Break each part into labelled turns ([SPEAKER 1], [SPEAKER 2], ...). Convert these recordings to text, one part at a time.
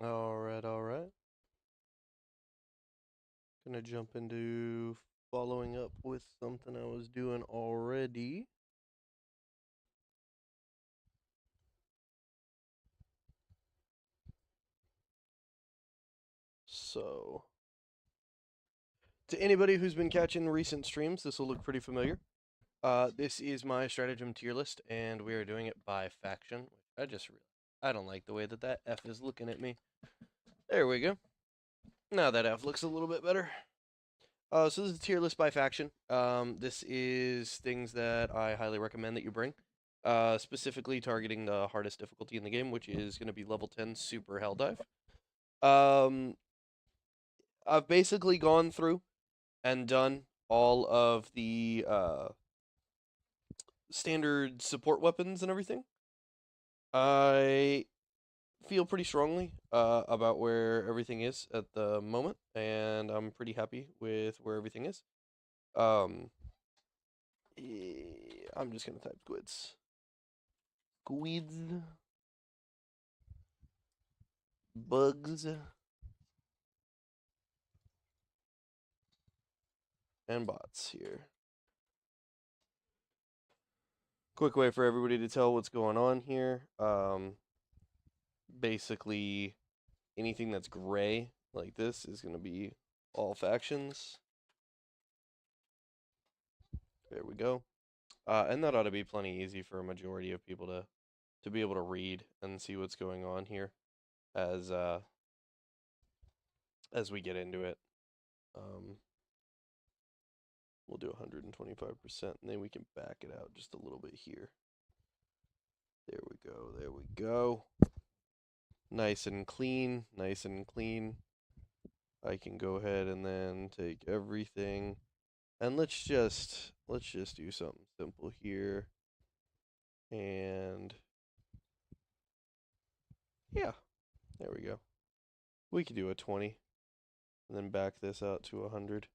[SPEAKER 1] Alright, alright. Gonna jump into following up with something I was doing already. So, to anybody who's been catching recent streams, this will look pretty familiar. This is my stratagem tier list, and we are doing it by faction. I don't like the way that F is looking at me. There we go. Now that F looks a little bit better. So this is a tier list by faction. This is things that I highly recommend that you bring. Specifically targeting the hardest difficulty in the game, which is going to be level 10 Super Helldive. Um, I've basically gone through and done all of the standard support weapons and everything. I feel pretty strongly about where everything is at the moment, and I'm pretty happy with where everything is. Um, I'm just gonna type squids. Squids. Bugs. And bots here. Quick way for everybody to tell what's going on here. Basically, anything that's gray like this is going to be all factions. There we go. And that ought to be plenty easy for a majority of people to be able to read and see what's going on here as we get into it. We'll do 125%, and then we can back it out just a little bit here. There we go. There we go. Nice and clean. Nice and clean. I can go ahead and then take everything, and let's just do something simple here. And yeah, there we go. We could do a 20 and then back this out to 100.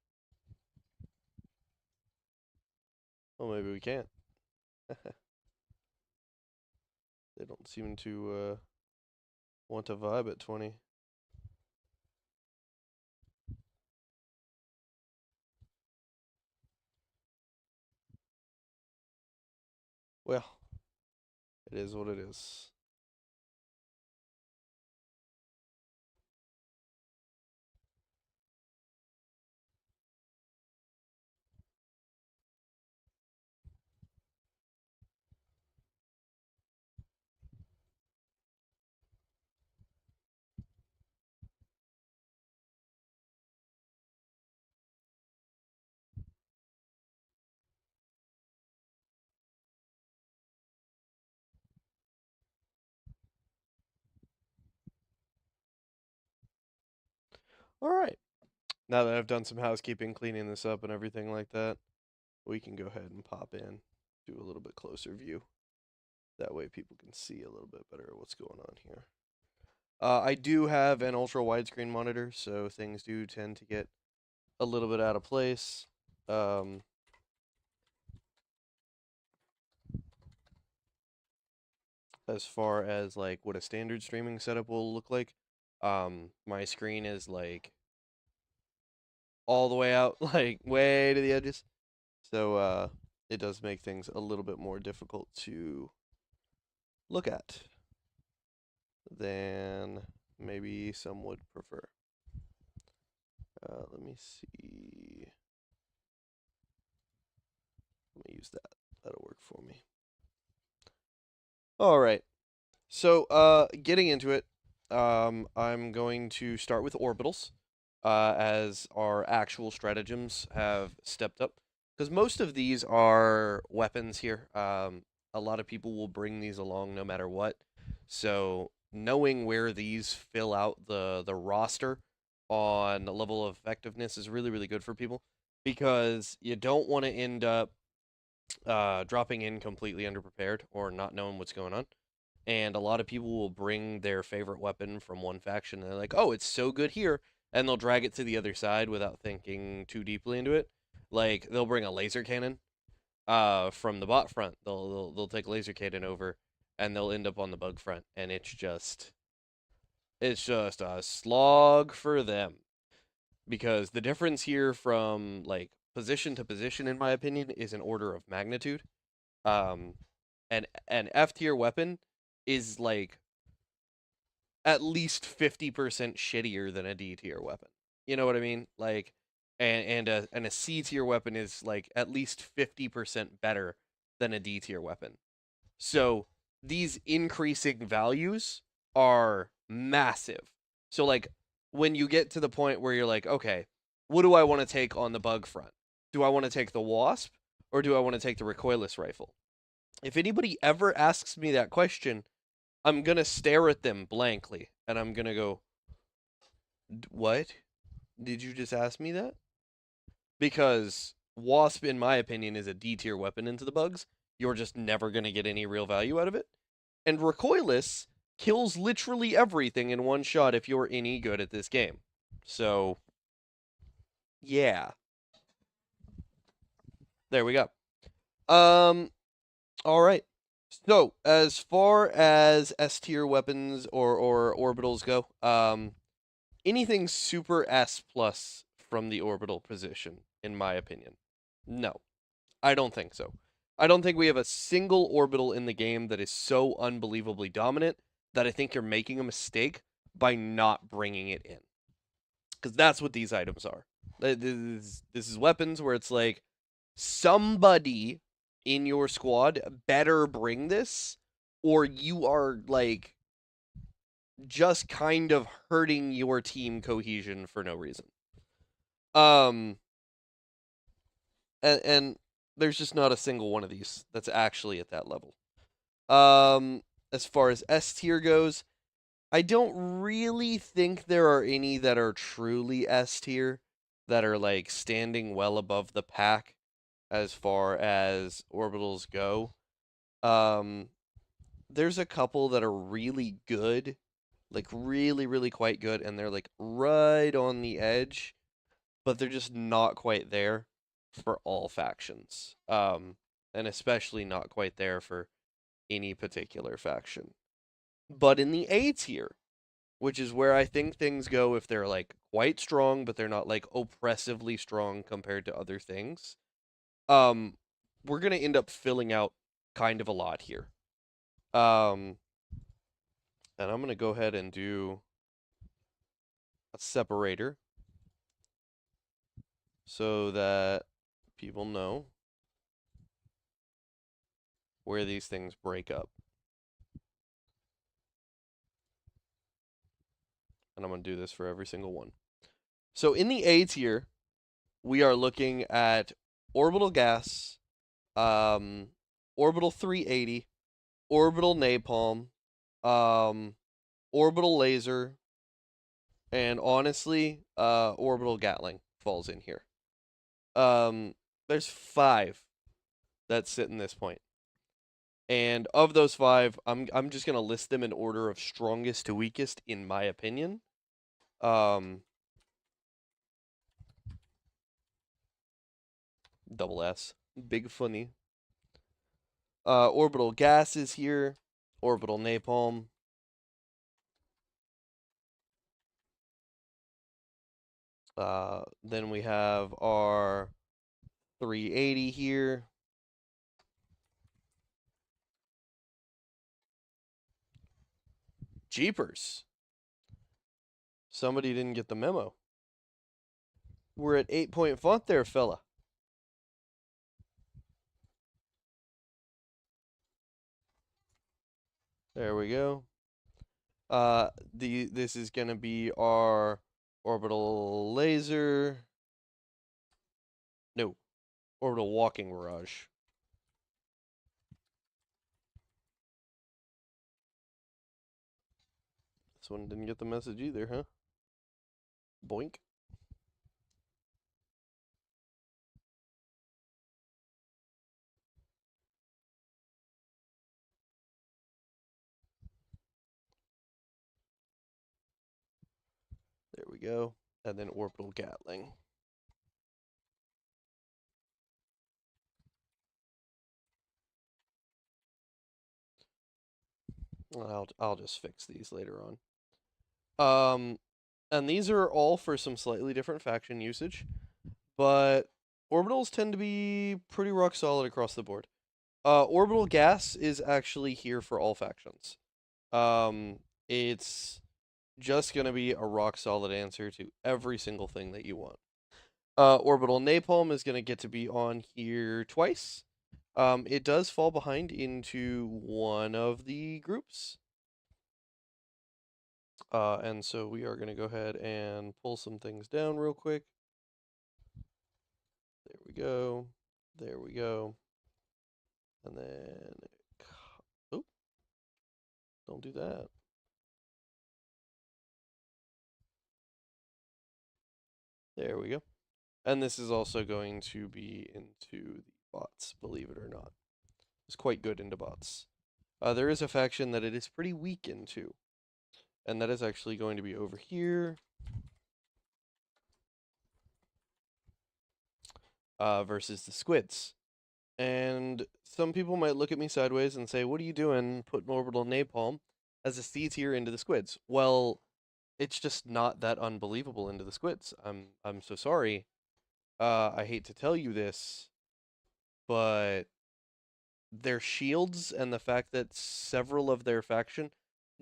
[SPEAKER 1] Well, maybe we can't. They don't seem to want to vibe at 20. Well, it is what it is. All right. Now that I've done some housekeeping, cleaning this up and everything like that, we can go ahead and pop in, do a little bit closer view. That way people can see a little bit better what's going on here. I do have an ultra widescreen monitor, so things do tend to get a little bit out of place. As far as like what a standard streaming setup will look like, my screen is like all the way out, like way to the edges. So it does make things a little bit more difficult to look at than maybe some would prefer. Let me see. Let me use that. That'll work for me. All right. So getting into it, I'm going to start with orbitals, as our actual stratagems have stepped up. Because most of these are weapons here. A lot of people will bring these along no matter what. So knowing where these fill out the roster on the level of effectiveness is really, really good for people. Because you don't want to end up dropping in completely underprepared or not knowing what's going on. And a lot of people will bring their favorite weapon from one faction and they're like, oh, it's so good here. And they'll drag it to the other side without thinking too deeply into it. Like they'll bring a laser cannon from the bot front. They'll take laser cannon over and they'll end up on the bug front. And it's just It's just a slog for them. Because the difference here from like position to position, in my opinion, is an order of magnitude. Um, an F tier weapon is like at least 50% shittier than a D tier weapon. You know what I mean? Like, and a C tier weapon is like at least 50% better than a D tier weapon. So these increasing values are massive. So like when you get to the point where you're like, okay, what do I want to take on the bug front? Do I want to take the Wasp or do I want to take the recoilless rifle? If anybody ever asks me that question, I'm gonna stare at them blankly and I'm gonna go, what? Did you just ask me that? Because Wasp, in my opinion, is a D tier weapon into the bugs. You're just never gonna get any real value out of it. And Recoilless kills literally everything in one shot if you're any good at this game. So, yeah. There we go. All right. So, as far as S tier weapons or orbitals go, anything super S plus from the orbital position, in my opinion. No, I don't think so. I don't think we have a single orbital in the game that is so unbelievably dominant that I think you're making a mistake by not bringing it in. Because that's what these items are. This is weapons where it's like somebody in your squad better bring this, or you are like just kind of hurting your team cohesion for no reason. Um, and there's just not a single one of these that's actually at that level. As far as S tier goes, I don't really think there are any that are truly S tier that are like standing well above the pack as far as orbitals go. Um, there's a couple that are really good, like really, really quite good, and they're like right on the edge, but they're just not quite there for all factions. And especially not quite there for any particular faction. But in the A tier, which is where I think things go if they're like quite strong, but they're not like oppressively strong compared to other things. Um, we're gonna end up filling out kind of a lot here. Um, and I'm gonna go ahead and do a separator so that people know where these things break up. And I'm gonna do this for every single one. So in the A tier, we are looking at orbital gas, um, orbital 380, orbital napalm, um, orbital laser, and honestly, orbital gatling falls in here. There's 5 that sit in this point. And of those 5, I'm just gonna list them in order of strongest to weakest, in my opinion. Double S, big funny. Orbital gas is here. Orbital napalm. Then we have our 380 here. Jeepers. Somebody didn't get the memo. We're at 8-point font there, fella. There we go. This is gonna be our orbital laser. No, orbital walking barrage. This one didn't get the message either, huh? Boink. There we go. And then orbital gatling. I'll just fix these later on. And these are all for some slightly different faction usage, but orbitals tend to be pretty rock solid across the board. Orbital gas is actually here for all factions. It's just gonna be a rock solid answer to every single thing that you want. Orbital napalm is gonna get to be on here twice. It does fall behind into one of the groups. And so we are going to go ahead and pull some things down real quick. There we go. There we go. And then, oh, don't do that. There we go. And this is also going to be into the bots, believe it or not. It's quite good into bots. There is a faction that it is pretty weak into, and that is actually going to be over here. Versus the squids. And some people might look at me sideways and say, what are you doing putting orbital napalm as a C tier into the squids? Well, it's just not that unbelievable into the squids. I'm so sorry. I hate to tell you this, but their shields and the fact that several of their faction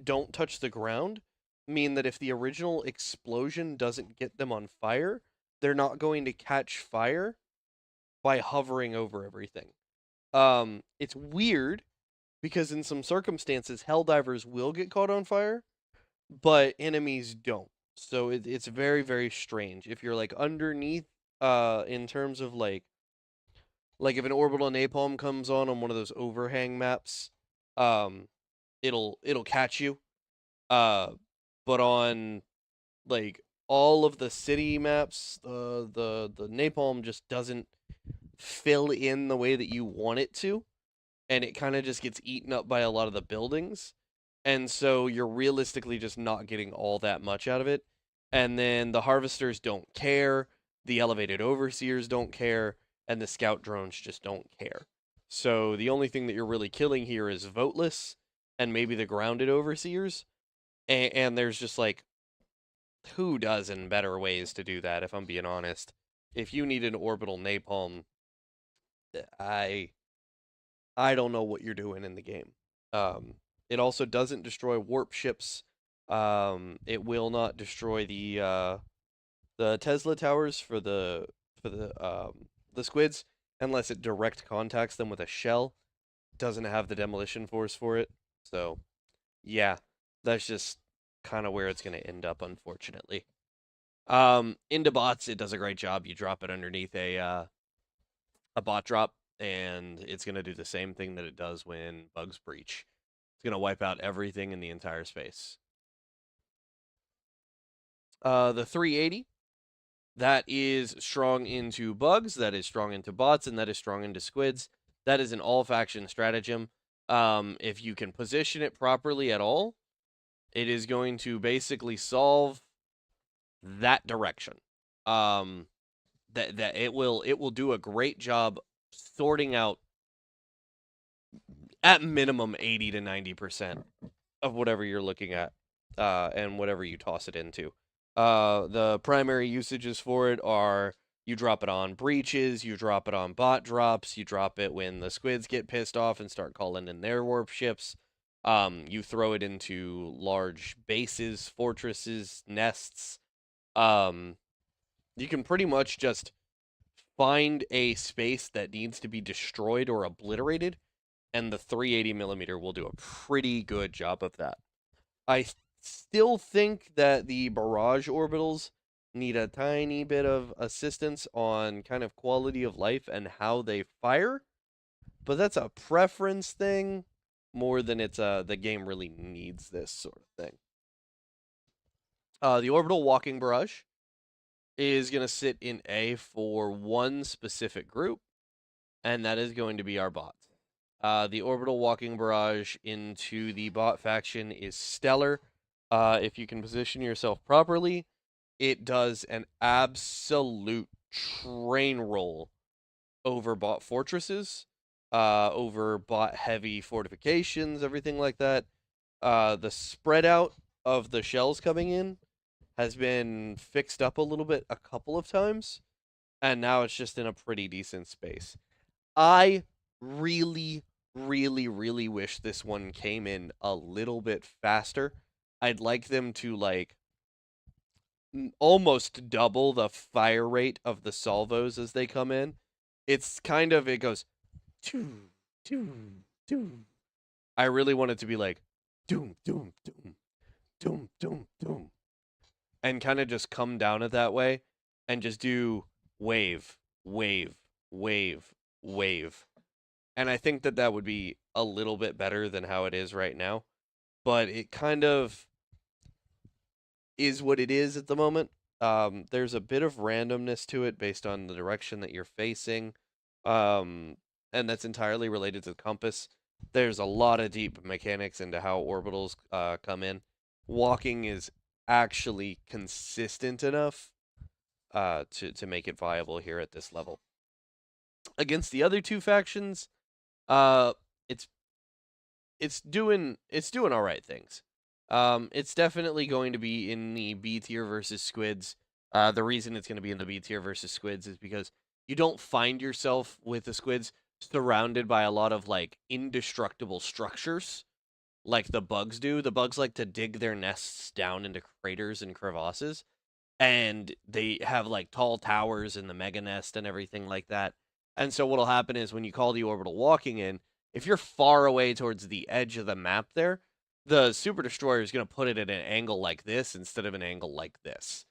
[SPEAKER 1] don't touch the ground mean that if the original explosion doesn't get them on fire, they're not going to catch fire by hovering over everything. It's weird because in some circumstances, Helldivers will get caught on fire, but enemies don't. So it's very, very strange. If you're like underneath, in terms of like if an orbital napalm comes on one of those overhang maps, it'll catch you. But on like all of the city maps, the napalm just doesn't fill in the way that you want it to, and it kind of just gets eaten up by a lot of the buildings, and so you're realistically just not getting all that much out of it. And then the harvesters don't care, the elevated overseers don't care, and the scout drones just don't care. So the only thing that you're really killing here is voteless and maybe the grounded overseers, and there's just like 2 dozen better ways to do that, if I'm being honest. If you need an orbital napalm, I don't know what you're doing in the game. It also doesn't destroy warp ships. It will not destroy the Tesla towers for the squids unless it direct contacts them with a shell. It doesn't have the demolition force for it. So, yeah, that's just kind of where it's going to end up, unfortunately. Into bots, it does a great job. You drop it underneath a bot drop, and it's going to do the same thing that it does when bugs breach. It's going to wipe out everything in the entire space. The 380, that is strong into bugs, that is strong into bots, and that is strong into squids. That is an all-faction stratagem. If you can position it properly at all, it is going to basically solve that direction. That it will do a great job sorting out at minimum 80 to 90% of whatever you're looking at, and whatever you toss it into. The primary usages for it are you drop it on breaches, you drop it on bot drops, you drop it when the squids get pissed off and start calling in their warp ships. You throw it into large bases, fortresses, nests. You can pretty much just find a space that needs to be destroyed or obliterated, and the 380mm will do a pretty good job of that. I still think that the barrage orbitals need a tiny bit of assistance on kind of quality of life and how they fire, but that's a preference thing more than it's the game really needs this sort of thing. The orbital walking barrage is going to sit in A for one specific group, and that is going to be our bots. The orbital walking barrage into the bot faction is stellar. If you can position yourself properly, it does an absolute train roll over bot fortresses, over bot heavy fortifications, everything like that. The spread out of the shells coming in has been fixed up a little bit a couple of times, and now it's just in a pretty decent space. I really, really, really wish this one came in a little bit faster. I'd like them to like almost double the fire rate of the salvos as they come in. It's kind of, it goes doom, doom, doom. I really want it to be like doom, doom, doom, doom, doom, doom, and kind of just come down it that way and just do wave, wave, wave, wave. And I think that that would be a little bit better than how it is right now. But it kind of is what it is at the moment. There's a bit of randomness to it based on the direction that you're facing. And that's entirely related to the compass. There's a lot of deep mechanics into how orbitals come in. Walking is actually consistent enough to make it viable here at this level. Against the other two factions, uh, it's doing all right things. It's definitely going to be in the B tier versus squids. The reason it's going to be in the B tier versus squids is because you don't find yourself with the squids surrounded by a lot of like indestructible structures like the bugs do. The bugs like to dig their nests down into craters and crevasses, and they have like tall towers in the mega nest and everything like that. And so what'll happen is when you call the orbital walking in, if you're far away towards the edge of the map there, the super destroyer is going to put it at an angle like this instead of an angle like this.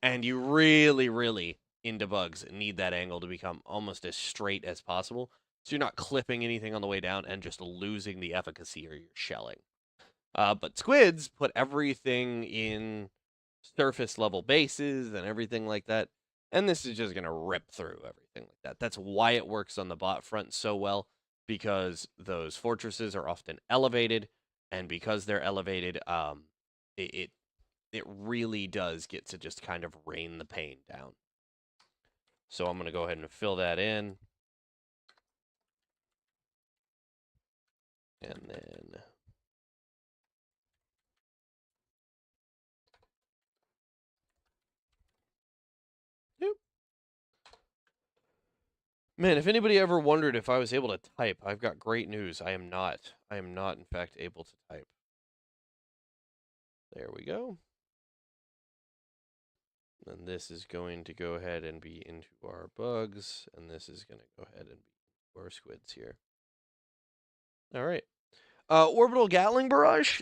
[SPEAKER 1] And you really, really, into bugs, need that angle to become almost as straight as possible, so you're not clipping anything on the way down and just losing the efficacy or you're shelling. But squids put everything in surface level bases and everything like that. And this is just going to rip through everything like that. That's why it works on the bot front so well, because those fortresses are often elevated, and because they're elevated, it really does get to just kind of rain the pain down. So I'm going to go ahead and fill that in. And then man, if anybody ever wondered if I was able to type, I've got great news. I am not. I am not, in fact, able to type. There we go. And this is going to go ahead and be into our bugs, and this is going to go ahead and be our squids here. All right. Orbital Gatling Barrage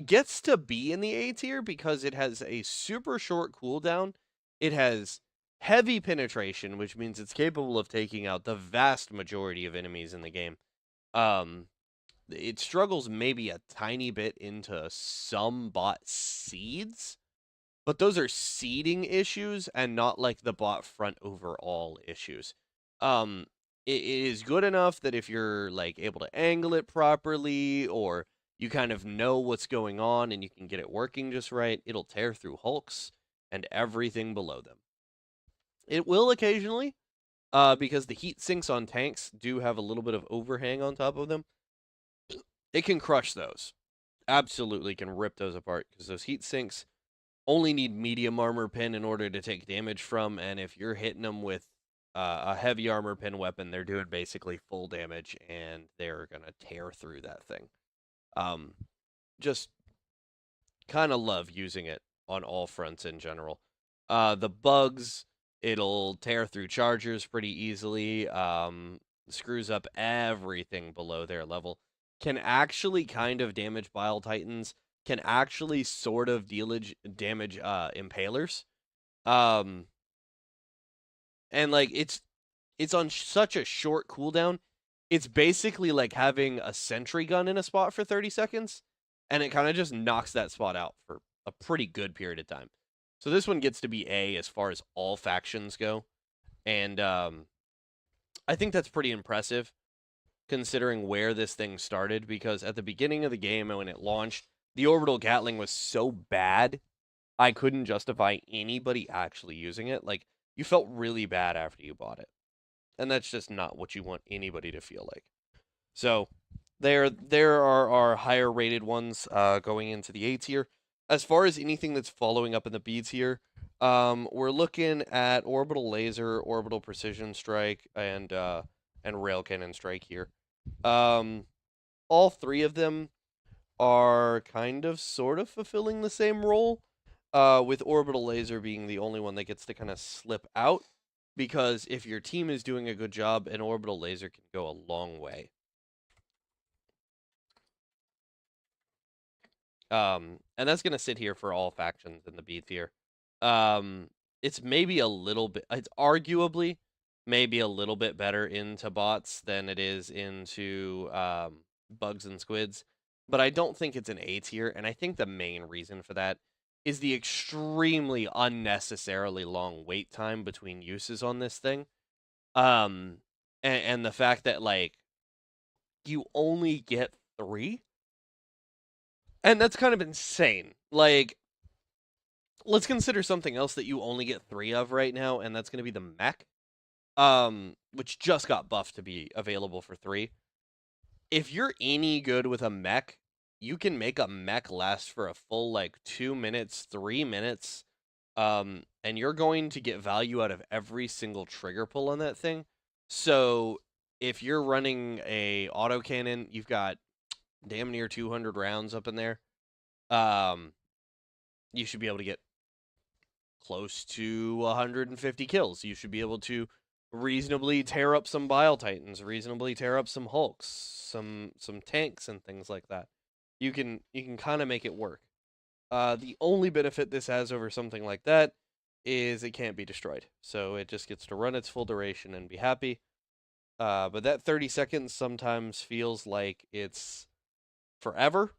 [SPEAKER 1] gets to be in the A tier because it has a super short cooldown. It has heavy penetration, which means it's capable of taking out the vast majority of enemies in the game. It struggles maybe a tiny bit into some bot seeds, but those are seeding issues and not like the bot front overall issues. It is good enough that if you're like able to angle it properly, or you kind of know what's going on and you can get it working just right, it'll tear through hulks and everything below them. It will occasionally, because the heat sinks on tanks do have a little bit of overhang on top of them. It can crush those. Absolutely can rip those apart, because those heat sinks only need medium armor pin in order to take damage from, and if you're hitting them with a heavy armor pin weapon, they're doing basically full damage, and they're gonna tear through that thing. Just kind of love using it on all fronts in general. The bugs, it'll tear through chargers pretty easily. Screws up everything below their level. Can actually kind of damage Bile Titans. Can actually sort of damage Impalers. And like it's on such a short cooldown. It's basically like having a sentry gun in a spot for 30 seconds, and it kind of just knocks that spot out for a pretty good period of time. So this one gets to be A as far as all factions go, and I think that's pretty impressive considering where this thing started, because at the beginning of the game and when it launched, the Orbital Gatling was so bad, I couldn't justify anybody actually using it. Like, you felt really bad after you bought it. And that's just not what you want anybody to feel like. So, there are our higher rated ones going into the A tier. as far as anything that's following up in the beats here, we're looking at orbital laser, orbital precision strike, and rail cannon strike here. All three of them are kind of sort of fulfilling the same role, with orbital laser being the only one that gets to kind of slip out, because if your team is doing a good job, an orbital laser can go a long way. And that's gonna sit here for all factions in the B tier. It's maybe a little bit. It's arguably maybe a little bit better into bots than it is into bugs and squids, but I don't think it's an A tier. And I think the main reason for that is the extremely unnecessarily long wait time between uses on this thing. And the fact that like you only get 3. And that's kind of insane. Like, let's consider something else that you only get 3 of right now, and that's going to be the mech, which just got buffed to be available for 3. If you're any good with a mech, you can make a mech last for a full, like, 2 minutes, 3 minutes, and you're going to get value out of every single trigger pull on that thing. So, if you're running a autocannon, you've got damn near 200 rounds up in there. You should be able to get close to 150 kills. You should be able to reasonably tear up some Bile Titans, reasonably tear up some Hulks, some tanks and things like that. You can kind of make it work. The only benefit this has over something like that is it can't be destroyed. So it just gets to run its full duration and be happy. But that 30 seconds sometimes feels like it's forever.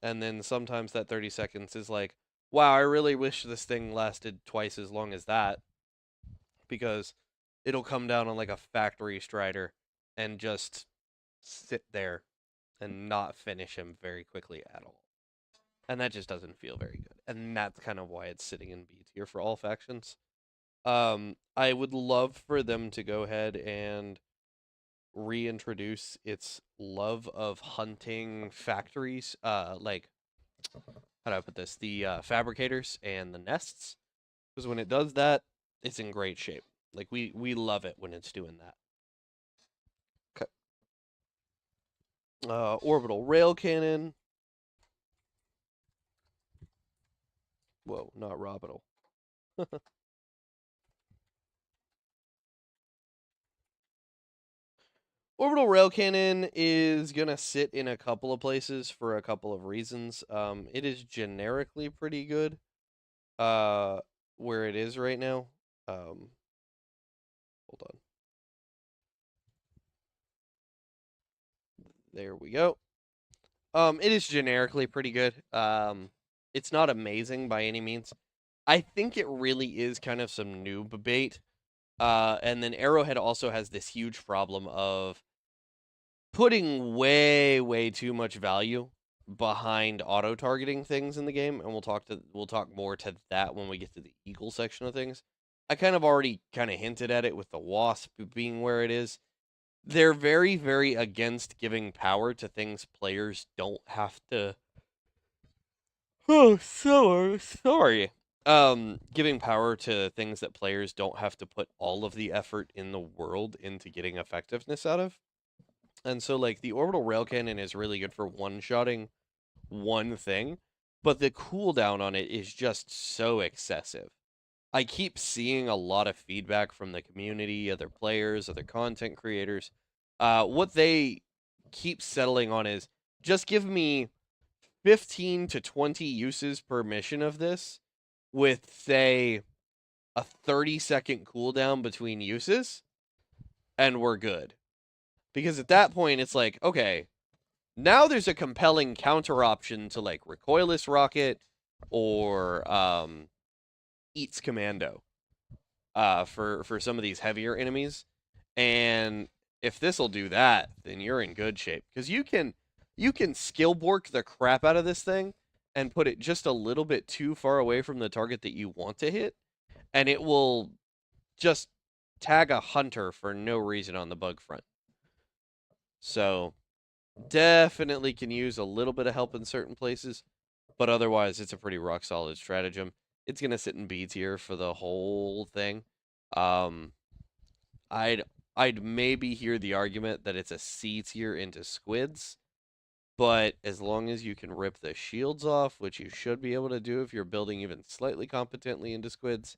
[SPEAKER 1] And then sometimes that 30 seconds is like, wow, I really wish this thing lasted twice as long as that. Because it'll come down on like a factory strider and just sit there and not finish him very quickly at all. And that just doesn't feel very good. And that's kind of why it's sitting in B tier for all factions. I would love for them to go ahead and reintroduce its love of hunting factories, like, how do I put this? The fabricators and the nests. Because when it does that, it's in great shape. Like, we love it when it's doing that. Okay. Orbital rail cannon. Whoa, not Robital. Orbital rail cannon is gonna sit in a couple of places for a couple of reasons. It is generically pretty good, where it is right now. Hold on. There we go. It is generically pretty good. It's not amazing by any means. I think it really is kind of some noob bait. And then Arrowhead also has this huge problem of putting way too much value behind auto targeting things in the game, and we'll talk more to that when we get to the Eagle section of things. I kind of already kind of hinted at it with the Wasp being where it is. They're very against giving power to things players don't have to. Oh, sorry. Giving power to things that players don't have to put all of the effort in the world into getting effectiveness out of. And so, like, the orbital rail cannon is really good for one-shotting one thing, but the cooldown on it is just so excessive. I keep seeing a lot of feedback from the community, other players, other content creators. What they keep settling on is just give me 15 to 20 uses per mission of this with, say, a 30-second cooldown between uses, and we're good. Because at that point, it's like, okay, now there's a compelling counter option to, like, Recoilless Rocket or Eats Commando for some of these heavier enemies. And if this will do that, then you're in good shape. Because you can skill bork the crap out of this thing and put it just a little bit too far away from the target that you want to hit, and it will just tag a hunter for no reason on the bug front. So definitely can use a little bit of help in certain places. But otherwise, it's a pretty rock solid stratagem. It's gonna sit in B tier for the whole thing. Um, I'd I'd maybe hear the argument that it's a C tier into squids, but as long as you can rip the shields off, which you should be able to do if you're building even slightly competently into squids,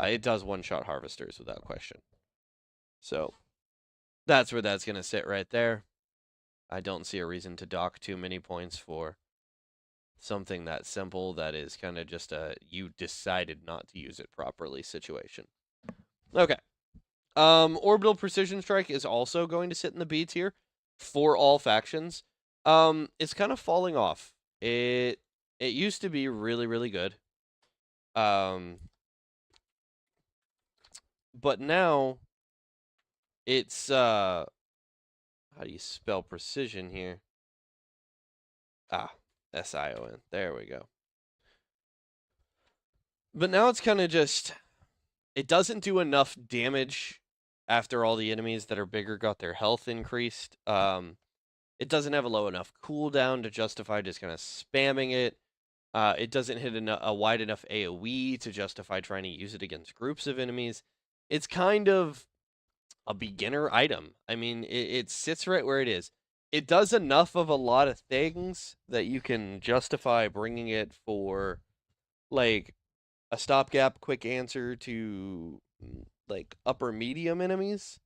[SPEAKER 1] it does one-shot harvesters without question. So that's where that's gonna sit right there. I don't see a reason to dock too many points for something that simple that is kind of just a you decided not to use it properly situation. Okay. Orbital Precision Strike is also going to sit in the B tier for all factions. It's kind of falling off. It used to be really, really good. But now it's how do you spell precision here? S-I-O-N. There we go. But now it's kind of just it doesn't do enough damage after all the enemies that are bigger got their health increased. It doesn't have a low enough cooldown to justify just kind of spamming it. It doesn't hit a wide enough AoE to justify trying to use it against groups of enemies. It's kind of a beginner item. I mean, it sits right where it is. It does enough of a lot of things that you can justify bringing it for, like, a stopgap quick answer to, like, upper medium enemies.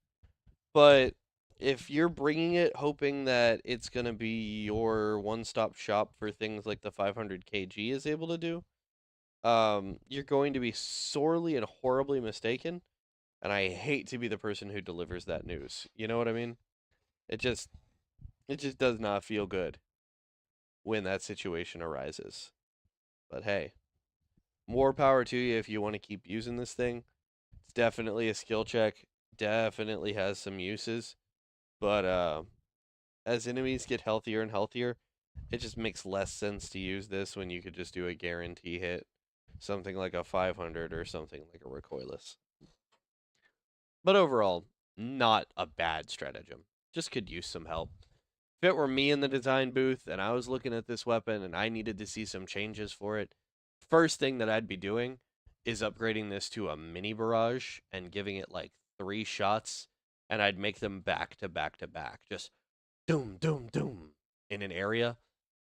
[SPEAKER 1] But if you're bringing it hoping that it's going to be your one-stop shop for things like the 500 kg is able to do, you're going to be sorely and horribly mistaken. And I hate to be the person who delivers that news. You know what I mean? It just does not feel good when that situation arises. But hey, more power to you if you want to keep using this thing. It's definitely a skill check. Definitely has some uses. But as enemies get healthier and healthier, it just makes less sense to use this when you could just do a guarantee hit. Something like a 500 or something like a recoilless. But overall, not a bad stratagem. Just could use some help. If it were me in the design booth and I was looking at this weapon and I needed to see some changes for it, first thing that I'd be doing is upgrading this to a mini barrage and giving it like 3 shots, and I'd make them back to back to back. Just doom, doom, doom in an area.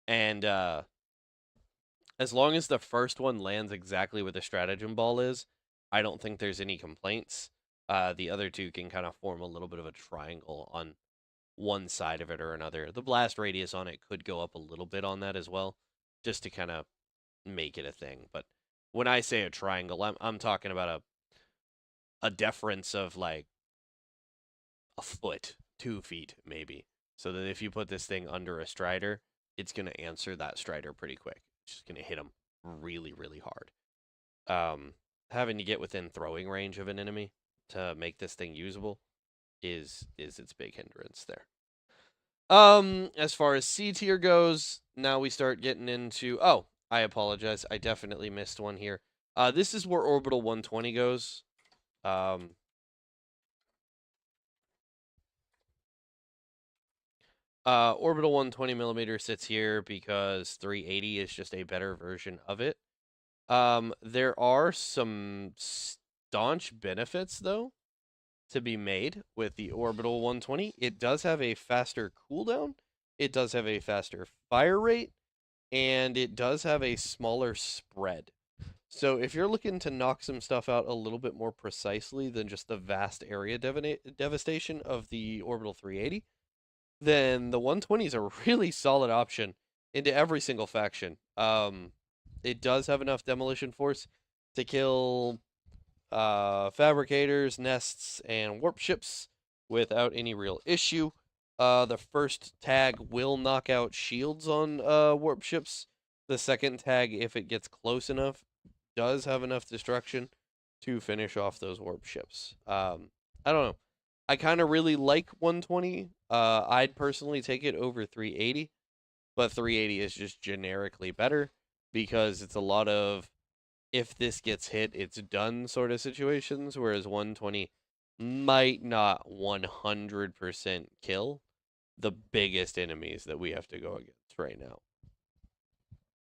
[SPEAKER 1] And as long as the first one lands exactly where the stratagem ball is, I don't think there's any complaints. The other two can kind of form a little bit of a triangle on one side of it or another. The blast radius on it could go up a little bit on that as well, just to kind of make it a thing. But when I say a triangle, I'm talking about a deference of like a foot, 2 feet maybe, so that if you put this thing under a strider, it's gonna answer that strider pretty quick. It's just gonna hit him really, really hard. Having to get within throwing range of an enemy to make this thing usable is its big hindrance there. As far as C tier goes, now we start getting into I apologize. I definitely missed one here. This is where Orbital 120 goes. Orbital 120 millimeter sits here because 380 is just a better version of it. There are some staunch benefits, though, to be made with the Orbital 120. It does have a faster cooldown, it does have a faster fire rate, and it does have a smaller spread. So if you're looking to knock some stuff out a little bit more precisely than just the vast area devastation of the Orbital 380, then the 120 is a really solid option into every single faction. It does have enough demolition force to kill fabricators, nests, and warp ships without any real issue. The first tag will knock out shields on warp ships. The second tag, if it gets close enough, does have enough destruction to finish off those warp ships. I don't know. I kind of really like 120. I'd personally take it over 380, but 380 is just generically better because it's a lot of if this gets hit, it's done sort of situations, whereas 120 might not 100% kill the biggest enemies that we have to go against right now.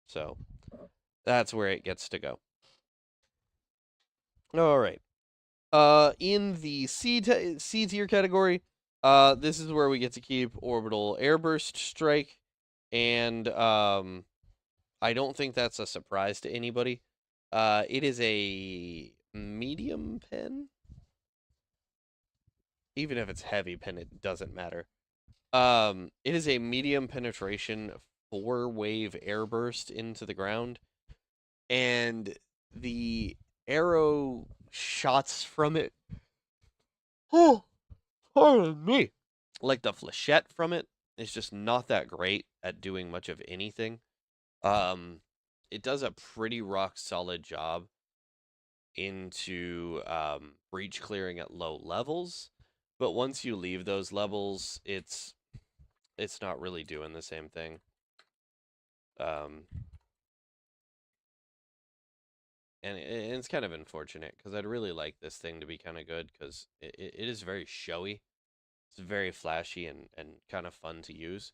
[SPEAKER 1] So that's where it gets to go. All right. In the C tier category, this is where we get to keep orbital airburst strike, and I don't think that's a surprise to anybody. It is a medium pen. Even if it's heavy pen, it doesn't matter. It is a medium penetration 4-wave airburst into the ground, and the arrow shots from it. Oh, pardon me. Like the flechette from it is just not that great at doing much of anything. It does a pretty rock solid job into breach clearing at low levels, but once you leave those levels, it's not really doing the same thing. And it's kind of unfortunate because I'd really like this thing to be kind of good because it is very showy. It's very flashy and kind of fun to use.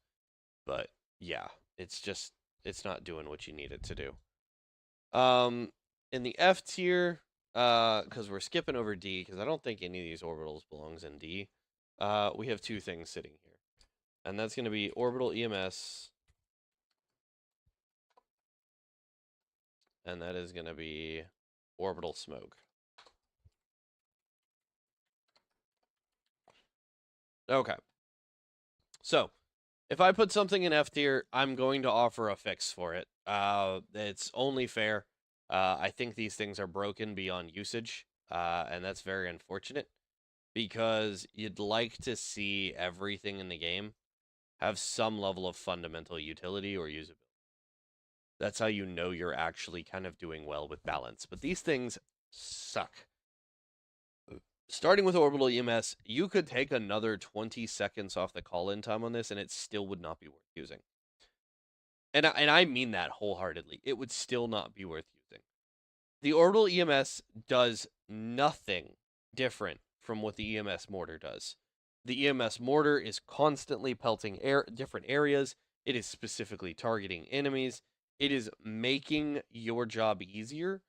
[SPEAKER 1] But yeah, it's not doing what you need it to do. In the F tier, because we're skipping over D because I don't think any of these orbitals belongs in D. We have two things sitting here, and that's going to be orbital EMS, and that is going to be orbital smoke. Okay. So, if I put something in F tier, I'm going to offer a fix for it. It's only fair. I think these things are broken beyond usage, and that's very unfortunate because you'd like to see everything in the game have some level of fundamental utility or usability. That's how you know you're actually kind of doing well with balance. But these things suck. Starting with orbital EMS, you could take another 20 seconds off the call-in time on this, and it still would not be worth using. And I mean that wholeheartedly. It would still not be worth using. The orbital EMS does nothing different from what the EMS mortar does. The EMS mortar is constantly pelting different areas. It is specifically targeting enemies. It is making your job easier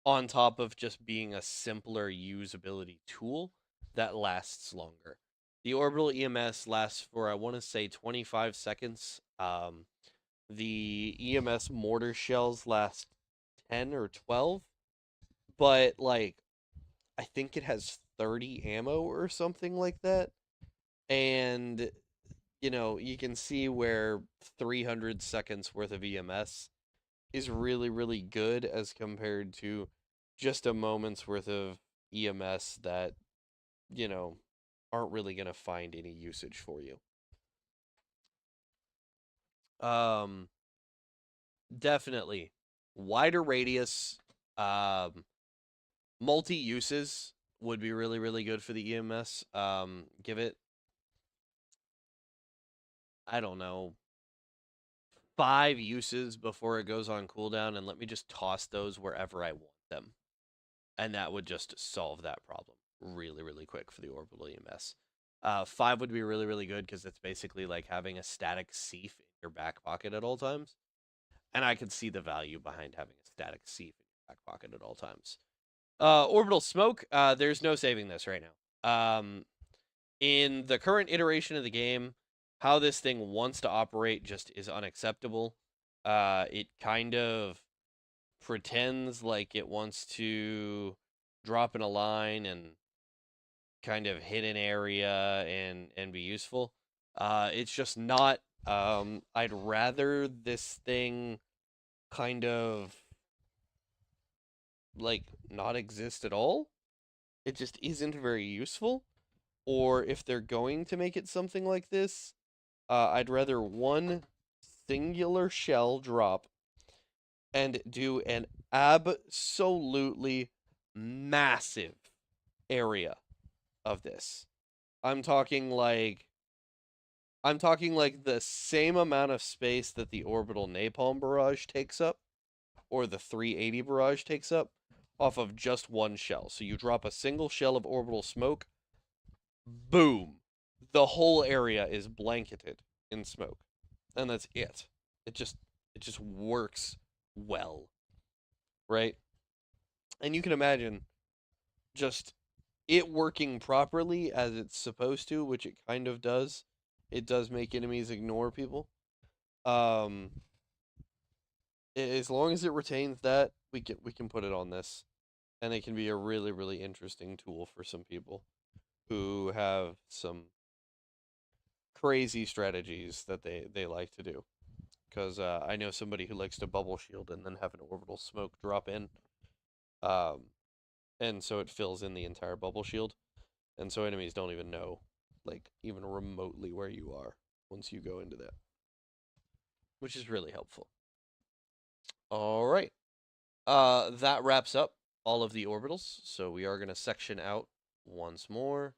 [SPEAKER 1] on top of just being a simpler usability tool that lasts longer. The orbital EMS lasts for, I want to say, 25 seconds. The EMS mortar shells last 10 or 12, but like I think it has 30 ammo or something like that. And you can see where 300 seconds worth of EMS is really, really good as compared to just a moment's worth of EMS that, aren't really going to find any usage for you. Definitely wider radius, multi uses would be really, really good for the EMS. Give it, I don't know, 5 uses before it goes on cooldown, and let me just toss those wherever I want them. And that would just solve that problem really, really quick for the orbital EMS. 5 would be really, really good because it's basically like having a static Seif in your back pocket at all times. And I can see the value behind having a static Seif in your back pocket at all times. Orbital smoke, there's no saving this right now. In the current iteration of the game, how this thing wants to operate just is unacceptable. It kind of pretends like it wants to drop in a line and kind of hit an area and be useful. It's just not. I'd rather this thing kind of like not exist at all. It just isn't very useful. Or if they're going to make it something like this, I'd rather one singular shell drop and do an absolutely massive area of this. I'm talking like the same amount of space that the orbital napalm barrage takes up or the 380 barrage takes up off of just one shell. So you drop a single shell of orbital smoke, boom. The whole area is blanketed in smoke. And that's it. It just works well, right? And you can imagine just it working properly as it's supposed to, which it kind of does. It does make enemies ignore people. Um, as long as it retains that, we can put it on this, and it can be a really really interesting tool for some people who have some crazy strategies that they like to do. Because I know somebody who likes to bubble shield and then have an orbital smoke drop in, um, and so it fills in the entire bubble shield, and so enemies don't even know, like even remotely where you are once you go into that, which is really helpful. All right, that wraps up all of the orbitals. So we are gonna section out once more.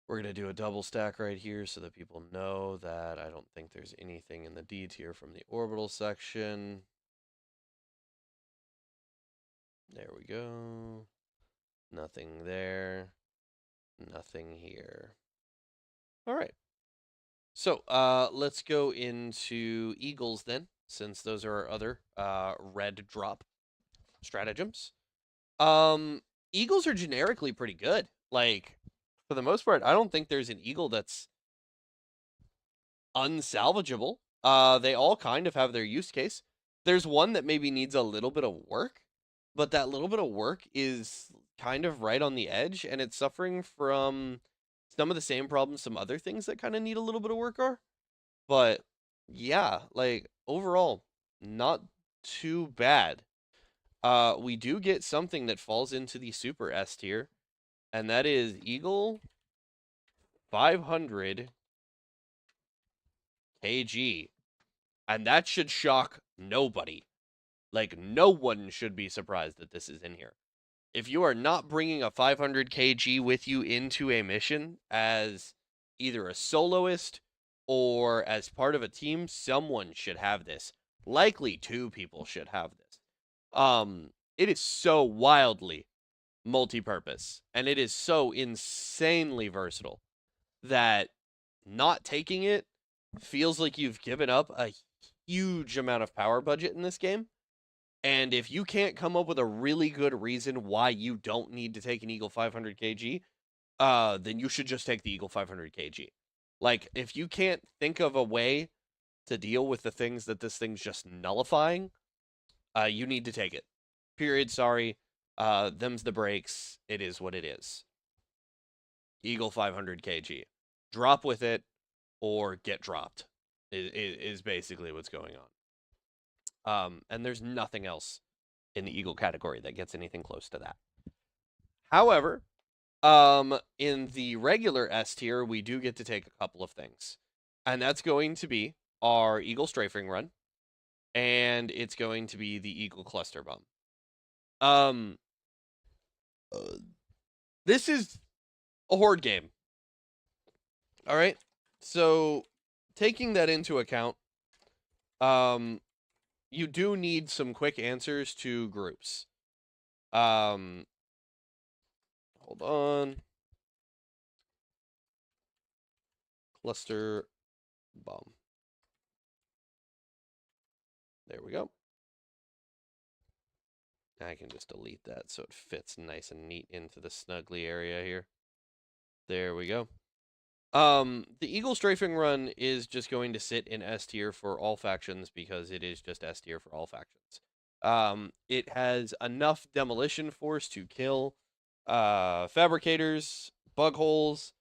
[SPEAKER 1] We're going to do a double stack right here so that people know that I don't think there's anything in the D tier from the orbital section. There we go. Nothing there. Nothing here. All right. So let's go into Eagles then, since those are our other red drop stratagems. Eagles are generically pretty good. Like, for the most part, I don't think there's an eagle that's unsalvageable. They all kind of have their use case. There's one that maybe needs a little bit of work, but that little bit of work is kind of right on the edge, and it's suffering from some of the same problems some other things that kind of need a little bit of work are. But yeah, like overall, not too bad. We do get something that falls into the super S tier, and that is Eagle 500 kg. And that should shock nobody. Like, no one should be surprised that this is in here. If you are not bringing a 500 kg with you into a mission as either a soloist or as part of a team, someone should have this. Likely two people should have this. It is so wildly multi-purpose, and it is so insanely versatile that not taking it feels like you've given up a huge amount of power budget in this game. And if you can't come up with a really good reason why you don't need to take an Eagle 500 kg, then you should just take the Eagle 500 kg. Like, if you can't think of a way to deal with the things that this thing's just nullifying, you need to take it. Period. Sorry. Them's the breaks. It is what it is. Eagle 500 kg. Drop with it or get dropped is basically what's going on. And there's nothing else in the Eagle category that gets anything close to that. However, in the regular S tier, we do get to take a couple of things. And that's going to be our Eagle Strafing Run, and it's going to be the Eagle Cluster Bomb. This is a horde game. All right? So, taking that into account, you do need some quick answers to groups. Hold on. Cluster bomb. There we go. I can just delete that so it fits nice and neat into the snuggly area here. There we go. The Eagle Strafing Run is just going to sit in S tier for all factions because it is just S tier for all factions. It has enough demolition force to kill fabricators, bug holes,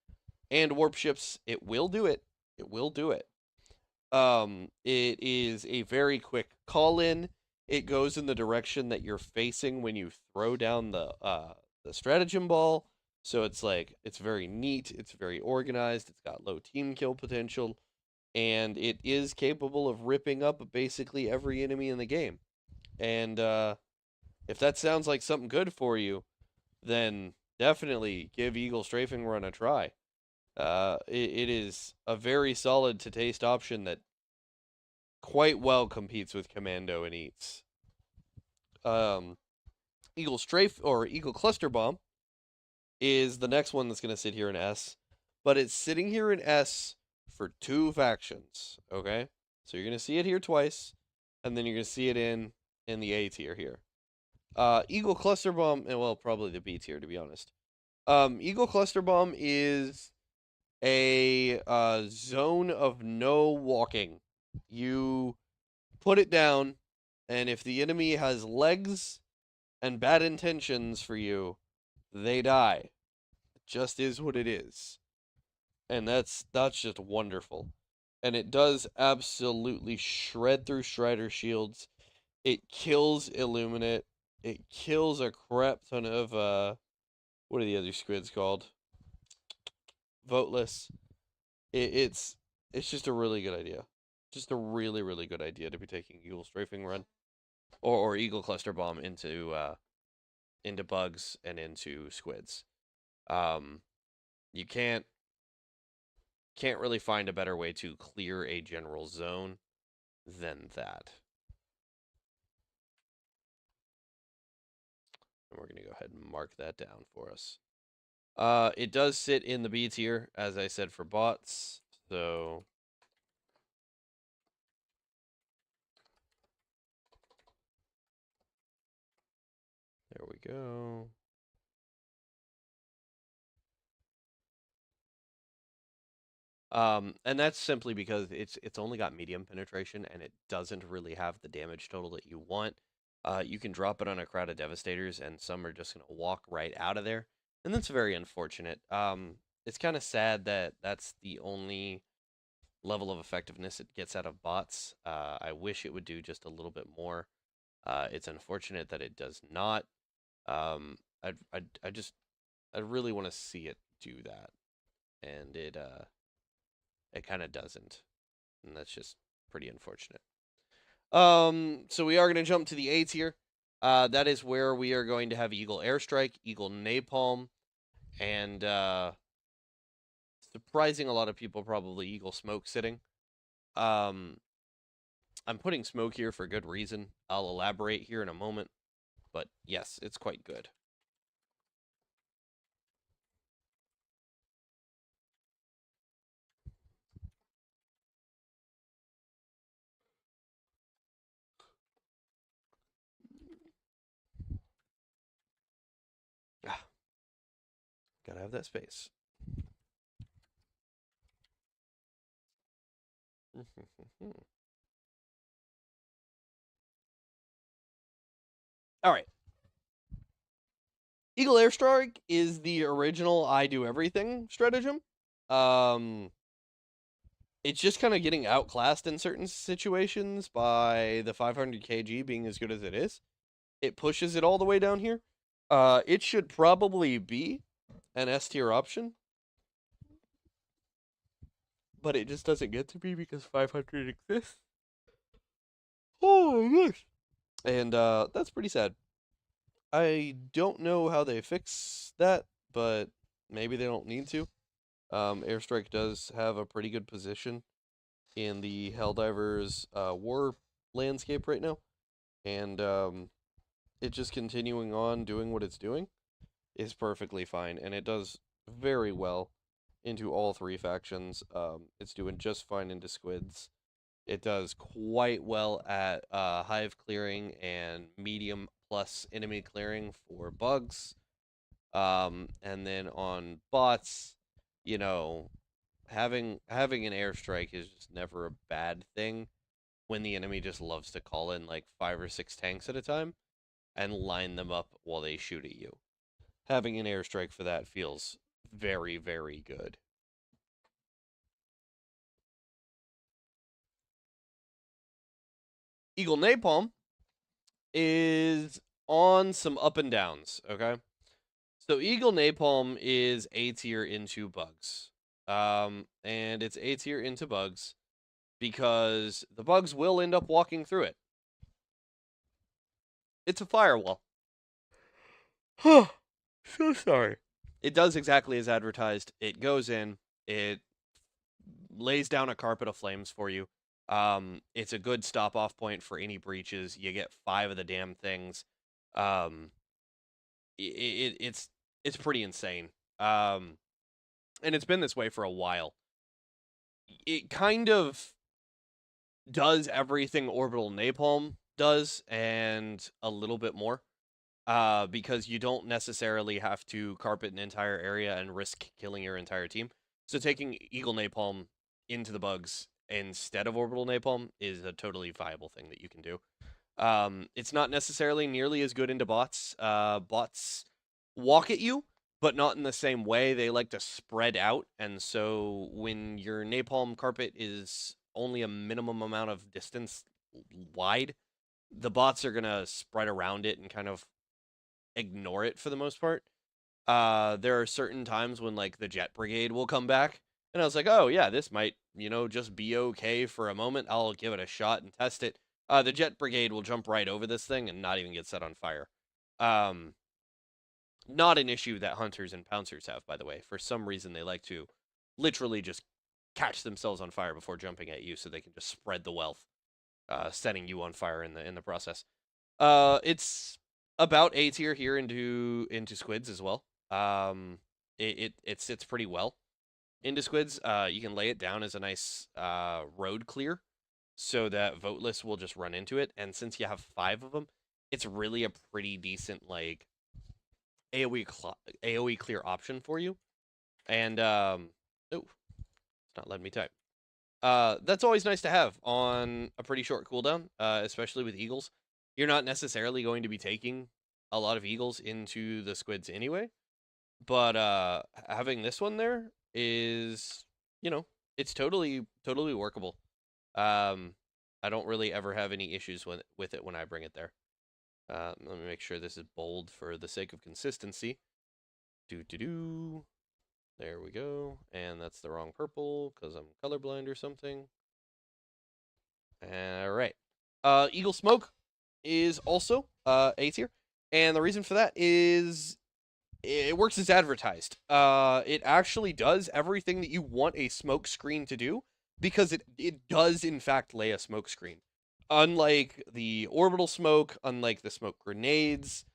[SPEAKER 1] and warp ships. It will do it. It will do it. It is a very quick call in. It goes in the direction that you're facing when you throw down the stratagem ball. So it's like, it's very neat, it's very organized, it's got low team kill potential, and it is capable of ripping up basically every enemy in the game. And if that sounds like something good for you, then definitely give Eagle Strafing Run a try. It is a very solid to taste option that quite well competes with Commando and Eats. Eagle Strafe or Eagle Cluster Bomb is the next one that's going to sit here in S, but it's sitting here in S for two factions, okay? So you're going to see it here twice. and then you're gonna see it in the A tier here. Eagle Cluster Bomb, and well, probably the B tier to be honest. Eagle Cluster Bomb is a zone of no walking. You put it down, and if the enemy has legs and bad intentions for you, they die. It just is what it is. And that's just wonderful. And it does absolutely shred through Strider shields. It kills Illuminate. It kills a crap ton of what are the other squids called? Voteless. It's just a really good idea. Just a really, really good idea to be taking Eagle Strafing Run or Eagle Cluster Bomb into bugs and into squids. You can't really find a better way to clear a general zone than that. And we're going to go ahead and mark that down for us. It does sit in the B tier, as I said, for bots. So there we go. And that's simply because it's only got medium penetration and it doesn't really have the damage total that you want. You can drop it on a crowd of Devastators and some are just going to walk right out of there. And that's very unfortunate. It's kind of sad that that's the only level of effectiveness it gets out of bots. I wish it would do just a little bit more. It's unfortunate that it does not. I really want to see it do that. And it kind of doesn't. And that's just pretty unfortunate. So we are going to jump to the A tier. That is where we are going to have Eagle Airstrike, Eagle Napalm, and surprising a lot of people, probably Eagle Smoke sitting. I'm putting Smoke here for good reason. I'll elaborate here in a moment. But yes, it's quite good. Gotta have that space. All right. Eagle Airstrike is the original I do everything stratagem. It's just kind of getting outclassed in certain situations by the 500 kg being as good as it is. It pushes it all the way down here. It should probably be an S tier option, but it just doesn't get to be because 500 exists. Oh my gosh. And that's pretty sad. I don't know how they fix that, but maybe they don't need to. Airstrike does have a pretty good position in the Helldivers war landscape right now. And it just continuing on doing what it's doing is perfectly fine. And it does very well into all three factions. It's doing just fine into squids. It does quite well at hive clearing and medium plus enemy clearing for bugs. And then on bots, you know, having an airstrike is just never a bad thing when the enemy just loves to call in like 5 or 6 tanks at a time and line them up while they shoot at you. Having an airstrike for that feels very, very good. Eagle Napalm is on some up and downs, okay? So Eagle Napalm is A tier into bugs. And it's A tier into bugs because the bugs will end up walking through it. It's a firewall. So sorry. It does exactly as advertised. It goes in, it lays down a carpet of flames for you. It's a good stop off point for any breaches. You get 5 of the damn things. It's pretty insane. And it's been this way for a while. It kind of does everything Orbital Napalm does and a little bit more. Because you don't necessarily have to carpet an entire area and risk killing your entire team. So taking Eagle Napalm into the bugs instead of Orbital Napalm is a totally viable thing that you can do. It's not necessarily nearly as good into bots. Bots walk at you, but not in the same way. They like to spread out, and so when your napalm carpet is only a minimum amount of distance wide, the bots are gonna spread around it and kind of ignore it for the most part. There are certain times when like the Jet Brigade will come back, and I was like, oh yeah, this might just be okay for a moment. I'll give it a shot and test it. The Jet Brigade will jump right over this thing and not even get set on fire. Not an issue that hunters and pouncers have, by the way. For some reason, they like to literally just catch themselves on fire before jumping at you, so they can just spread the wealth, setting you on fire in the process. It's about A tier here into squids as well. It sits pretty well into squids. You can lay it down as a nice road clear, so that voteless will just run into it. And since you have 5 of them, it's really a pretty decent like AOE clear option for you. And oh, it's not letting me type. That's always nice to have on a pretty short cooldown, especially with eagles. You're not necessarily going to be taking a lot of eagles into the squids anyway, but having this one there is, it's totally workable. I don't really ever have any issues with it when I bring it there. Let me make sure this is bold for the sake of consistency. There we go. And that's the wrong purple because I'm colorblind or something. All right. Eagle Smoke is also A tier. And the reason for that is it works as advertised. It actually does everything that you want a smoke screen to do, because it does in fact lay a smoke screen. Unlike the orbital smoke, unlike the smoke grenades,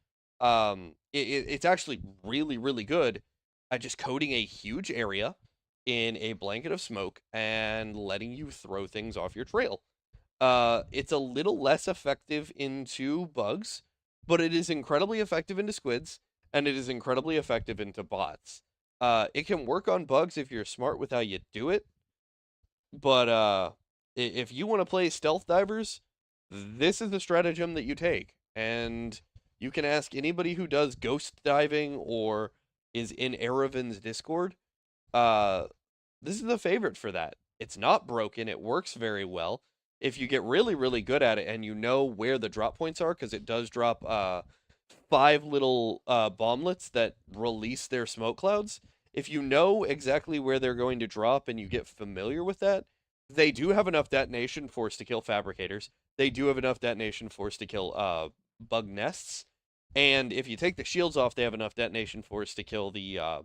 [SPEAKER 1] it's actually really good at just coating a huge area in a blanket of smoke and letting you throw things off your trail. It's a little less effective into bugs, but it is incredibly effective into squids, and it is incredibly effective into bots. It can work on bugs if you're smart with how you do it, but if you want to play stealth divers, this is the stratagem that you take. And you can ask anybody who does ghost diving or is in Erevan's Discord. This is the favorite for that. It's not broken. It works very well. If you get really good at it and you know where the drop points are, because it does drop 5 little bomblets that release their smoke clouds. If you know exactly where they're going to drop and you get familiar with that, they do have enough detonation force to kill fabricators. They do have enough detonation force to kill bug nests. And if you take the shields off, they have enough detonation force to kill the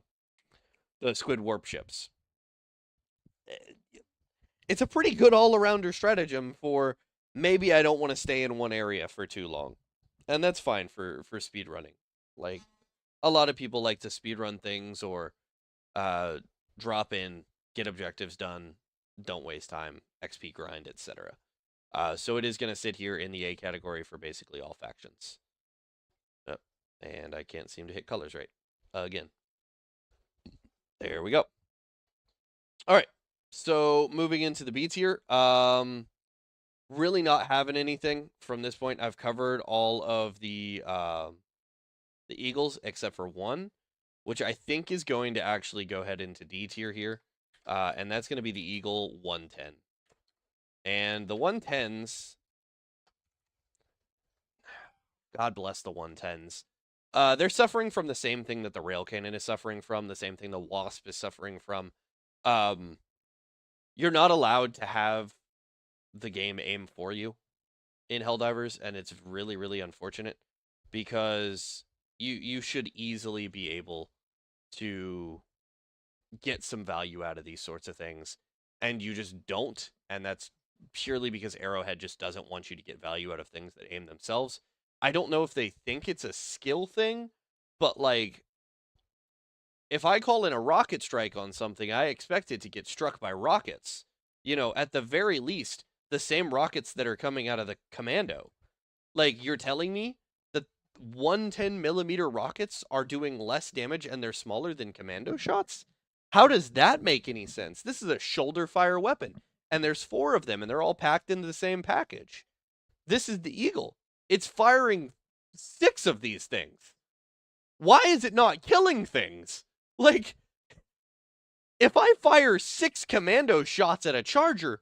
[SPEAKER 1] squid warp ships. It's a pretty good all-arounder stratagem for maybe I don't want to stay in one area for too long. And that's fine for speedrunning. Like, a lot of people like to speedrun things or drop in, get objectives done, don't waste time, XP grind, etc. So it is going to sit here in the A category for basically all factions. Oh, and I can't seem to hit colors right. Again. There we go. All right. So moving into the B tier. Really not having anything from this point. I've covered all of the Eagles except for one, which I think is going to actually go ahead into D tier here. And that's going to be the Eagle 110. And the 110s, God bless the 110s. They're suffering from the same thing that the Rail Cannon is suffering from, the same thing the Wasp is suffering from. You're not allowed to have the game aim for you in Helldivers, and it's really unfortunate, because you should easily be able to get some value out of these sorts of things, and you just don't, and that's purely because Arrowhead just doesn't want you to get value out of things that aim themselves. I don't know if they think it's a skill thing, but like, if I call in a rocket strike on something, I expect it to get struck by rockets. At the very least, the same rockets that are coming out of the Commando. Like, you're telling me that 110mm rockets are doing less damage and they're smaller than Commando shots? How does that make any sense? This is a shoulder fire weapon, and there's 4 of them, and they're all packed into the same package. This is the Eagle. It's firing 6 of these things. Why is it not killing things? Like, if I fire 6 Commando shots at a Charger,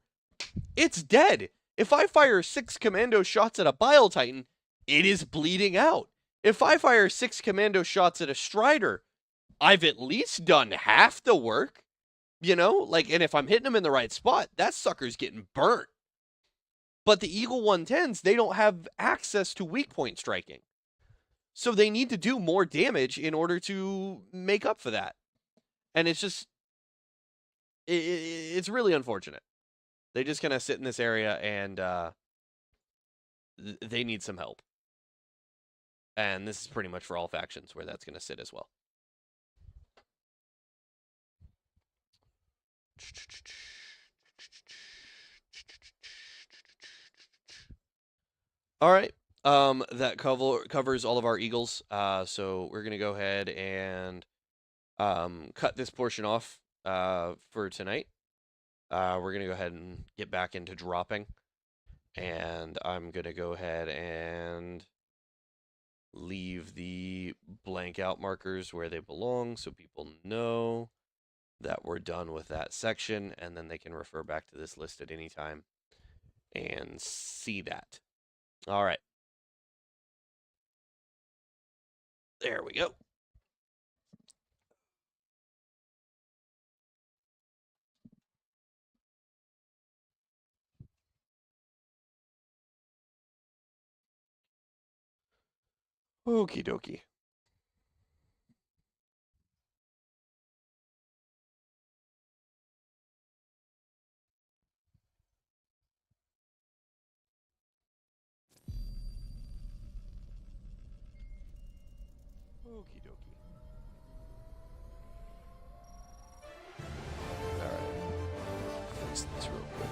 [SPEAKER 1] it's dead. If I fire 6 Commando shots at a Bile Titan, it is bleeding out. If I fire 6 Commando shots at a Strider, I've at least done half the work. You know, like, and if I'm hitting them in the right spot, that sucker's getting burnt. But the Eagle 110s, they don't have access to weak point striking. So they need to do more damage in order to make up for that. And it's just, it's really unfortunate. They just kind of sit in this area and they need some help. And this is pretty much for all factions where that's going to sit as well. All right. That covers all of our Eagles. So we're going to go ahead and cut this portion off for tonight. We're going to go ahead and get back into dropping. And I'm going to go ahead and leave the blank out markers where they belong so people know that we're done with that section, and then they can refer back to this list at any time and see that. All right. There we go. Okie dokie. Okie dokie. Alright. Fix this real quick.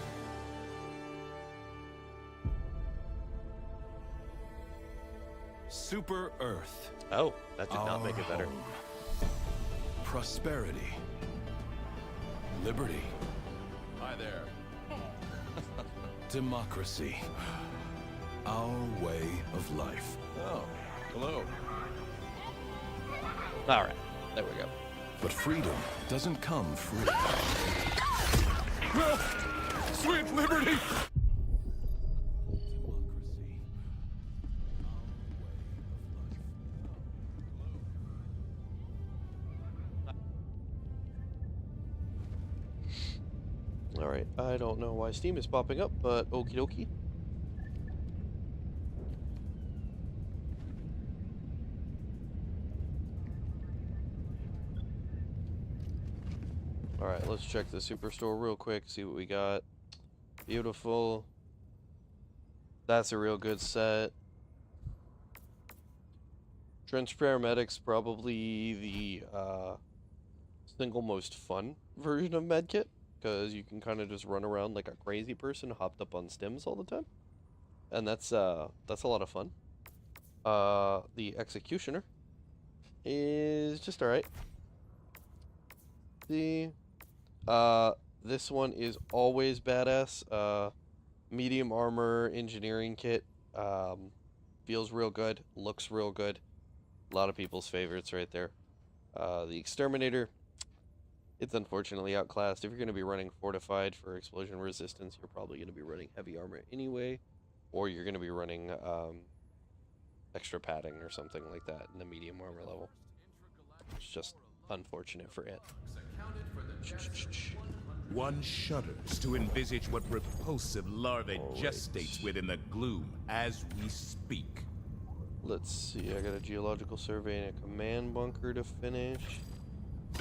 [SPEAKER 2] Super Earth.
[SPEAKER 1] Oh, that did not make it better.
[SPEAKER 2] Home. Prosperity. Liberty.
[SPEAKER 3] Hi there.
[SPEAKER 2] Democracy. Our way of life.
[SPEAKER 3] Oh, hello.
[SPEAKER 1] All right, there we go.
[SPEAKER 2] But freedom doesn't come free.
[SPEAKER 3] Well, sweet liberty!
[SPEAKER 2] Democracy.
[SPEAKER 1] All right, I don't know why Steam is popping up, but okie dokie. All right, let's check the Superstore real quick, see what we got. Beautiful. That's a real good set. Trench Paramedic's probably the single most fun version of Medkit, because you can kind of just run around like a crazy person hopped up on stims all the time. And that's a lot of fun. The Executioner is just alright. This one is always badass. Medium armor engineering kit. Feels real good, looks real good. A lot of people's favorites right there. The Exterminator, it's unfortunately outclassed. If you're going to be running fortified for explosion resistance, you're probably going to be running heavy armor anyway, or you're going to be running extra padding or something like that in the medium armor level. It's just unfortunate for it.
[SPEAKER 4] One shudders to envisage what repulsive larvae gestates within the gloom as we speak.
[SPEAKER 1] Let's see, I got a geological survey and a command bunker to finish.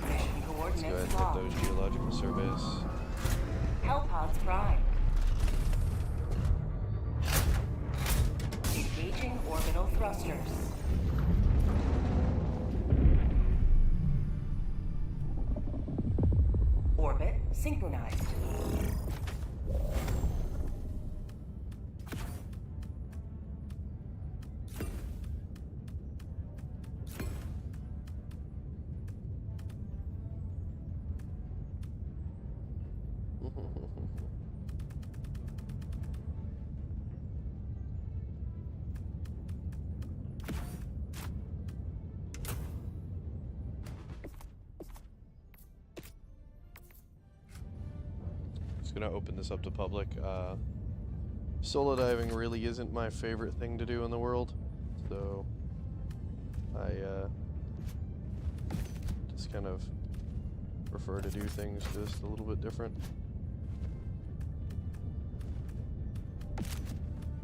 [SPEAKER 1] Let's go ahead and hit those geological surveys.
[SPEAKER 5] Hellpods prime. Engaging orbital thrusters. Orbit synchronized.
[SPEAKER 1] gonna open this up to public. Solo diving really isn't my favorite thing to do in the world, so I just kind of prefer to do things just a little bit different.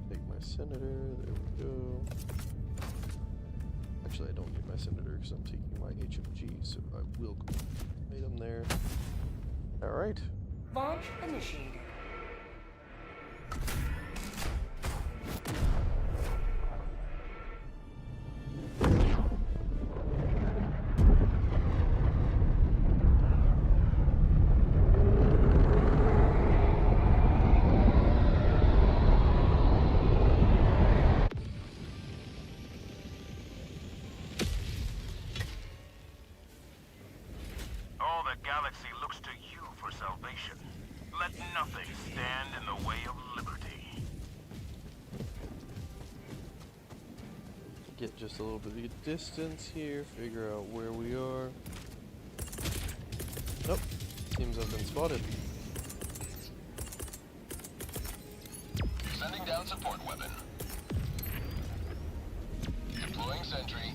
[SPEAKER 1] Take my senator, there we go. Actually, I don't need my senator because I'm taking my HMG, so I will go item there. Alright.
[SPEAKER 5] Launch initiated.
[SPEAKER 6] All the galaxy looks to you for salvation. Let nothing stand in the way of liberty.
[SPEAKER 1] Get just a little bit of distance here, figure out where we are. Nope. Seems I've been spotted.
[SPEAKER 7] Sending down support weapon. Deploying sentry.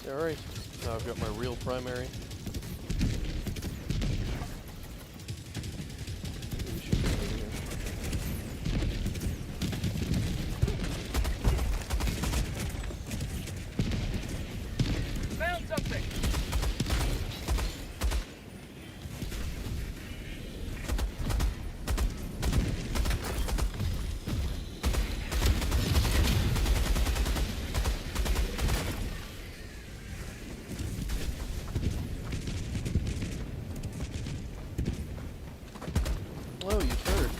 [SPEAKER 1] Alright. Now I've got my real primary. We should get over here.
[SPEAKER 3] Found something!
[SPEAKER 1] Oh, you turd.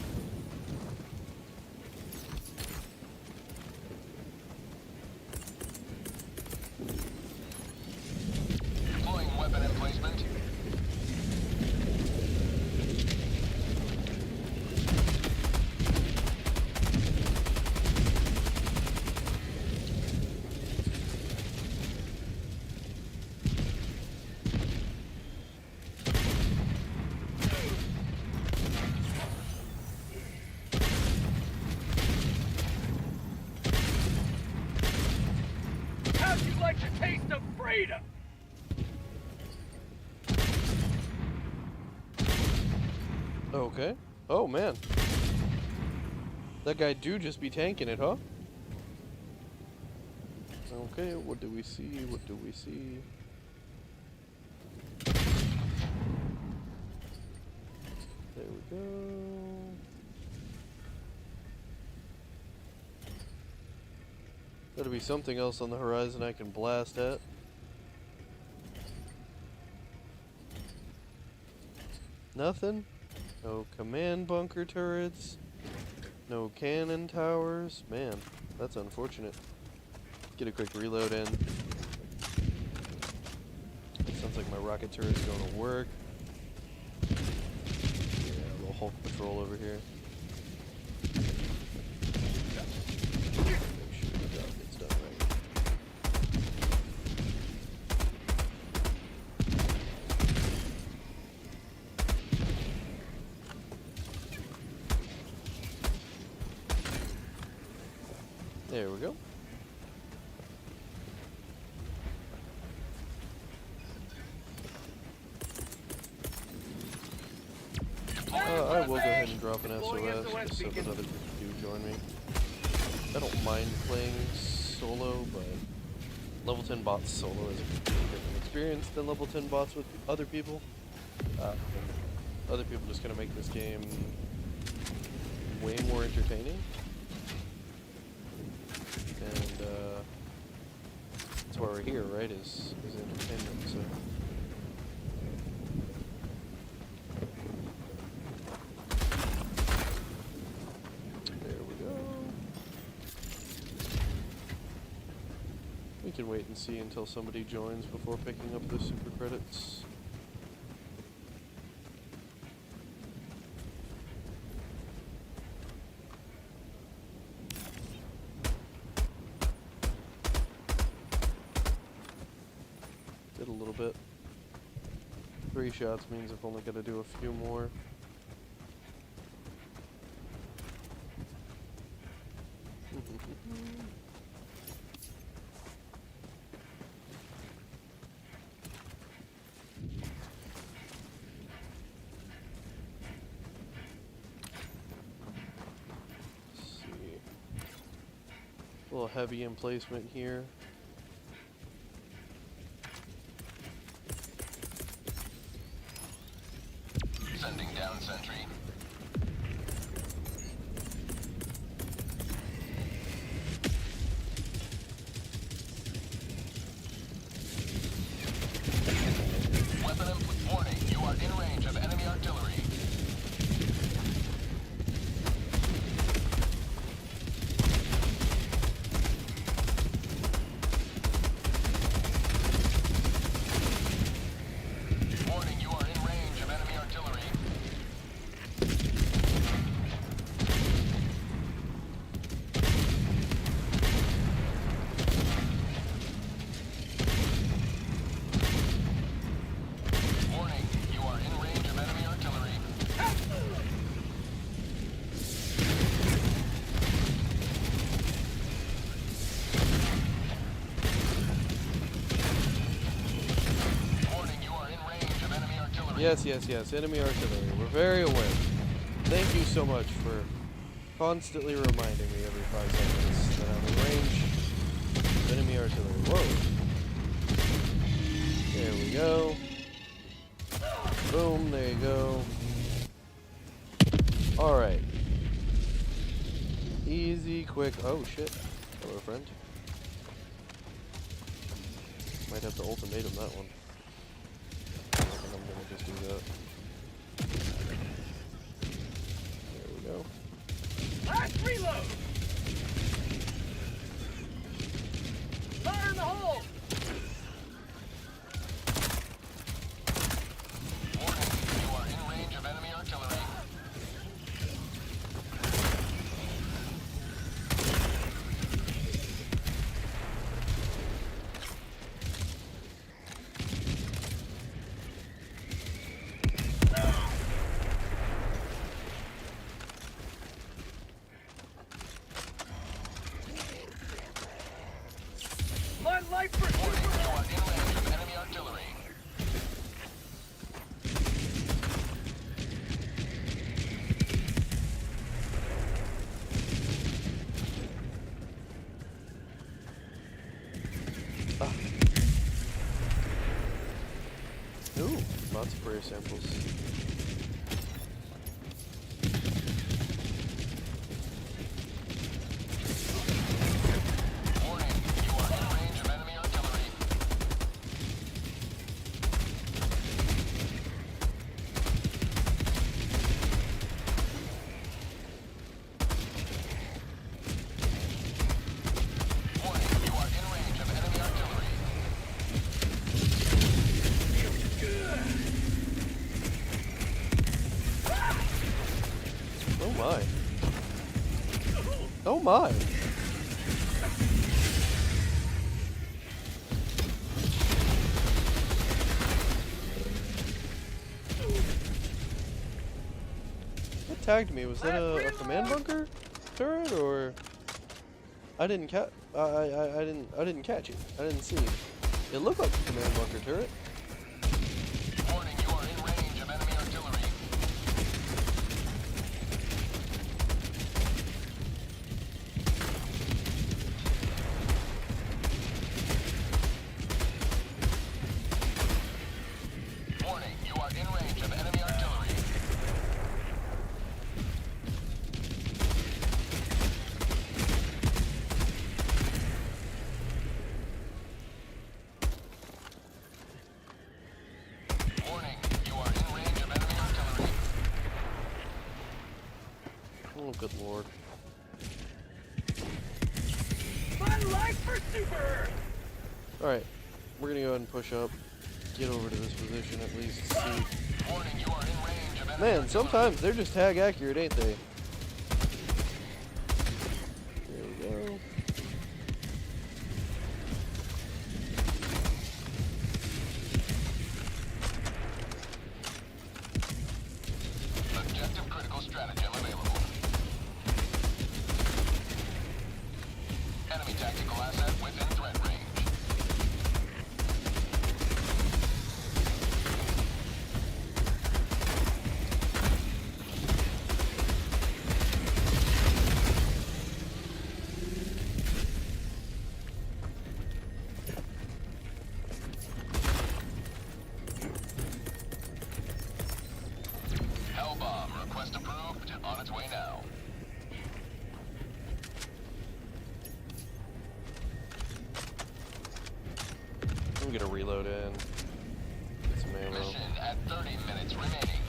[SPEAKER 7] Deploying weapon emplacement.
[SPEAKER 3] How'd you like the taste of freedom?
[SPEAKER 1] Okay. Oh, man. That guy do just be tanking it, huh? Okay, what do we see? What do we see? There we go. Gotta be something else on the horizon I can blast at. Nothing? No command bunker turrets. No cannon towers. Man, that's unfortunate. Get a quick reload in. Sounds like my rocket turret's going to work. Yeah, a little Hulk patrol over here. Make sure the job gets done right. There we go. I will go ahead and drop an SOS just so that other people do join me. I don't mind playing solo, but level 10 bots solo is a completely different experience than level 10 bots with other people. Other people just gonna make this game way more entertaining. And that's why we're here, right? Is entertainment. So. There we go. We can wait and see until somebody joins before picking up the super credits. Did a little bit. 3 shots means I've only got to do a few more. A little heavy emplacement here.
[SPEAKER 7] Sending down sentry. Warning, you are in range of enemy artillery. Warning, you are in range of enemy artillery. Warning, you are in range of enemy artillery. Warning, you are in range of enemy artillery.
[SPEAKER 1] Yes, yes, yes. Enemy artillery. We're very aware. Thank you so much for constantly reminding me every 5 seconds that I'm in range of enemy artillery. Whoa. There we go. Boom, there you go. Alright. Easy, quick. Oh, shit. Hello, friend. Might have to ultimatum that one. I think I'm gonna just do that. There we go.
[SPEAKER 3] Last reload! Fire in the hole!
[SPEAKER 7] Warning, you are in range of enemy artillery.
[SPEAKER 3] My life for
[SPEAKER 7] Warning, you are in range of enemy artillery.
[SPEAKER 1] Ooh, lots of prayer samples.
[SPEAKER 7] Warning, you are in range of enemy artillery. Warning, you are in range of enemy artillery.
[SPEAKER 1] Oh my. Oh my. What tagged me? Was that a command bunker turret or? I didn't catch. I didn't catch it. I didn't see it. It looked like a command bunker turret.
[SPEAKER 7] Warning, you are in range of enemy artillery. Warning, you are in range of enemy artillery. Warning, you are in range of enemy artillery.
[SPEAKER 1] Oh, good lord.
[SPEAKER 3] my life for Super!
[SPEAKER 1] Alright, we're gonna go ahead and push up. Get over to this position at least. See.
[SPEAKER 7] Warning, you are in range of enemy
[SPEAKER 1] Man,
[SPEAKER 7] artillery.
[SPEAKER 1] sometimes they're just tag accurate, ain't they? There we go.
[SPEAKER 7] Enemy tactical asset within threat range. Hellbomb, request approved, on its way now.
[SPEAKER 1] I'm gonna reload in. Get some ammo.
[SPEAKER 7] Mission at 30 minutes remaining.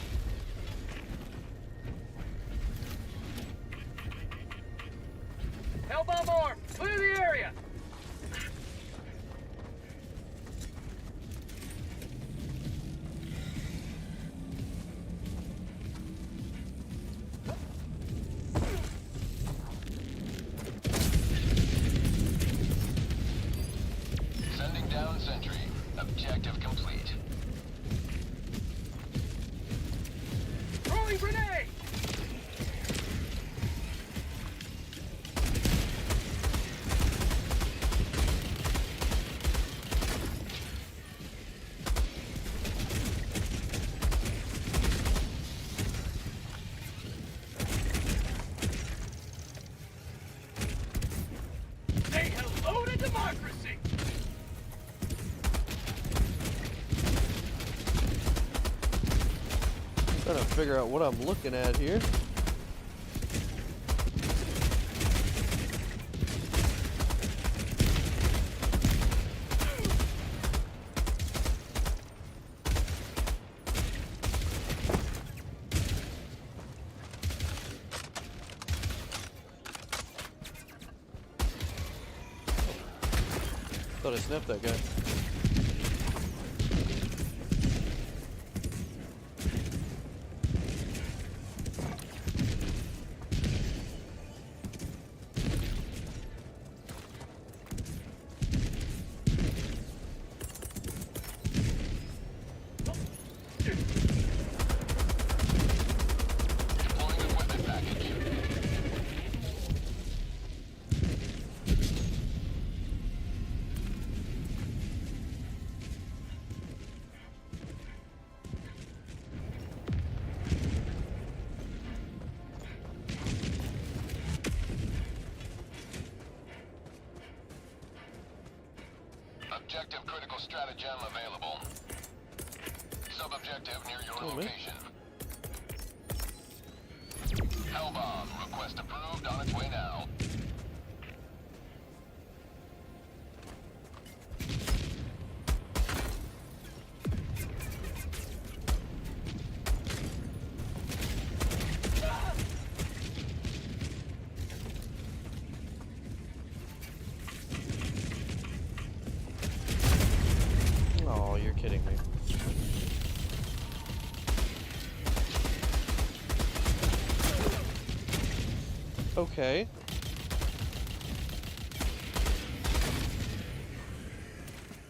[SPEAKER 3] Hellbomb arm! Clear the area!
[SPEAKER 7] Sending down sentry. Objective complete.
[SPEAKER 3] Throwing grenade! Say hello to democracy!
[SPEAKER 1] Trying to figure out what I'm looking at here. Thought I snapped that guy.
[SPEAKER 7] Deploying equipment package. Objective critical stratagem available. Sub-objective near your
[SPEAKER 1] Oh, man.
[SPEAKER 7] location. Hellbomb, request approved, on its way now.
[SPEAKER 1] Oh, you're kidding me. Okay.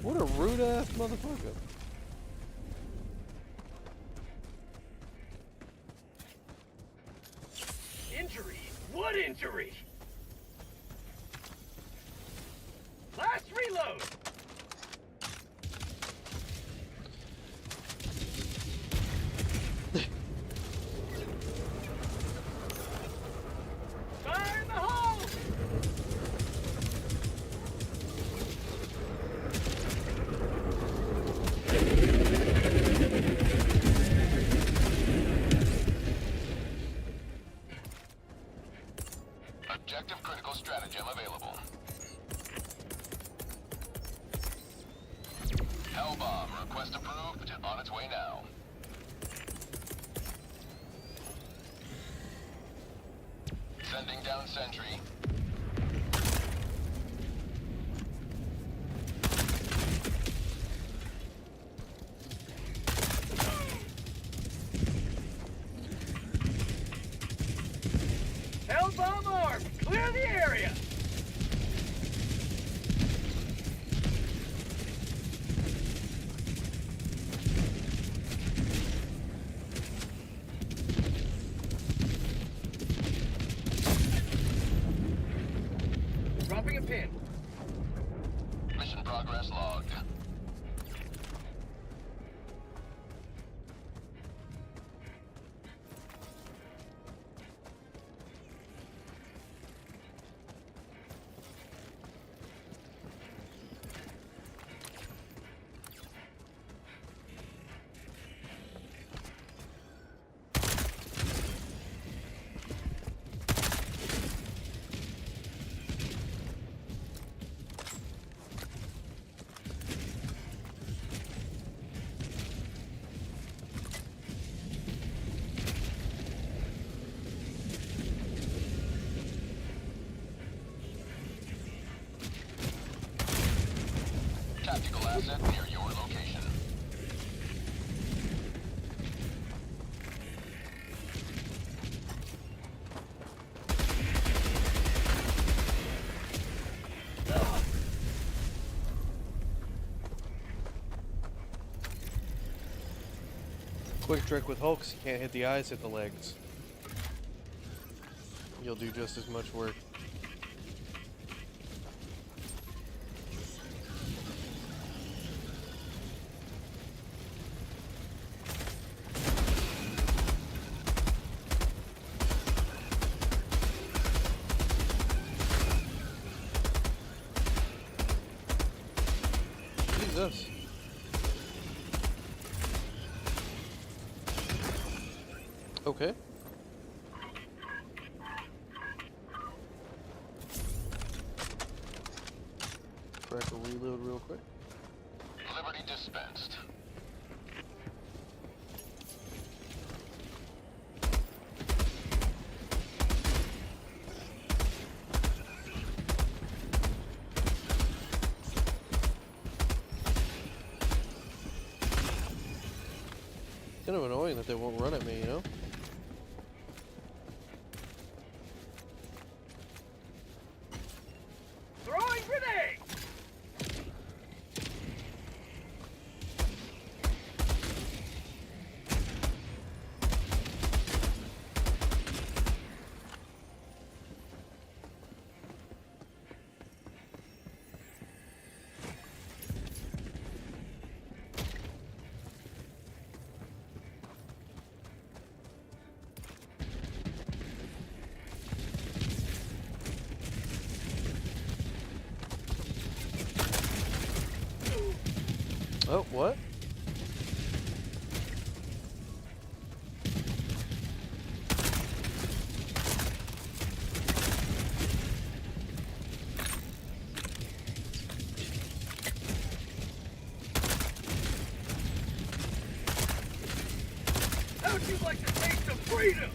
[SPEAKER 1] What a rude ass motherfucker.
[SPEAKER 3] Injury? What injury? Last reload! Fire in the hole!
[SPEAKER 7] Objective critical stratagem available. Hellbomb, request approved, on its way now. Sending down sentry.
[SPEAKER 3] Hellbomb arm! Clear the area! handled.
[SPEAKER 7] Mission progress logged. Tactical asset near your location.
[SPEAKER 1] Quick trick with Hulks, you can't hit the eyes, hit the legs. You'll do just as much work. Jesus. Okay. Crack a reload real quick.
[SPEAKER 7] Liberty dispensed.
[SPEAKER 1] Kind of annoying that they won't run at me, you know?
[SPEAKER 3] Throwing grenade!
[SPEAKER 1] Oh, what?
[SPEAKER 3] How'd you like to taste of freedom?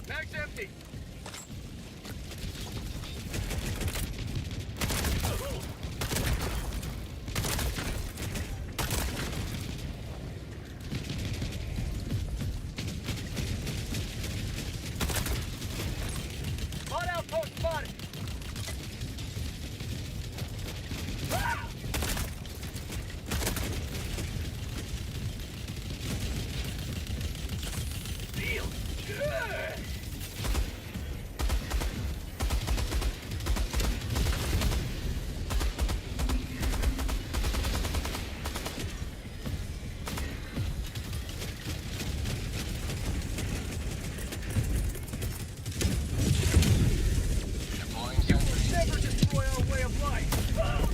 [SPEAKER 3] Mag's empty. Mod outpost spotted. Ah! Feels good.
[SPEAKER 7] Deploying sentry.
[SPEAKER 3] Never destroy our way of life. Ah!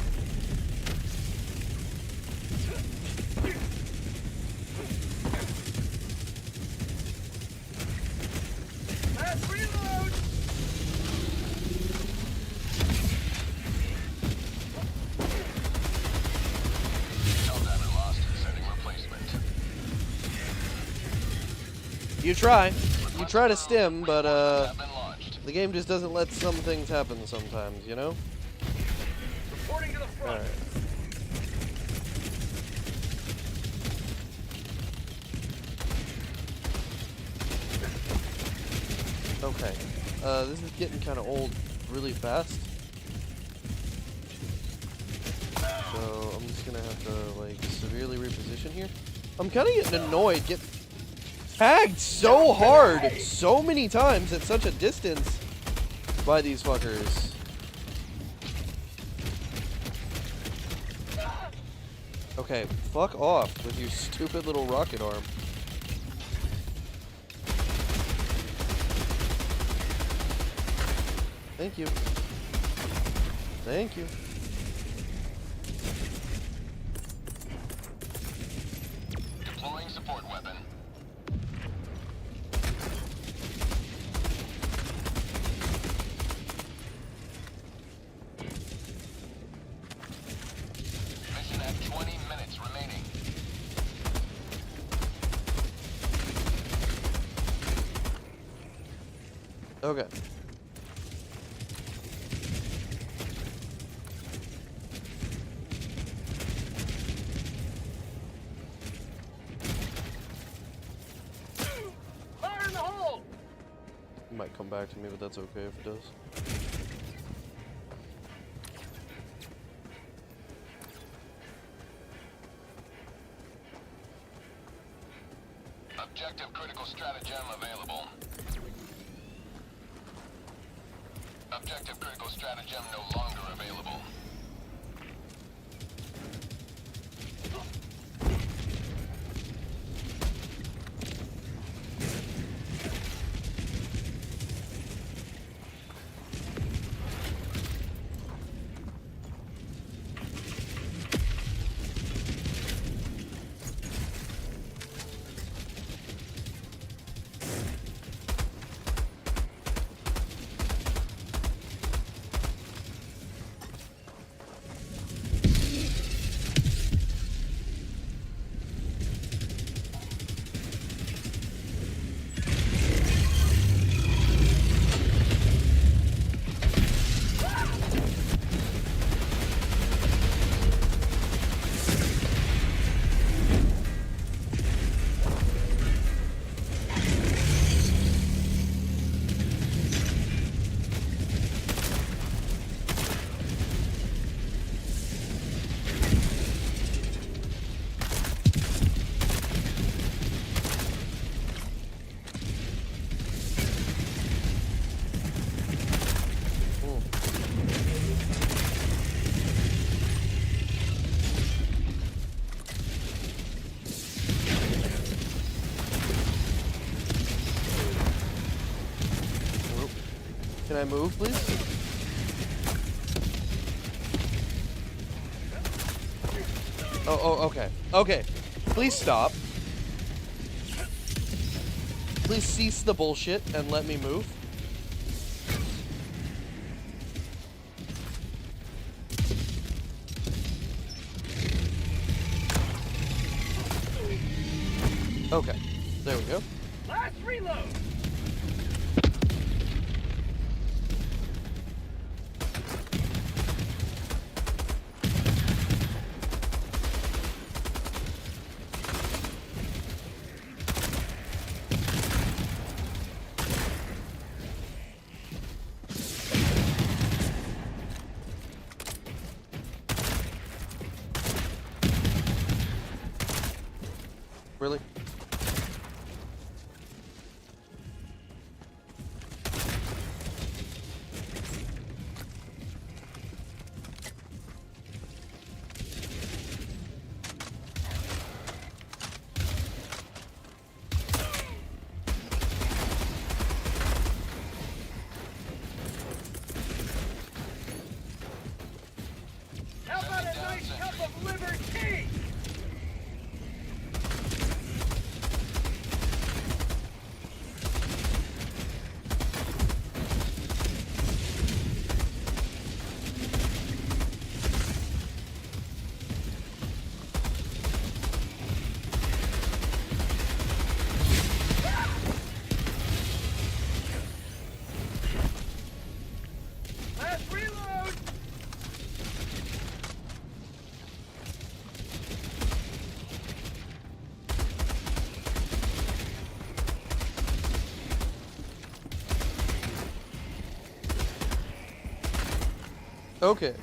[SPEAKER 3] Last reload.
[SPEAKER 7] Helldiver lost. Sending replacement.
[SPEAKER 1] You try. You try to stim, but
[SPEAKER 7] Have been launched.
[SPEAKER 1] the game just doesn't let some things happen sometimes, you know?
[SPEAKER 3] Reporting to the front.
[SPEAKER 1] Alright. Okay. This is getting kind of old really fast. So I'm just gonna have to like severely reposition here. I'm kind of getting annoyed. tagged so hard, so many times at such a distance by these fuckers. Okay, fuck off with your stupid little rocket arm. Thank you. Thank you.
[SPEAKER 7] Deploying support weapon. Mission at 20 minutes remaining.
[SPEAKER 1] Okay.
[SPEAKER 3] Fire in the hole!
[SPEAKER 1] It might come back to me, but that's okay if it does.
[SPEAKER 7] Objective critical stratagem available. Objective critical stratagem no longer available.
[SPEAKER 1] Can I move, please? Oh, okay. Okay. Please stop. Please cease the bullshit and let me move. Okay. There we go.
[SPEAKER 3] Last reload!
[SPEAKER 1] Really?
[SPEAKER 3] How about a nice cup of liver tea? Last reload!
[SPEAKER 1] Okay.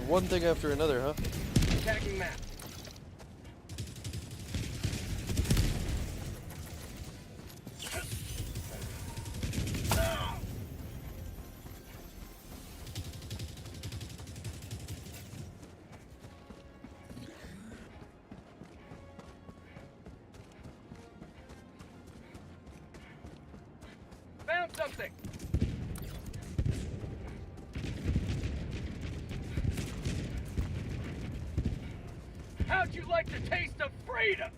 [SPEAKER 1] one thing after another, huh?
[SPEAKER 3] Attacking map. Found something. How'd you like the taste of freedom?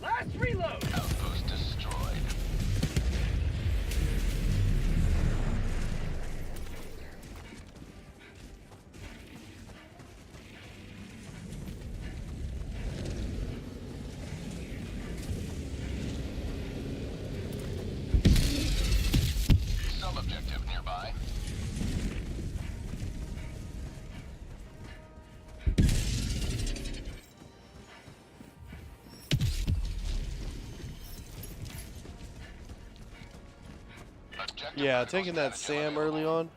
[SPEAKER 3] Last reload.
[SPEAKER 7] Outpost destroyed. Sub-objective nearby. Objective
[SPEAKER 1] Yeah,
[SPEAKER 7] critical
[SPEAKER 1] taking that
[SPEAKER 7] stratagem
[SPEAKER 1] Sam early
[SPEAKER 7] available.
[SPEAKER 1] on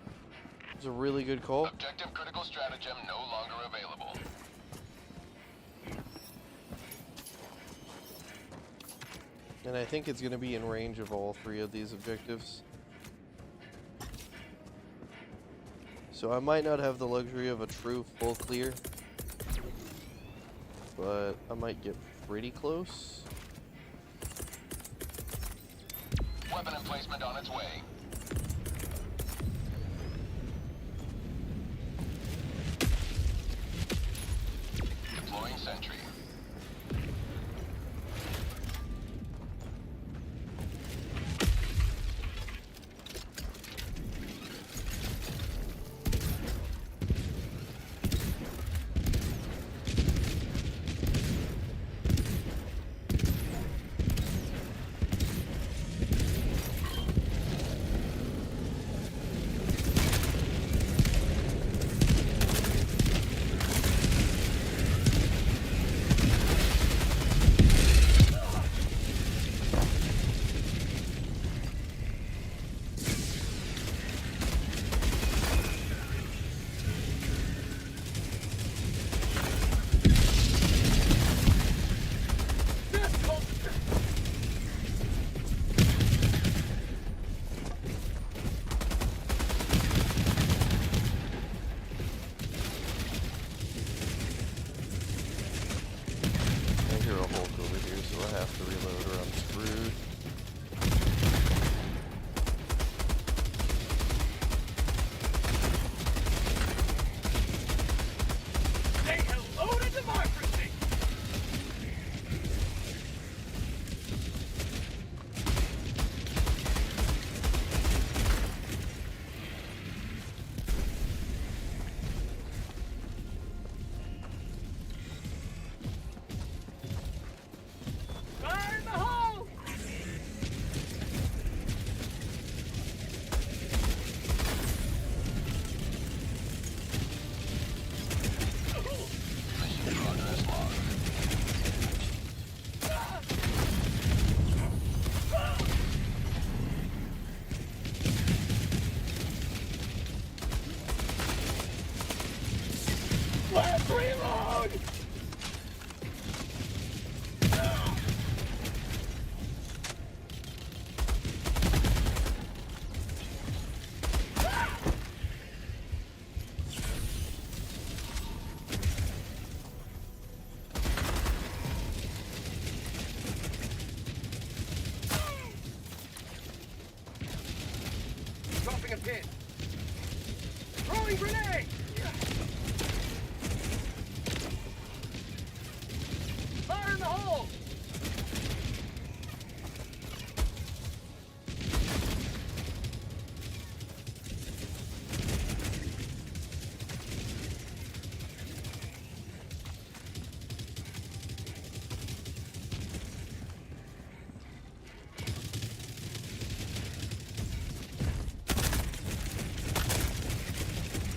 [SPEAKER 1] was a really good call.
[SPEAKER 7] Objective critical stratagem no longer available.
[SPEAKER 1] And I think it's going to be in range of all three of these objectives. So I might not have the luxury of a true full clear, but I might get pretty close.
[SPEAKER 7] Weapon emplacement on its way. Deploying sentry.
[SPEAKER 1] I hear a Hulk over here, so I have to reload or I'm screwed.
[SPEAKER 3] Say hello to democracy. Fire in the hole.
[SPEAKER 7] Mission progress logged.
[SPEAKER 3] Last reload. Dropping a pin. Throwing grenade. Fire in the hole.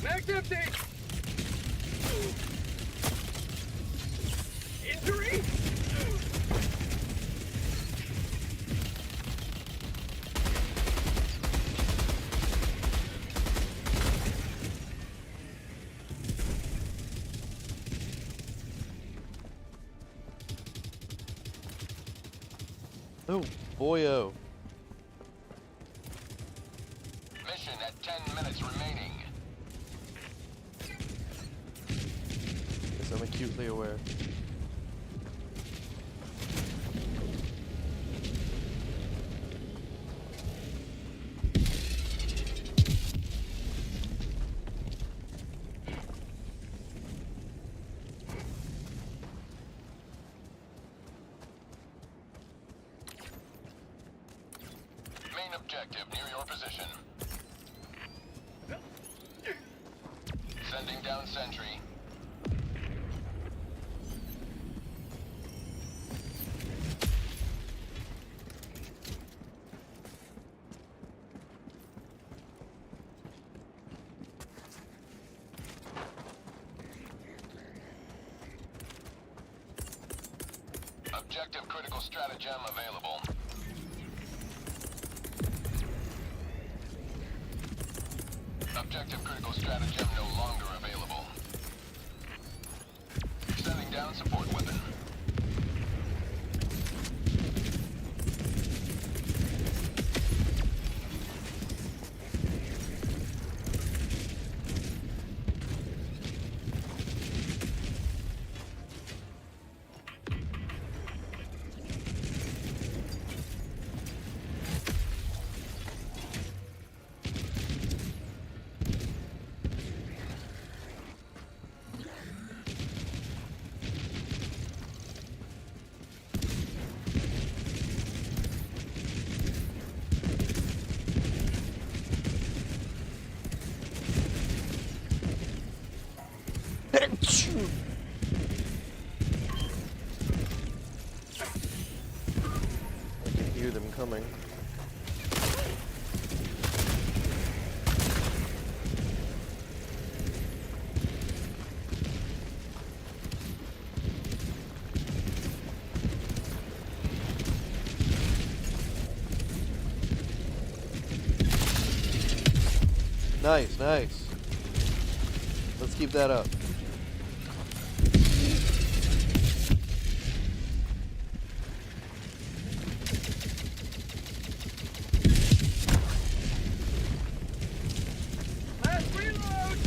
[SPEAKER 3] Mag's empty.
[SPEAKER 1] Oh, boyo.
[SPEAKER 7] Mission at 10 minutes remaining.
[SPEAKER 1] Guess I'm acutely aware.
[SPEAKER 7] Main objective near your position. Sending down sentry. Objective critical stratagem available. Objective critical stratagem no longer available. Sending down support weapon.
[SPEAKER 1] I can hear them coming. Nice, nice. Let's keep that up.
[SPEAKER 3] Last reload!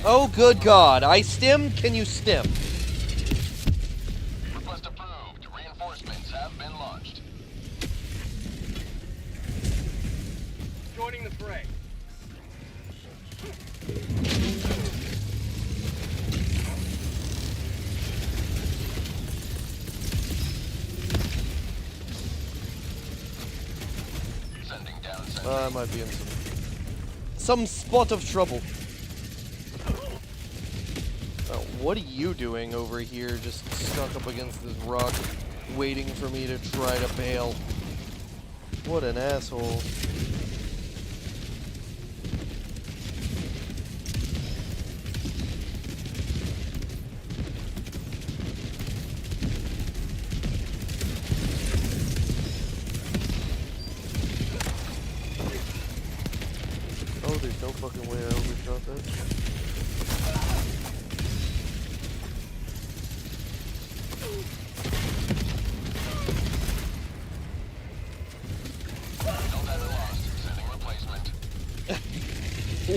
[SPEAKER 1] Oh, good God. I stim? Can you stim?
[SPEAKER 7] Request approved. Reinforcements have been launched.
[SPEAKER 3] Joining the fray.
[SPEAKER 7] Sending down sentry.
[SPEAKER 1] I might be in some spot of trouble. What are you doing over here, just stuck up against this rock, waiting for me to try to bail? What an asshole. Oh, there's no fucking way I overshot that.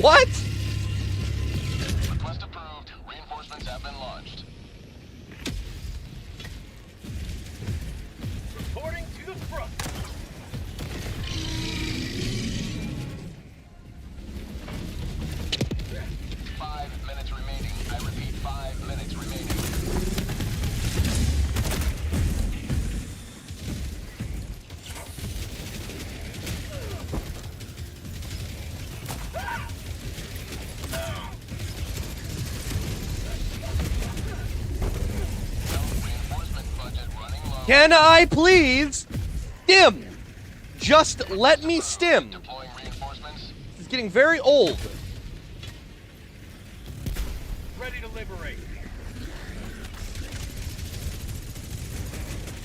[SPEAKER 1] What?
[SPEAKER 7] Request approved. Reinforcements have been launched.
[SPEAKER 3] Reporting to the front.
[SPEAKER 1] Can I please stim? Just let me stim.
[SPEAKER 7] Deploying reinforcements.
[SPEAKER 1] It's getting very old.
[SPEAKER 3] Ready to liberate.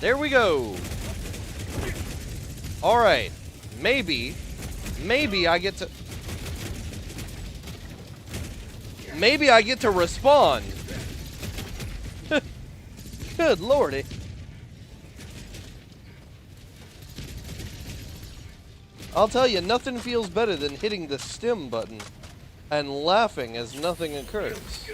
[SPEAKER 1] There we go. All right. Maybe I get to... Maybe I get to respond. Good lordy. I'll tell you, nothing feels better than hitting the stim button and laughing as nothing occurs.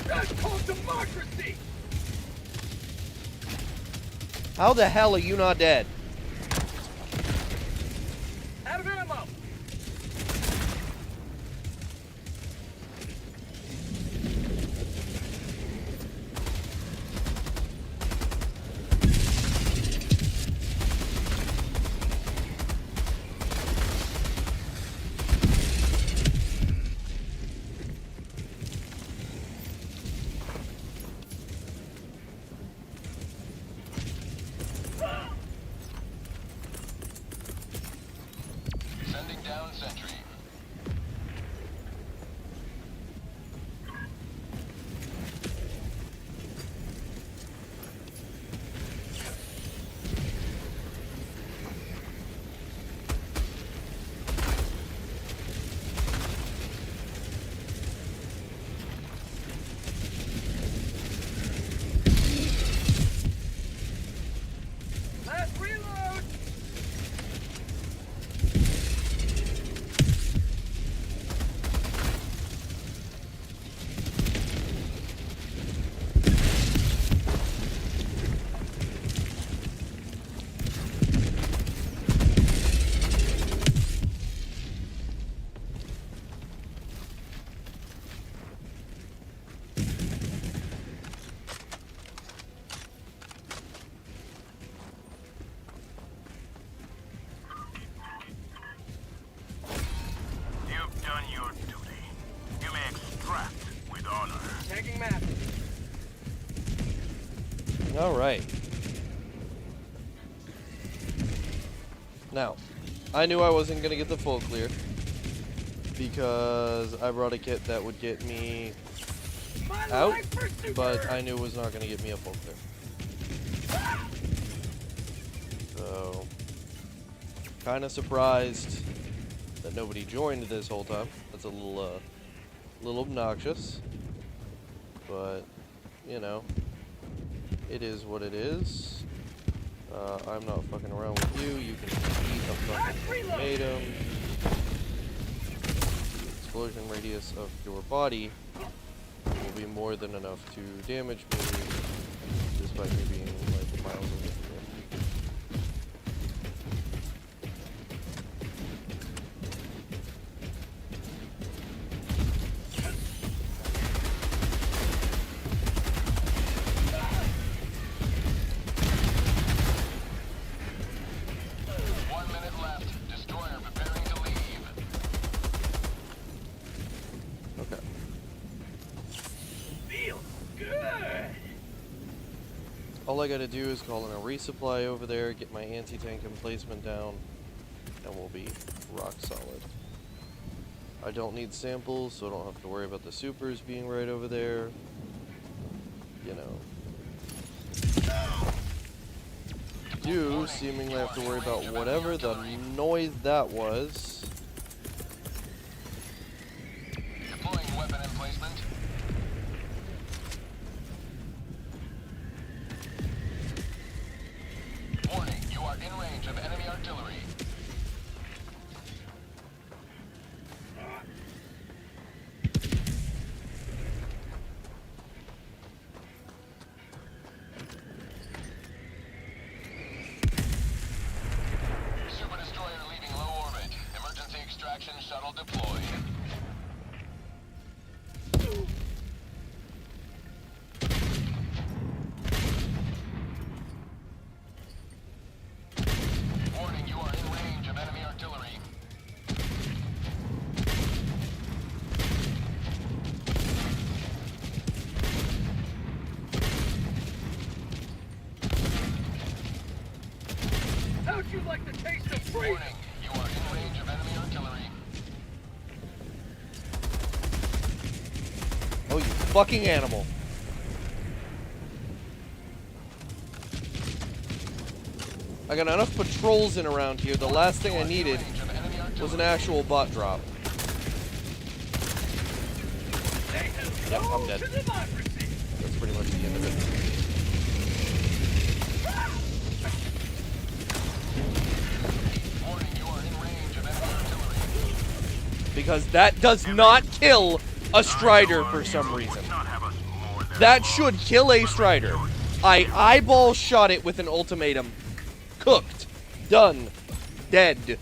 [SPEAKER 3] That's called democracy!
[SPEAKER 1] How the hell are you not dead?
[SPEAKER 3] Out of ammo!
[SPEAKER 7] Sending down sentry.
[SPEAKER 3] Last reload!
[SPEAKER 6] You've done your duty. You may extract with honor.
[SPEAKER 3] Tagging map.
[SPEAKER 1] All right. Now, I knew I wasn't going to get the full clear because I brought a kit that would get me
[SPEAKER 3] My
[SPEAKER 1] out,
[SPEAKER 3] life for super!
[SPEAKER 1] but I knew it was not going to get me a full clear. So, kind of surprised that nobody joined this whole time. That's a little obnoxious, but you know, it is what it is. I'm not fucking around with you. You can eat a fucking tomato. The explosion radius of your body will be more than enough to damage me, despite me being like miles away from you. Okay.
[SPEAKER 3] Feels good!
[SPEAKER 1] All I gotta do is call in a resupply over there, get my anti-tank emplacement down, and we'll be rock solid. I don't need samples, so I don't have to worry about the supers being right over there. You know. You seemingly have to worry about whatever the noise that was.
[SPEAKER 7] Deploying weapon emplacement. Warning, you are in range of enemy artillery. Super destroyer leaving low orbit. Emergency extraction shuttle deployed. Warning, you are in range of enemy artillery.
[SPEAKER 3] How'd you like the taste of freedom?
[SPEAKER 7] Warning, you are in range of enemy artillery.
[SPEAKER 1] Oh, you fucking animal. I got enough patrols in around here. The last thing I needed was an actual bot drop. Yep, I'm dead. That's pretty much the end of it.
[SPEAKER 7] Warning, you are in range of enemy artillery.
[SPEAKER 1] Because that does not kill a Strider for some reason. That should kill a Strider. I eyeball shot it with an ultimatum. Cooked. Done. Dead.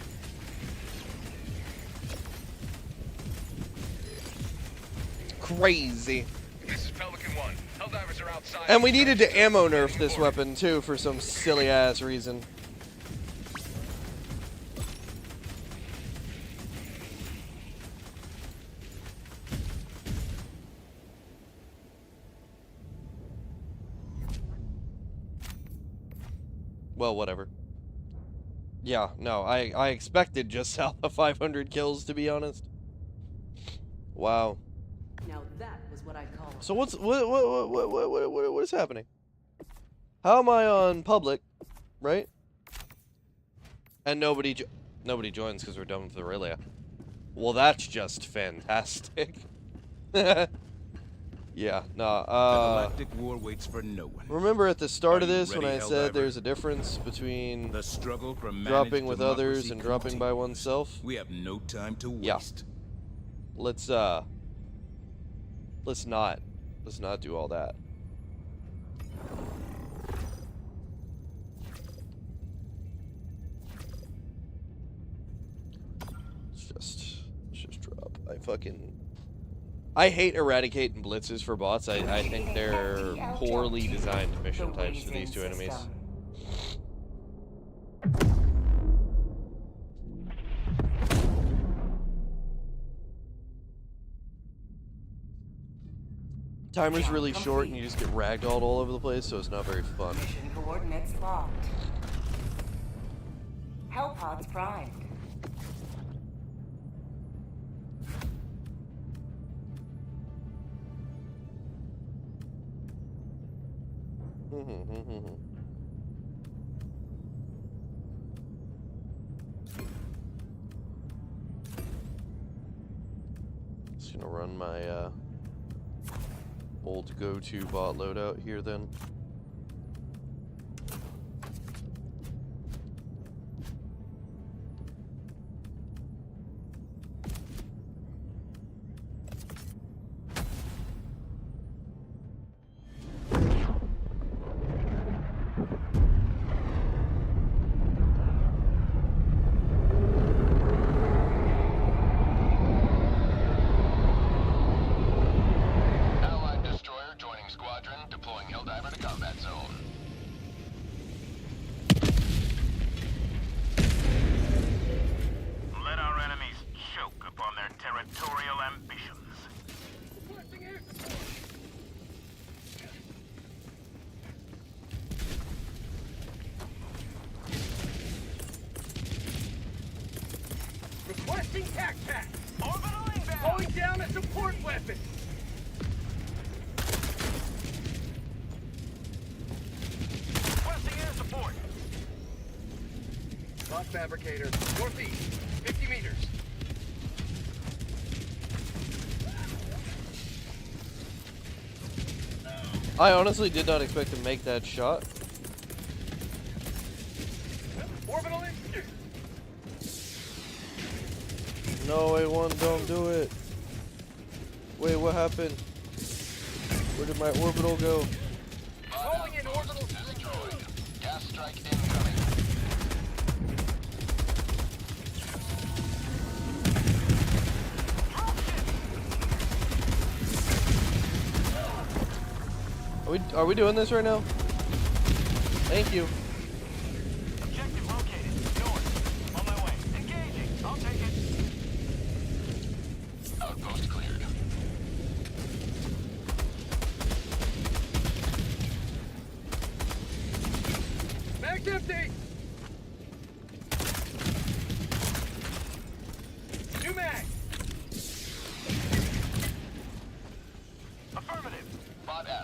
[SPEAKER 1] Crazy.
[SPEAKER 7] This is Pelican 1. Helldivers are outside.
[SPEAKER 1] And we needed to ammo nerf this weapon too for some silly ass reason. Well, whatever. Yeah, no, I expected just south of 500 kills, to be honest. Wow.
[SPEAKER 5] Now that was what I call.
[SPEAKER 1] So what is happening? How am I on public, right? And nobody joins because we're done with Aurelia. Well, that's just fantastic. Yeah,
[SPEAKER 4] The
[SPEAKER 1] nah,
[SPEAKER 4] Galactic War waits for no one.
[SPEAKER 1] remember at the start of
[SPEAKER 4] Are you
[SPEAKER 1] this when I
[SPEAKER 4] ready,
[SPEAKER 1] said
[SPEAKER 4] Helldiver?
[SPEAKER 1] there's a difference between
[SPEAKER 4] The struggle for
[SPEAKER 1] dropping with others
[SPEAKER 4] democracy
[SPEAKER 1] and dropping by
[SPEAKER 4] continues.
[SPEAKER 1] oneself?
[SPEAKER 4] We have no time to
[SPEAKER 1] Yeah.
[SPEAKER 4] waste.
[SPEAKER 1] Let's not do all that. Let's just drop. I hate eradicating blitzes for bots. I think they're poorly designed mission types for these two enemies. Timer's really short and you just get ragdolled all over the place, so it's not very fun.
[SPEAKER 5] Mission coordinates locked. Hellpods primed.
[SPEAKER 1] Just gonna run my old go-to bot loadout here then.
[SPEAKER 7] Allied destroyer joining squadron, deploying Helldiver to combat zone.
[SPEAKER 6] Let our enemies choke upon their territorial ambitions.
[SPEAKER 3] Requesting tac-tac.
[SPEAKER 6] Orbital inbound!
[SPEAKER 3] Going down a support weapon.
[SPEAKER 6] Requesting air support!
[SPEAKER 3] Bot fabricator, northeast, 50 meters.
[SPEAKER 1] I honestly did not expect to make that shot.
[SPEAKER 3] Orbital in.
[SPEAKER 1] No, A1, don't do it. Wait, what happened? Where did my orbital go?
[SPEAKER 3] Calling in orbital.
[SPEAKER 7] Destroyed. Gas strike incoming.
[SPEAKER 1] Are we doing this right now? Thank you.
[SPEAKER 6] Objective located. North. On my way. Engaging. I'll take it.
[SPEAKER 7] Outpost cleared.
[SPEAKER 3] Mag's empty.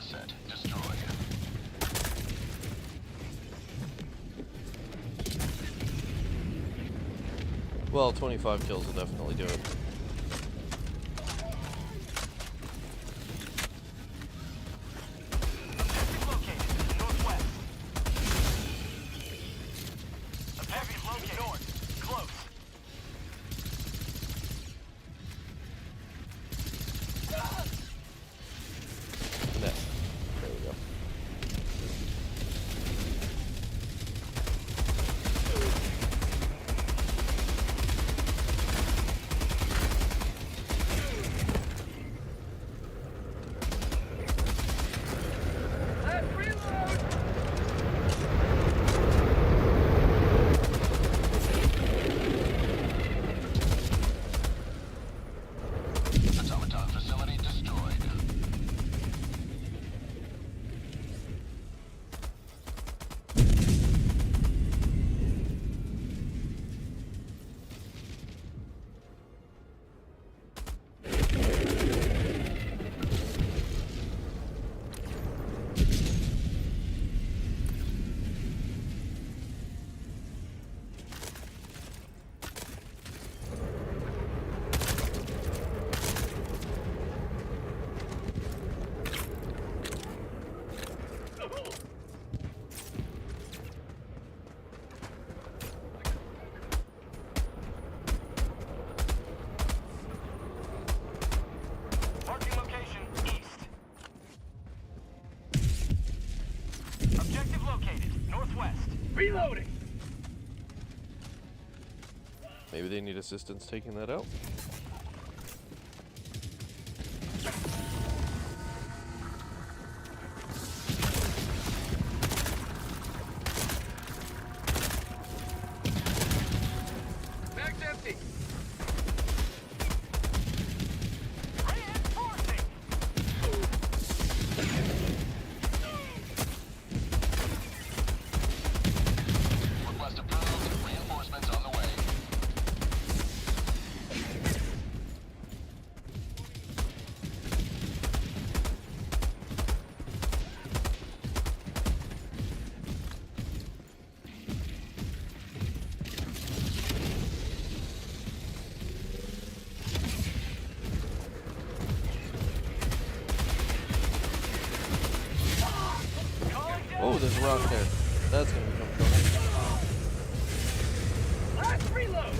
[SPEAKER 7] asset destroyed.
[SPEAKER 1] Well, 25 kills will definitely do it.
[SPEAKER 6] Objective located. Northwest. Objective located. North. Close.
[SPEAKER 1] Net. There we go.
[SPEAKER 3] Let's reload!
[SPEAKER 7] Automaton facility destroyed.
[SPEAKER 6] Marking location. East. Objective located. Northwest.
[SPEAKER 3] Reloading!
[SPEAKER 1] Maybe they need assistance taking that out.
[SPEAKER 3] Bag's empty!
[SPEAKER 6] Reinforcing.
[SPEAKER 7] Request approved. Reinforcements on the way.
[SPEAKER 6] Calling down.
[SPEAKER 1] Oh, there's a rock there. That's gonna become trouble.
[SPEAKER 3] Last reload!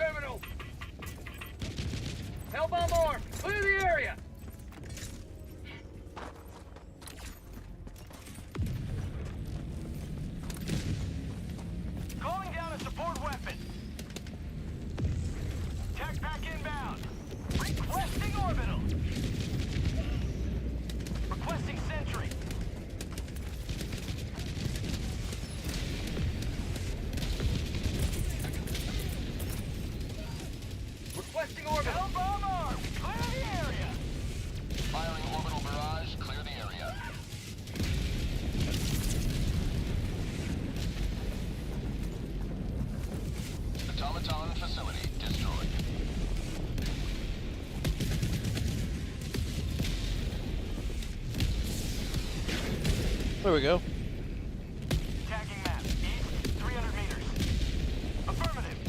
[SPEAKER 3] terminal! Hellbomb armed! Clear the area!
[SPEAKER 6] Calling down a support weapon. Tech pack inbound. Requesting orbital. Requesting sentry.
[SPEAKER 3] Requesting orbital!
[SPEAKER 6] Hellbomb armed. Clear the area.
[SPEAKER 7] Firing orbital barrage. Clear the area. Automaton facility destroyed.
[SPEAKER 1] There we go.
[SPEAKER 6] Tagging map. East, 300 meters. Affirmative.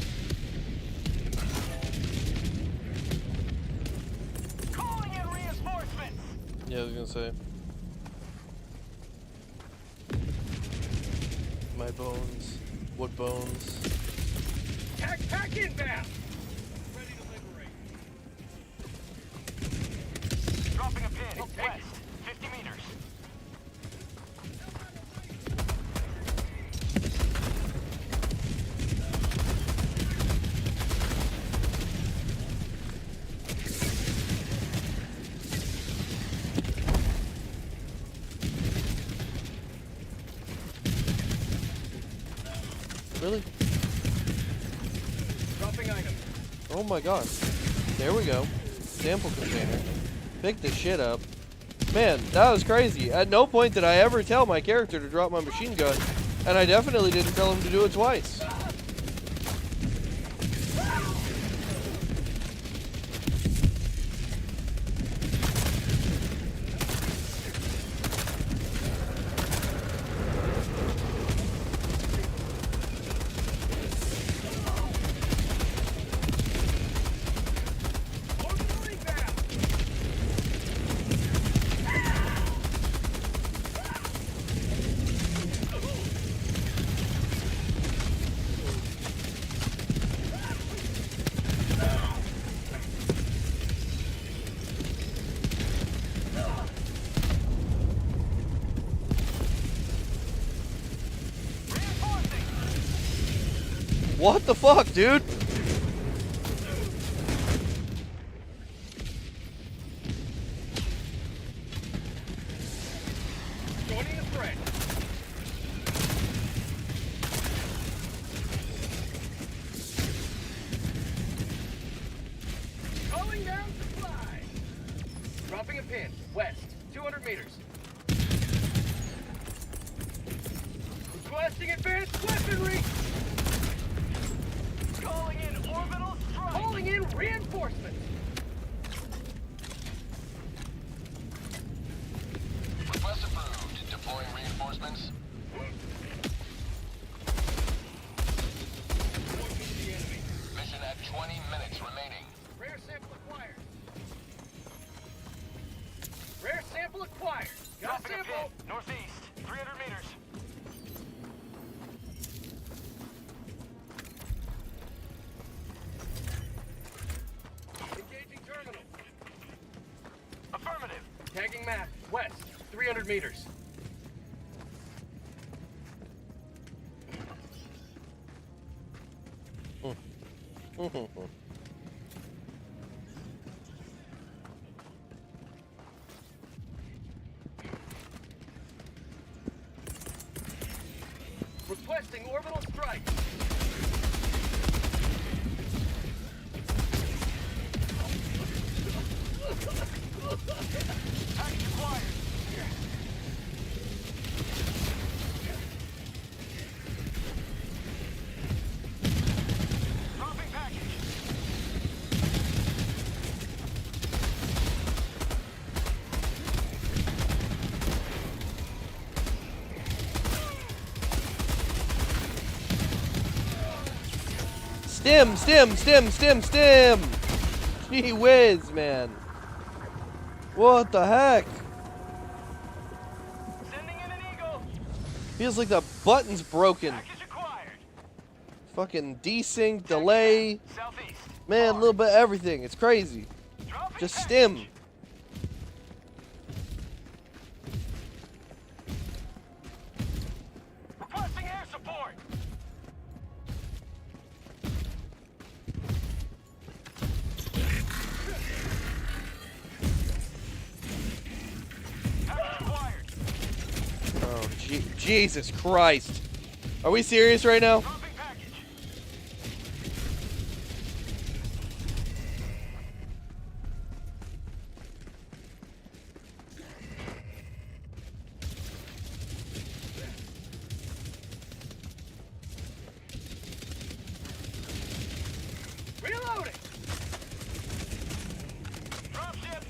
[SPEAKER 6] Calling in reinforcements.
[SPEAKER 1] Yeah, I was gonna say. My bones. What bones?
[SPEAKER 3] Tac pack inbound! Ready to liberate.
[SPEAKER 6] Dropping a pin.
[SPEAKER 3] Okay.
[SPEAKER 6] West, 50 meters.
[SPEAKER 1] Really?
[SPEAKER 3] Dropping item.
[SPEAKER 1] Oh my god. There we go. Sample container. Pick the shit up. Man, that was crazy. At no point did I ever tell my character to drop my machine gun, and I definitely didn't tell him to do it twice.
[SPEAKER 3] Orbital inbound!
[SPEAKER 1] What the fuck, dude?
[SPEAKER 3] Joining the threat. Calling down supply. Dropping a pin. West, 200 meters. Requesting advanced weaponry.
[SPEAKER 6] Calling in orbital strike.
[SPEAKER 3] Calling in reinforcements.
[SPEAKER 7] Request approved. Deploying reinforcements.
[SPEAKER 3] The enemy.
[SPEAKER 7] Mission at 20 minutes remaining.
[SPEAKER 3] Rare sample acquired. Rare sample acquired. Got a
[SPEAKER 6] Dropping a
[SPEAKER 3] sample.
[SPEAKER 6] pin. Northeast, 300 meters.
[SPEAKER 3] Engaging terminal.
[SPEAKER 6] Affirmative.
[SPEAKER 3] Tagging map. West, 300 meters. Requesting orbital strike.
[SPEAKER 6] Package acquired. Dropping package.
[SPEAKER 1] Stim! Gee whiz, man. What the heck?
[SPEAKER 6] Sending in an eagle.
[SPEAKER 1] Feels like the button's broken.
[SPEAKER 6] Package acquired.
[SPEAKER 1] Fucking desync, delay,
[SPEAKER 6] Southeast.
[SPEAKER 1] man, a little bit of everything. It's crazy.
[SPEAKER 6] Dropping
[SPEAKER 1] Just
[SPEAKER 6] package.
[SPEAKER 1] stim.
[SPEAKER 6] Requesting air support. Package acquired.
[SPEAKER 1] Oh, Jesus Christ. Are we serious right now?
[SPEAKER 6] Dropping package.
[SPEAKER 3] Reloading!
[SPEAKER 6] Dropship.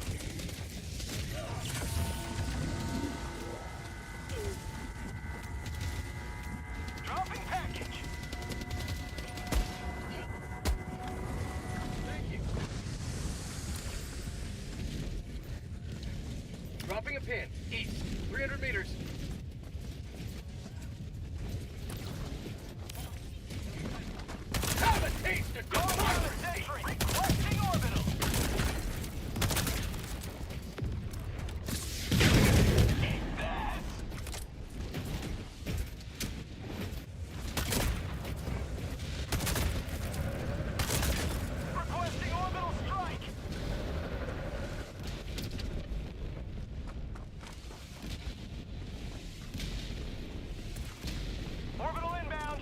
[SPEAKER 6] Dropping package.
[SPEAKER 3] Thank you. Dropping a pin. East. 300 meters. Have a taste of democracy!
[SPEAKER 6] Requesting orbital. Requesting orbital strike. Orbital inbound.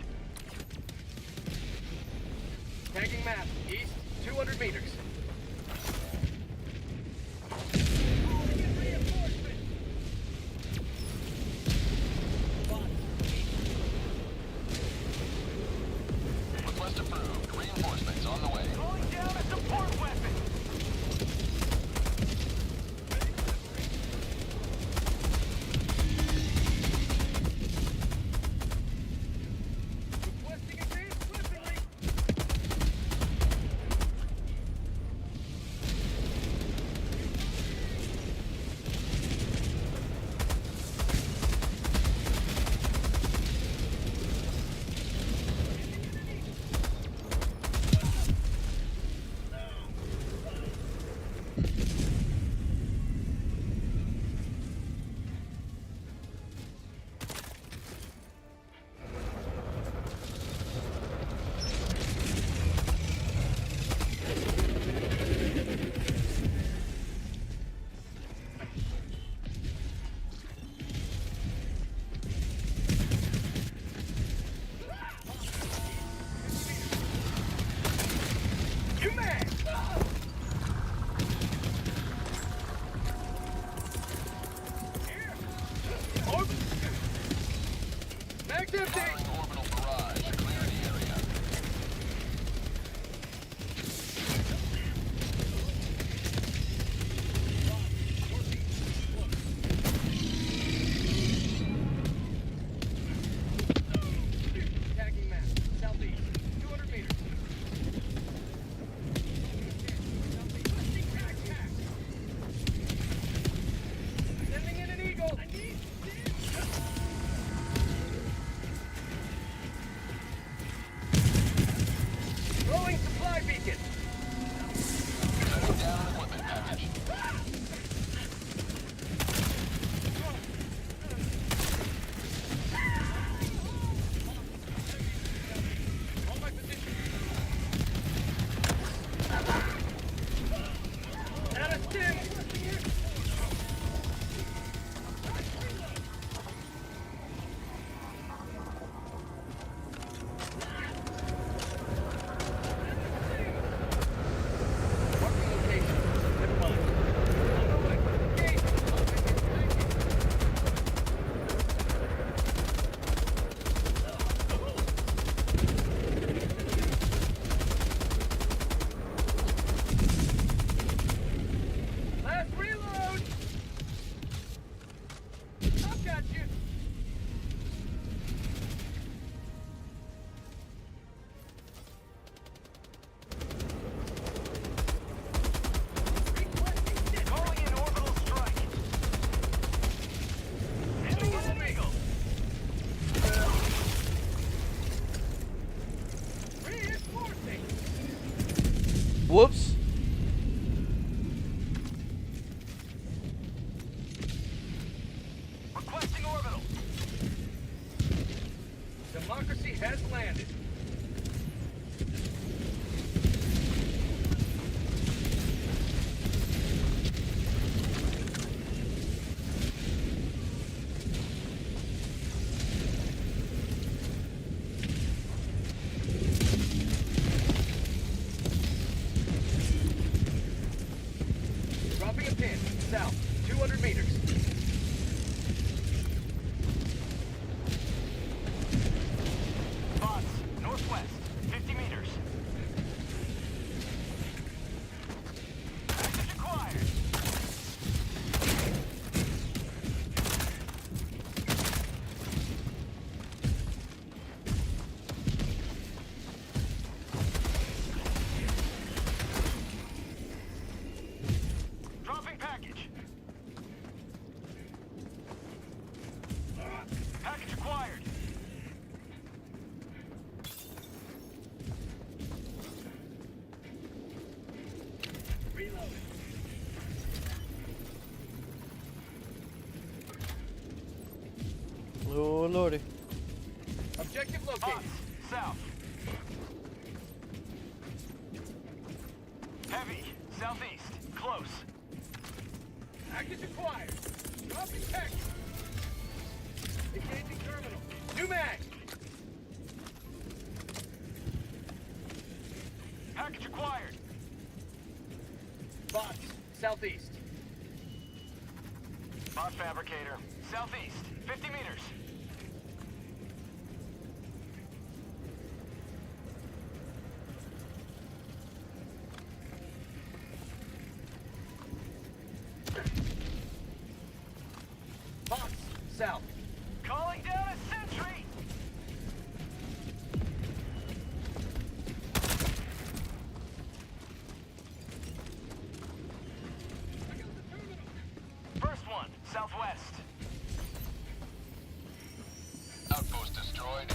[SPEAKER 3] Tagging map. East. 200 meters.
[SPEAKER 7] Request approved. Reinforcements on the way.
[SPEAKER 6] Calling down a support weapon.
[SPEAKER 3] Requesting advance swiftly. Command! Orbit! Max empty!
[SPEAKER 7] Firing orbital barrage. Clear the area.
[SPEAKER 3] Tagging map. Southeast. 200 meters.
[SPEAKER 1] Whoops.
[SPEAKER 3] Requesting orbital. Democracy has landed. Dropping a pin, south, 200 meters.
[SPEAKER 6] Bots, northwest, 50 meters. Passage acquired. Dropping package. Package acquired.
[SPEAKER 1] Oh lordy.
[SPEAKER 3] Objective located.
[SPEAKER 6] Bots, south. Heavy, southeast, close.
[SPEAKER 3] Package acquired. Dropping package. Engaging terminal. New mag.
[SPEAKER 6] Package acquired.
[SPEAKER 3] Bots, southeast.
[SPEAKER 6] Bot fabricator, southeast, 50 meters.
[SPEAKER 3] Bots, south.
[SPEAKER 6] Calling down a sentry. First one, southwest.
[SPEAKER 7] Outpost destroyed.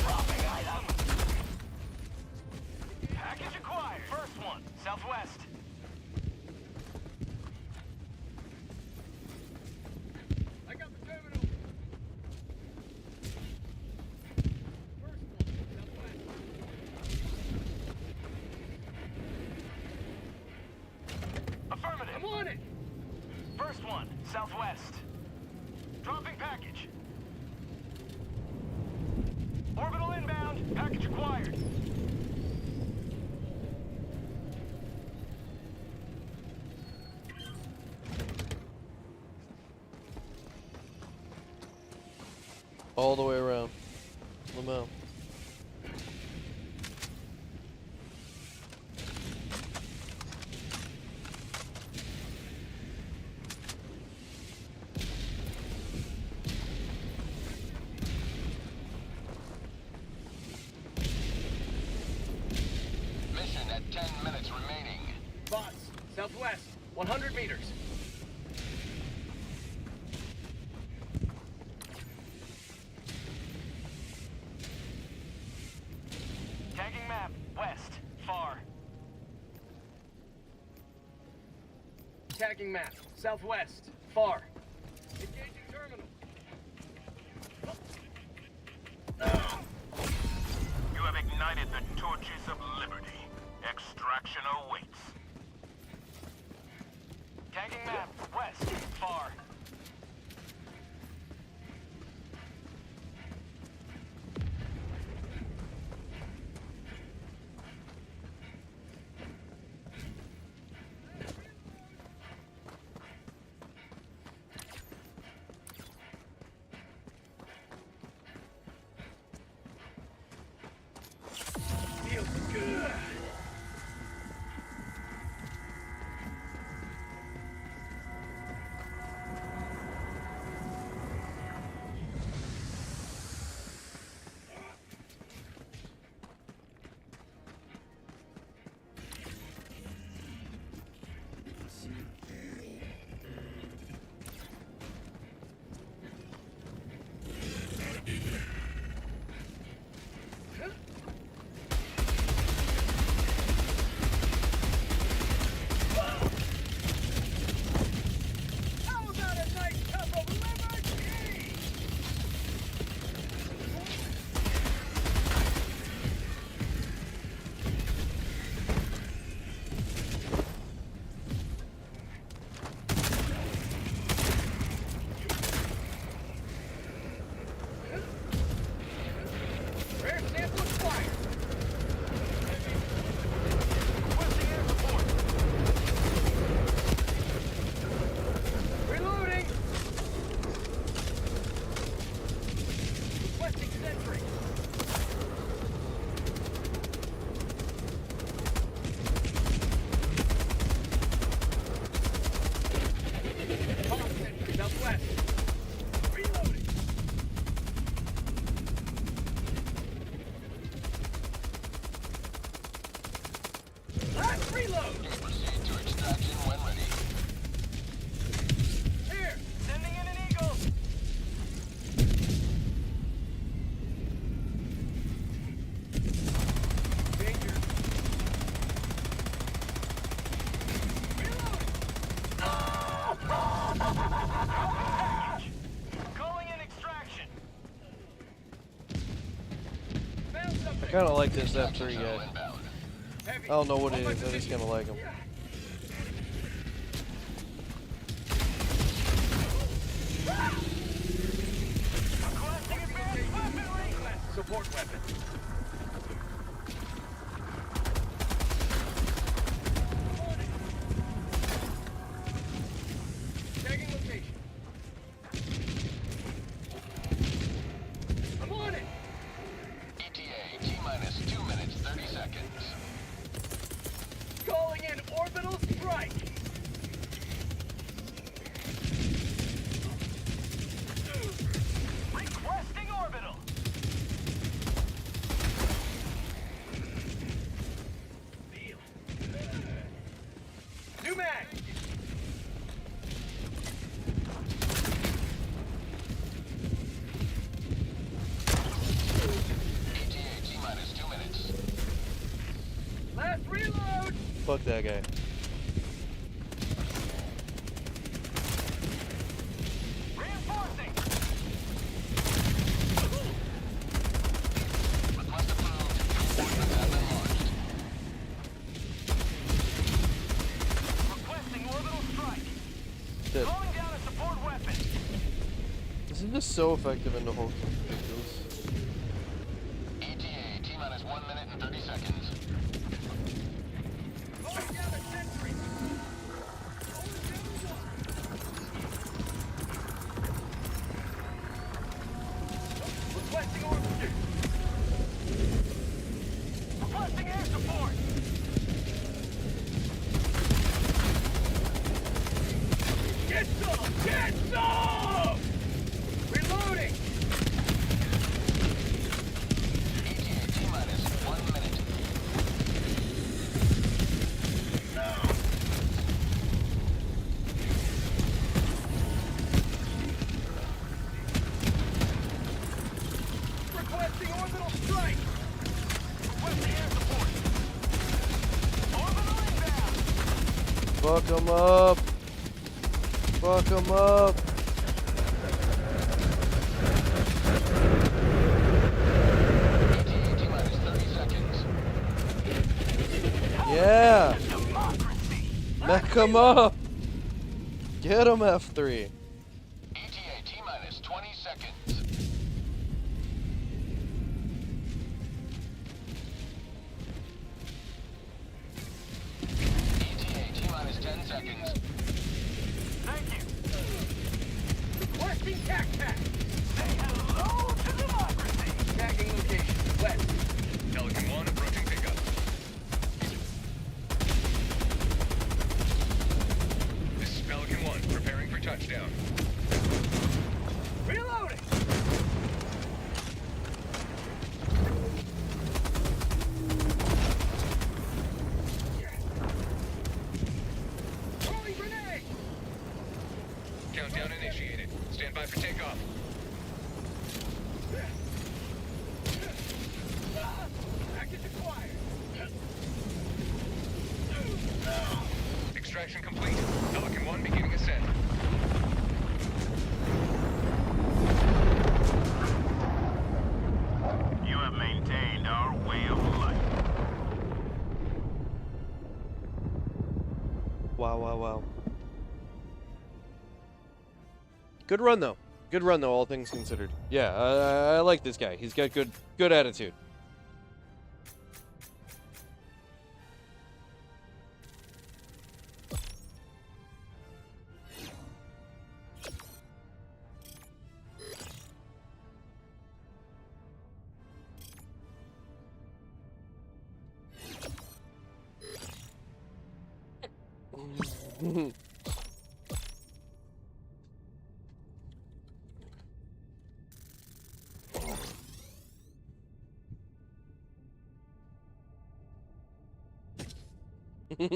[SPEAKER 6] Dropping item. Package acquired. First one, southwest.
[SPEAKER 3] I got the terminal. First one, southwest.
[SPEAKER 6] Affirmative.
[SPEAKER 3] I'm on it.
[SPEAKER 6] First one, southwest. Dropping package. Orbital inbound. Package acquired.
[SPEAKER 1] All the way around. Lamau.
[SPEAKER 7] Mission at 10 minutes remaining.
[SPEAKER 3] Bots, southwest, 100 meters.
[SPEAKER 6] Tagging map, west, far.
[SPEAKER 3] Tagging map, southwest, far. Engaging terminal.
[SPEAKER 6] You have ignited the torches of liberty. Extraction awaits. Tagging map, west, far.
[SPEAKER 3] Feels good. Last reload!
[SPEAKER 7] Proceed to extraction when ready.
[SPEAKER 3] Here! Sending in an eagle! Danger. Reload! Calling in extraction. Found
[SPEAKER 1] I
[SPEAKER 3] something.
[SPEAKER 1] kind of like this F3 guy.
[SPEAKER 7] Inbound.
[SPEAKER 3] Heavy.
[SPEAKER 1] I don't know what
[SPEAKER 3] On
[SPEAKER 1] it
[SPEAKER 3] my
[SPEAKER 1] is. I just
[SPEAKER 3] position.
[SPEAKER 1] kind of like him.
[SPEAKER 3] Requesting advanced weaponry. Support weapon. Tagging location. I'm on it.
[SPEAKER 7] ETA T-minus 2 minutes 30 seconds.
[SPEAKER 3] Calling in orbital strike. Requesting orbital. New mag.
[SPEAKER 7] ETA T-minus 2 minutes.
[SPEAKER 3] Last reload.
[SPEAKER 1] Fuck that guy.
[SPEAKER 3] Reinforcing.
[SPEAKER 7] Request approved. Ordnance has been launched.
[SPEAKER 3] Requesting orbital strike.
[SPEAKER 1] Shit.
[SPEAKER 3] Calling down a support weapon.
[SPEAKER 1] This is just so effective in the whole ridiculous.
[SPEAKER 7] ETA T-minus 1 minute and 30 seconds.
[SPEAKER 3] Calling down a sentry. Requesting orbital. Requesting air support. Get some! Get some! Reloading!
[SPEAKER 7] ETA T-minus 1 minute.
[SPEAKER 3] Requesting orbital strike! Requesting air support! Orbital inbound!
[SPEAKER 1] Fuck him up. Fuck him up.
[SPEAKER 7] ETA T-minus 30 seconds.
[SPEAKER 1] Yeah.
[SPEAKER 3] Democracy!
[SPEAKER 1] Mech him up. Get him, F3.
[SPEAKER 7] ETA T-minus 20 seconds. ETA T-minus 10 seconds.
[SPEAKER 3] Thank you! Requesting tac-tac! Say hello to democracy! Tagging location, west. Pelican 1 approaching pickup. This is Pelican 1, preparing for touchdown. Reloading! Throwing grenade! Countdown initiated. Stand by for takeoff. Package acquired. Extraction complete. Pelican 1 beginning ascent.
[SPEAKER 6] You have maintained our way of life.
[SPEAKER 1] Wow, wow, wow. Good run though. Good run though, all things considered. Yeah, I like this guy. He's got good attitude.
[SPEAKER 5] There's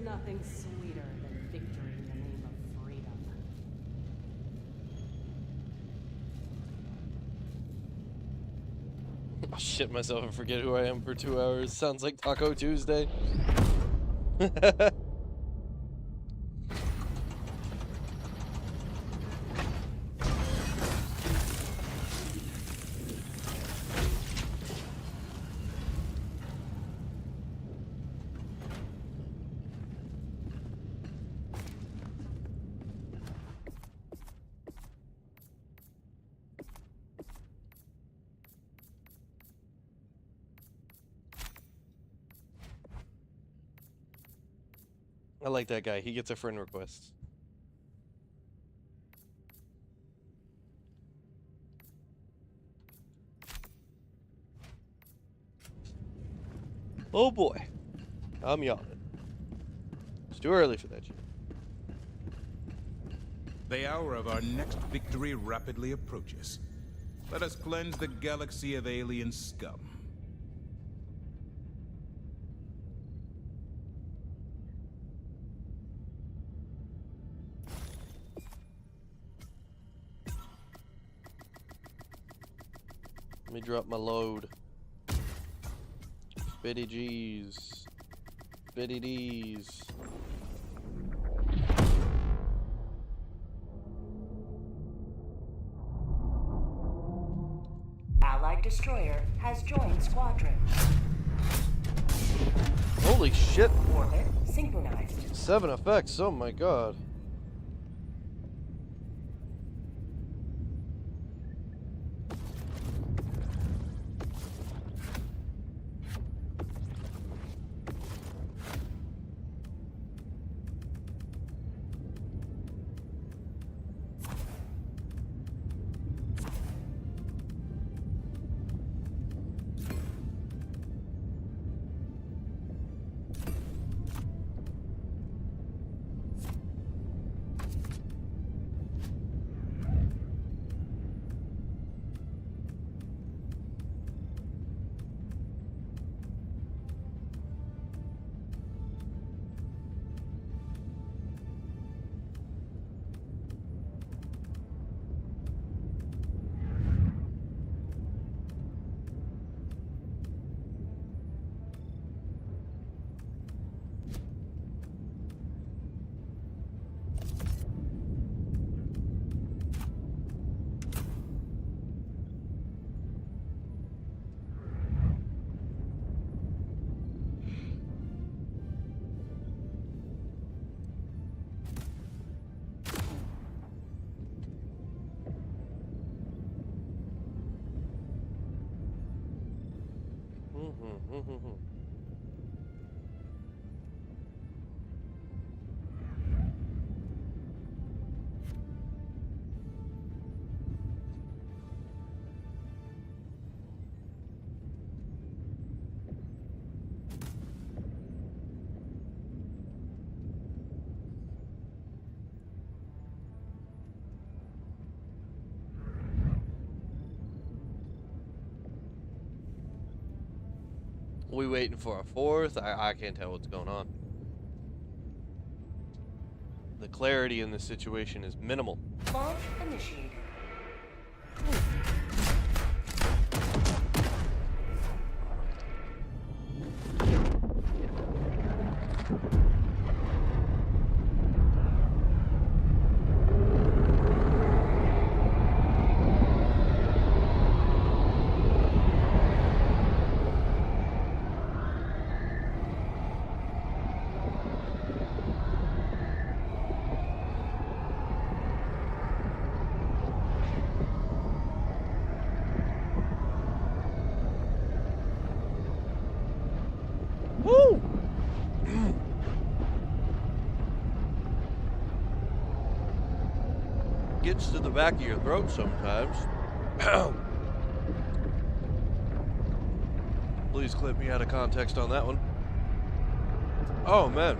[SPEAKER 5] nothing sweeter than victory in the name of freedom.
[SPEAKER 1] I'll shit myself and forget who I am for 2 hours. Sounds like Taco Tuesday. I like that guy. He gets a friend request. Oh boy. I'm yawning. It's too early for that shit.
[SPEAKER 4] The hour of our next victory rapidly approaches. Let us cleanse the galaxy of alien scum.
[SPEAKER 1] Let me drop my load. Spitty G's. Spitty D's.
[SPEAKER 5] Allied destroyer has joined squadron.
[SPEAKER 1] Holy shit.
[SPEAKER 5] Orbit synchronized.
[SPEAKER 1] 7 effects. Oh my god. We waiting for a fourth? I can't tell what's going on. The clarity in this situation is minimal.
[SPEAKER 5] Launch initiated.
[SPEAKER 1] Woo! Gets to the back of your throat sometimes. Please clip me out of context on that one. Oh, man.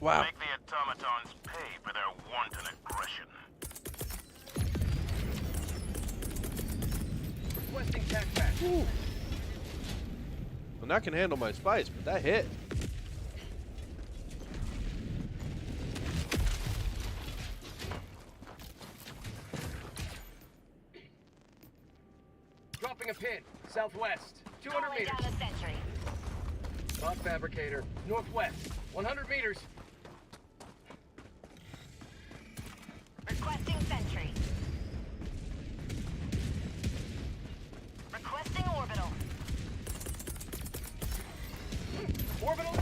[SPEAKER 1] Wow.
[SPEAKER 6] Make the automatons pay for their wanton aggression.
[SPEAKER 3] Requesting tac pack.
[SPEAKER 1] And that can handle my spice, but that hit.
[SPEAKER 3] Dropping a pin. Southwest. 200
[SPEAKER 8] Calling
[SPEAKER 3] meters.
[SPEAKER 8] down a sentry.
[SPEAKER 3] Bot fabricator. Northwest. 100 meters.
[SPEAKER 8] Requesting sentry. Requesting orbital.
[SPEAKER 3] Orbital.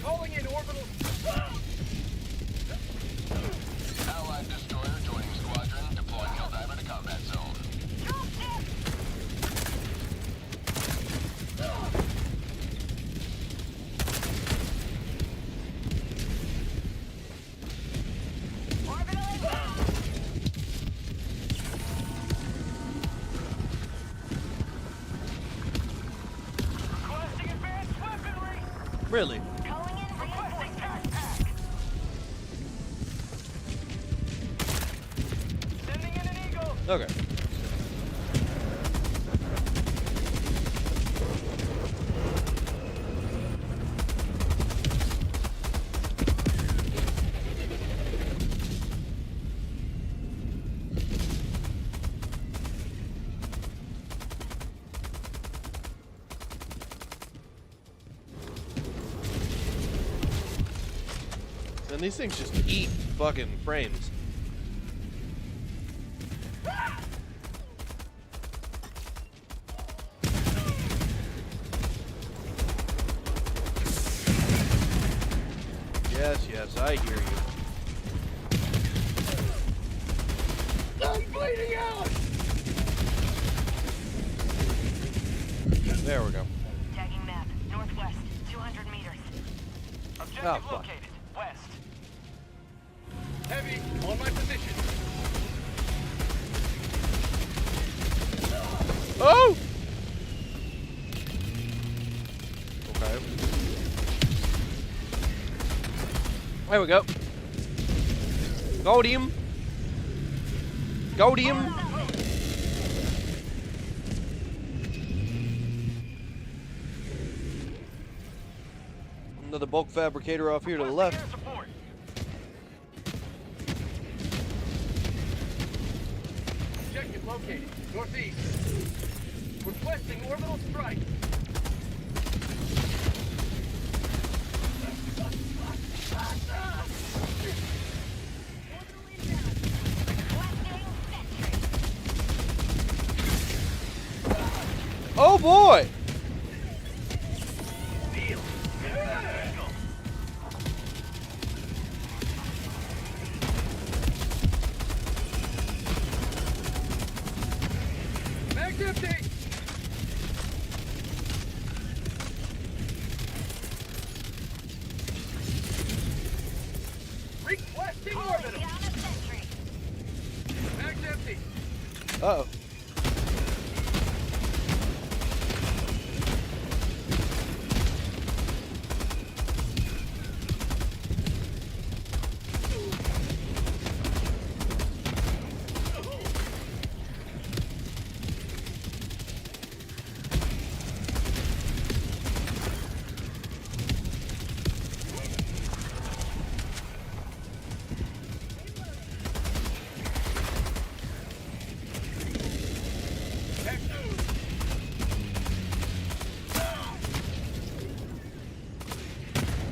[SPEAKER 3] Calling in orbital.
[SPEAKER 7] Allied destroyer joining squadron. Deploying Helldiver to combat zone.
[SPEAKER 8] Dropship! Orbital inbound.
[SPEAKER 3] Requesting advanced weaponry.
[SPEAKER 1] Really?
[SPEAKER 8] Calling in reinforcements.
[SPEAKER 3] Sending in an eagle.
[SPEAKER 1] Okay. And these things just eat fucking frames. Yes, yes, I hear you.
[SPEAKER 3] I'm bleeding out.
[SPEAKER 1] There we go.
[SPEAKER 8] Tagging map. Northwest. 200 meters.
[SPEAKER 3] Objective
[SPEAKER 1] Oh, fuck.
[SPEAKER 3] located. West. Heavy on my position.
[SPEAKER 1] Oh! Okay. There we go. Got him. Got him. Another bulk fabricator off here to the left.
[SPEAKER 3] Air support. Objective located. Northeast. Requesting orbital strike.
[SPEAKER 8] Requesting sentry.
[SPEAKER 1] Oh boy!
[SPEAKER 3] Mag's empty. Requesting
[SPEAKER 8] Calling
[SPEAKER 3] orbital.
[SPEAKER 8] down a sentry.
[SPEAKER 3] Mag's empty.
[SPEAKER 1] Uh oh.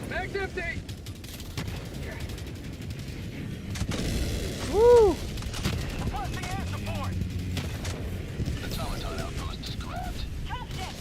[SPEAKER 3] Mag's empty.
[SPEAKER 1] Woo!
[SPEAKER 3] Requesting air support.
[SPEAKER 7] Automaton outpost scrapped.
[SPEAKER 8] Dropship.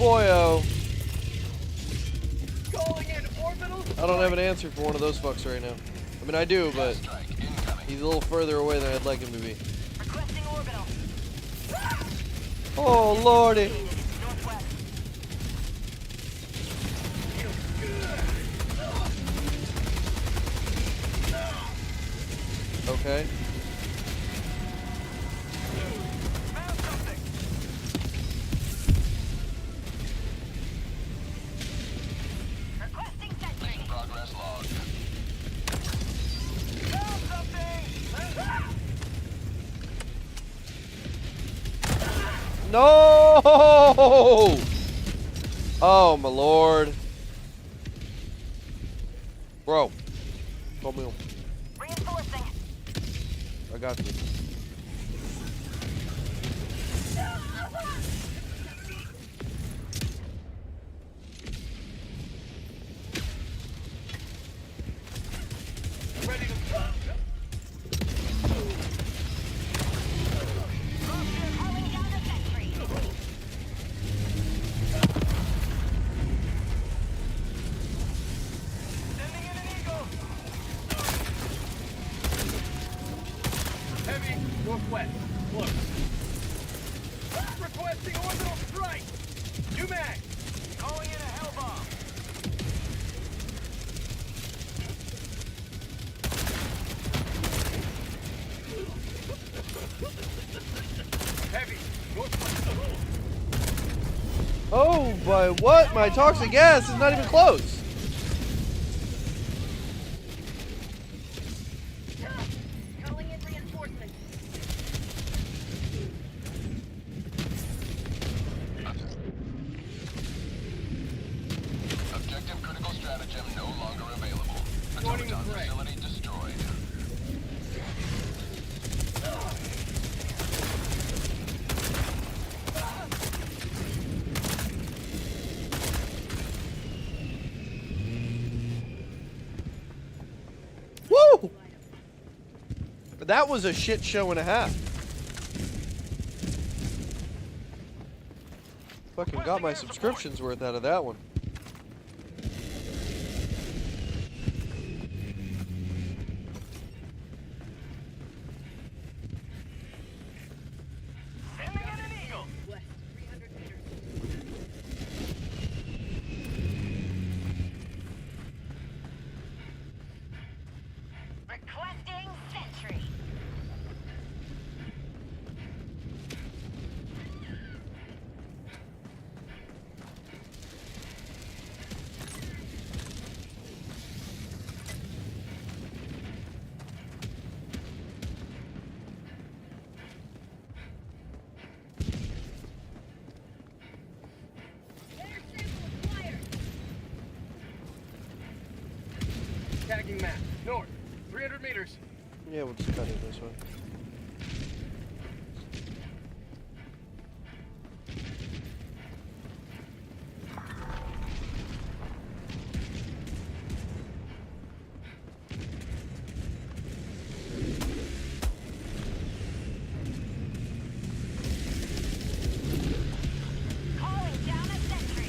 [SPEAKER 1] boyo.
[SPEAKER 3] Calling in orbital.
[SPEAKER 1] I don't have an answer for one of those fucks right now. I mean, I do, but
[SPEAKER 7] Strike incoming.
[SPEAKER 1] he's a little further away than I'd like him to be.
[SPEAKER 8] Requesting orbital.
[SPEAKER 1] Oh, lordy.
[SPEAKER 8] Northwest.
[SPEAKER 1] Okay.
[SPEAKER 8] Requesting sentry.
[SPEAKER 7] Progress log.
[SPEAKER 1] No! Oh, my lord. Bro. Call me home.
[SPEAKER 8] Reinforcing.
[SPEAKER 1] I got you.
[SPEAKER 3] Ready to go.
[SPEAKER 8] Calling down the sentry.
[SPEAKER 3] Sending in an eagle. Heavy northwest. Look. Requesting orbital strike. UMAC. Calling in a hell bomb. Heavy northwest.
[SPEAKER 1] Oh, but what? My toxic gas is not even close.
[SPEAKER 8] Calling in reinforcements.
[SPEAKER 7] Objective critical stratagem no longer available.
[SPEAKER 3] Joining the
[SPEAKER 7] Automaton
[SPEAKER 3] fray.
[SPEAKER 7] facility destroyed.
[SPEAKER 1] Woo! That was a shit show and a half. Fucking got my subscription's worth out of that one.
[SPEAKER 3] Sending in an eagle.
[SPEAKER 8] West, 300 meters. Requesting sentry.
[SPEAKER 3] Tagging map. North. 300 meters.
[SPEAKER 1] Yeah, we'll just cut it this way.
[SPEAKER 8] Calling down a sentry.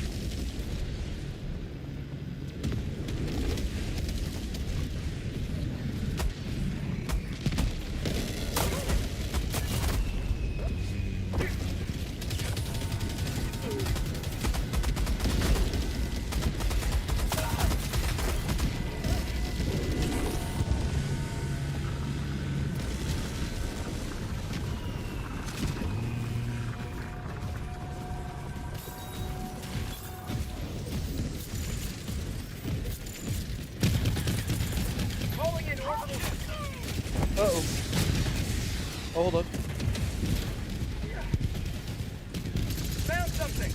[SPEAKER 3] Calling in orbital.
[SPEAKER 1] Uh-oh. Oh, hold on.
[SPEAKER 3] Found something.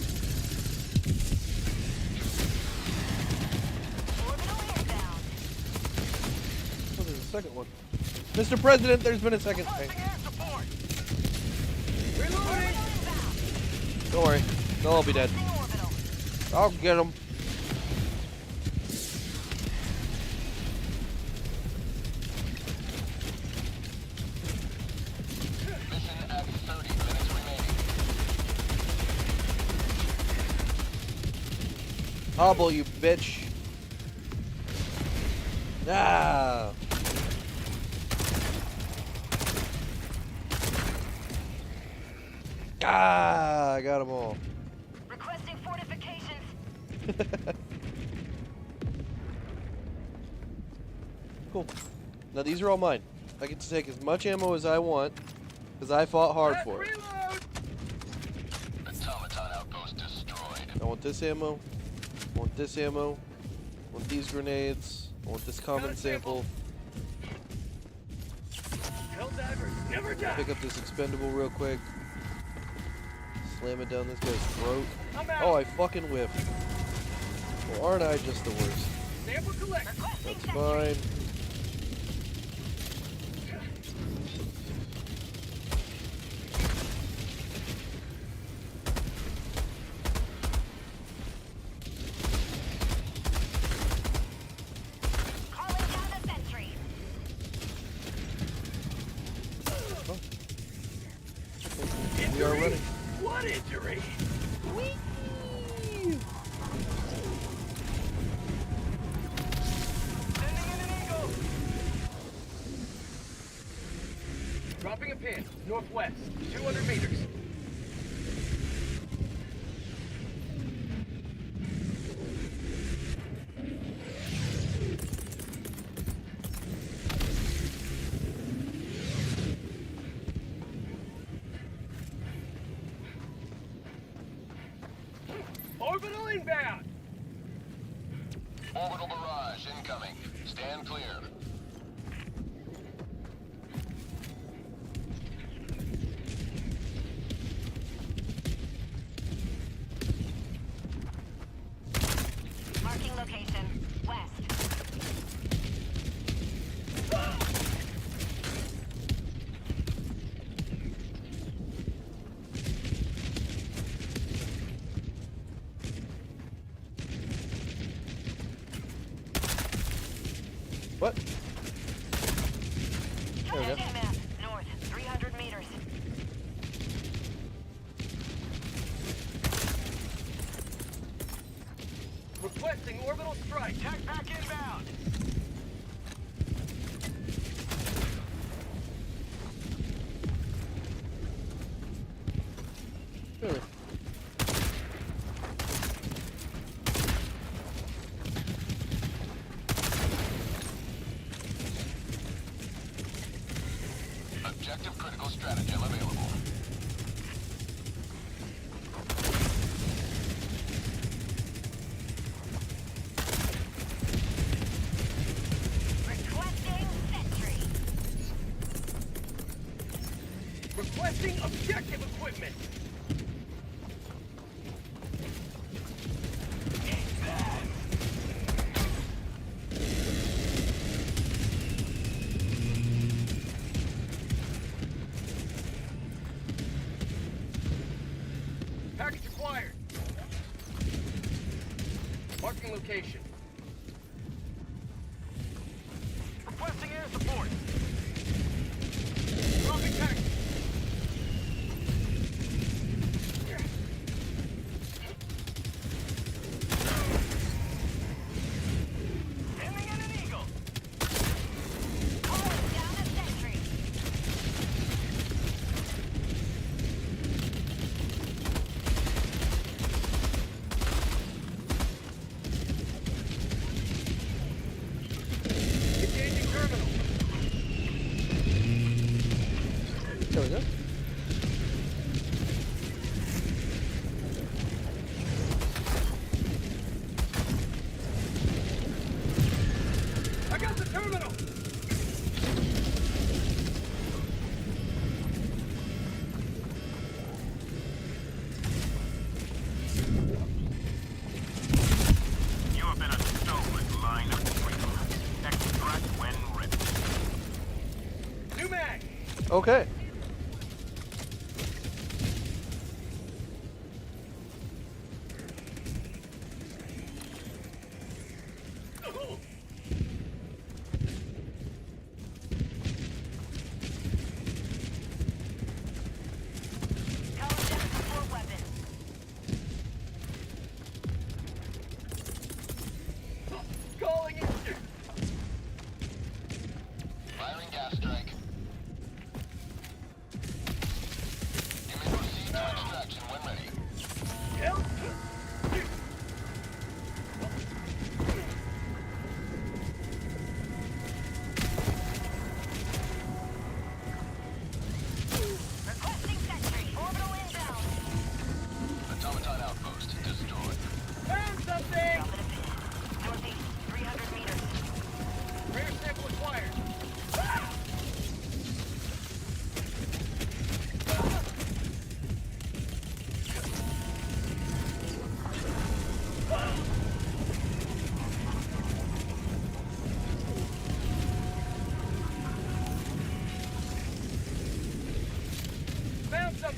[SPEAKER 8] Orbital inbound.
[SPEAKER 1] Oh, there's a second one. Mr. President, there's been a second. Hey,
[SPEAKER 3] Air support. Reloading.
[SPEAKER 8] Inbound.
[SPEAKER 1] don't worry. They'll all be dead.
[SPEAKER 8] Requesting orbital.
[SPEAKER 1] I'll get them.
[SPEAKER 7] Mission at 30 minutes remaining.
[SPEAKER 1] Hobble, you bitch. Ah. Ah, I got them all.
[SPEAKER 8] Requesting fortifications.
[SPEAKER 1] Cool. Now these are all mine. I get to take as much ammo as I want, because I fought hard for it.
[SPEAKER 3] Reload!
[SPEAKER 7] Automaton outpost destroyed.
[SPEAKER 1] I want this ammo. I want this ammo. I want these grenades. I want this common sample.
[SPEAKER 3] Helldivers never die.
[SPEAKER 1] Pick up this expendable real quick. Slam it down this guy's throat.
[SPEAKER 3] I'm out.
[SPEAKER 1] Oh, I fucking whiffed. Well, aren't I just the worst?
[SPEAKER 3] Sample collect.
[SPEAKER 8] Requesting
[SPEAKER 1] That's
[SPEAKER 8] sentry.
[SPEAKER 1] fine.
[SPEAKER 8] Calling down a sentry.
[SPEAKER 1] We are running.
[SPEAKER 3] What injury? Sending in an eagle. Dropping a pin, northwest, 200 meters. Orbital inbound.
[SPEAKER 7] Orbital barrage incoming. Stand clear.
[SPEAKER 8] Marking location. West.
[SPEAKER 1] What? There we go.
[SPEAKER 8] Target map. North. 300 meters.
[SPEAKER 3] Requesting orbital strike. Tech back inbound.
[SPEAKER 1] Really?
[SPEAKER 7] Objective critical stratagem available.
[SPEAKER 8] Requesting sentry.
[SPEAKER 3] Requesting objective equipment. Package acquired. Marking location. Requesting air support. Dropping package. Sending in an eagle.
[SPEAKER 8] Calling down a sentry.
[SPEAKER 3] Engaging terminal.
[SPEAKER 1] There we go.
[SPEAKER 3] I got the terminal.
[SPEAKER 6] You have been a stolen line of freedom. Extract when ready.
[SPEAKER 3] New mag.
[SPEAKER 1] Okay.
[SPEAKER 8] Calling down support weapon.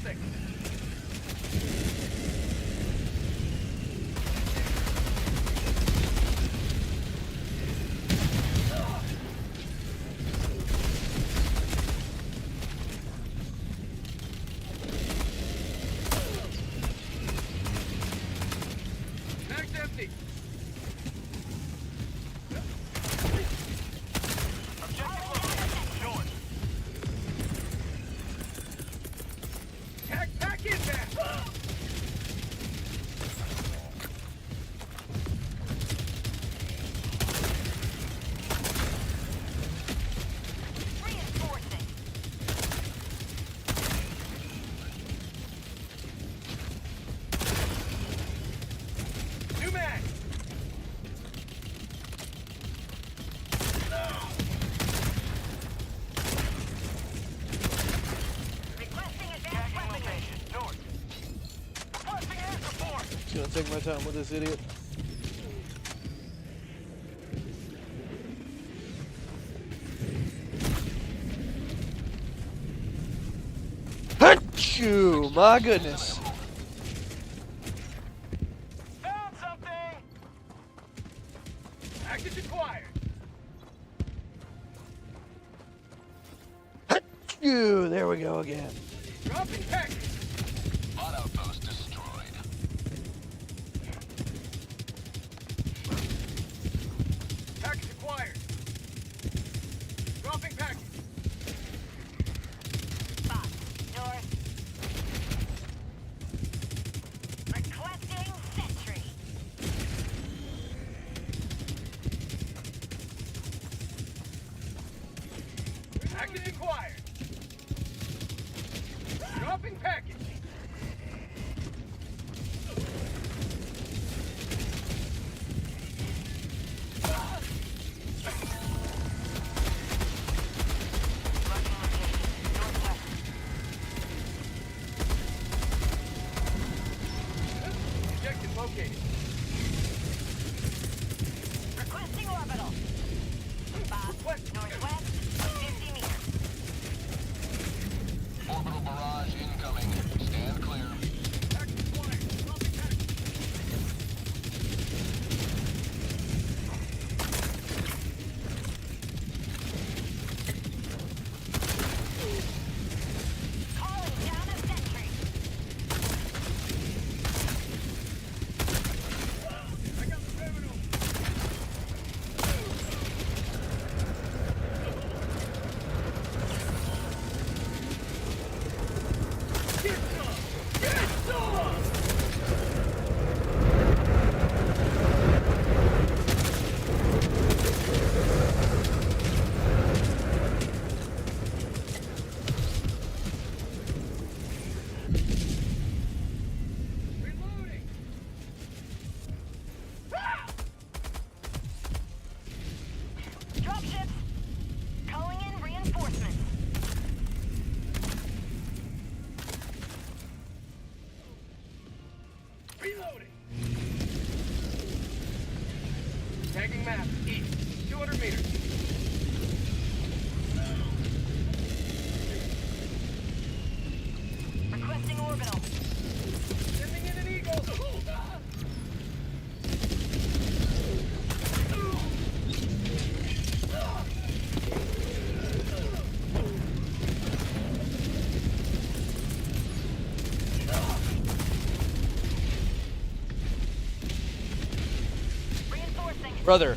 [SPEAKER 3] 6. Mag's empty. Tag pack in there.
[SPEAKER 8] Reinforcing.
[SPEAKER 3] New mag.
[SPEAKER 8] Requesting advanced weaponry.
[SPEAKER 3] North. Requesting air support.
[SPEAKER 1] Just gonna take my time with this idiot. Achoo! My goodness.
[SPEAKER 3] Found something. Package acquired.
[SPEAKER 1] Achoo! There we go again.
[SPEAKER 3] Dropping package.
[SPEAKER 7] Bot outpost destroyed.
[SPEAKER 3] Package acquired. Dropping package.
[SPEAKER 8] Spot. North. Requesting sentry.
[SPEAKER 3] Package acquired. Dropping package.
[SPEAKER 8] Marking location. Northwest.
[SPEAKER 3] Objective located.
[SPEAKER 8] Requesting orbital. Spot. Northwest. 50 meters.
[SPEAKER 7] Orbital barrage incoming. Stand clear.
[SPEAKER 3] Package acquired. Dropping package.
[SPEAKER 8] Calling down a sentry.
[SPEAKER 3] I got the terminal. Get some! Get some! Reloading!
[SPEAKER 8] Dropships. Calling in reinforcements.
[SPEAKER 3] Reloading! Tagging map, east, 200 meters.
[SPEAKER 8] Requesting orbital.
[SPEAKER 3] Sending in an eagle!
[SPEAKER 8] Reinforcing.
[SPEAKER 1] Brother.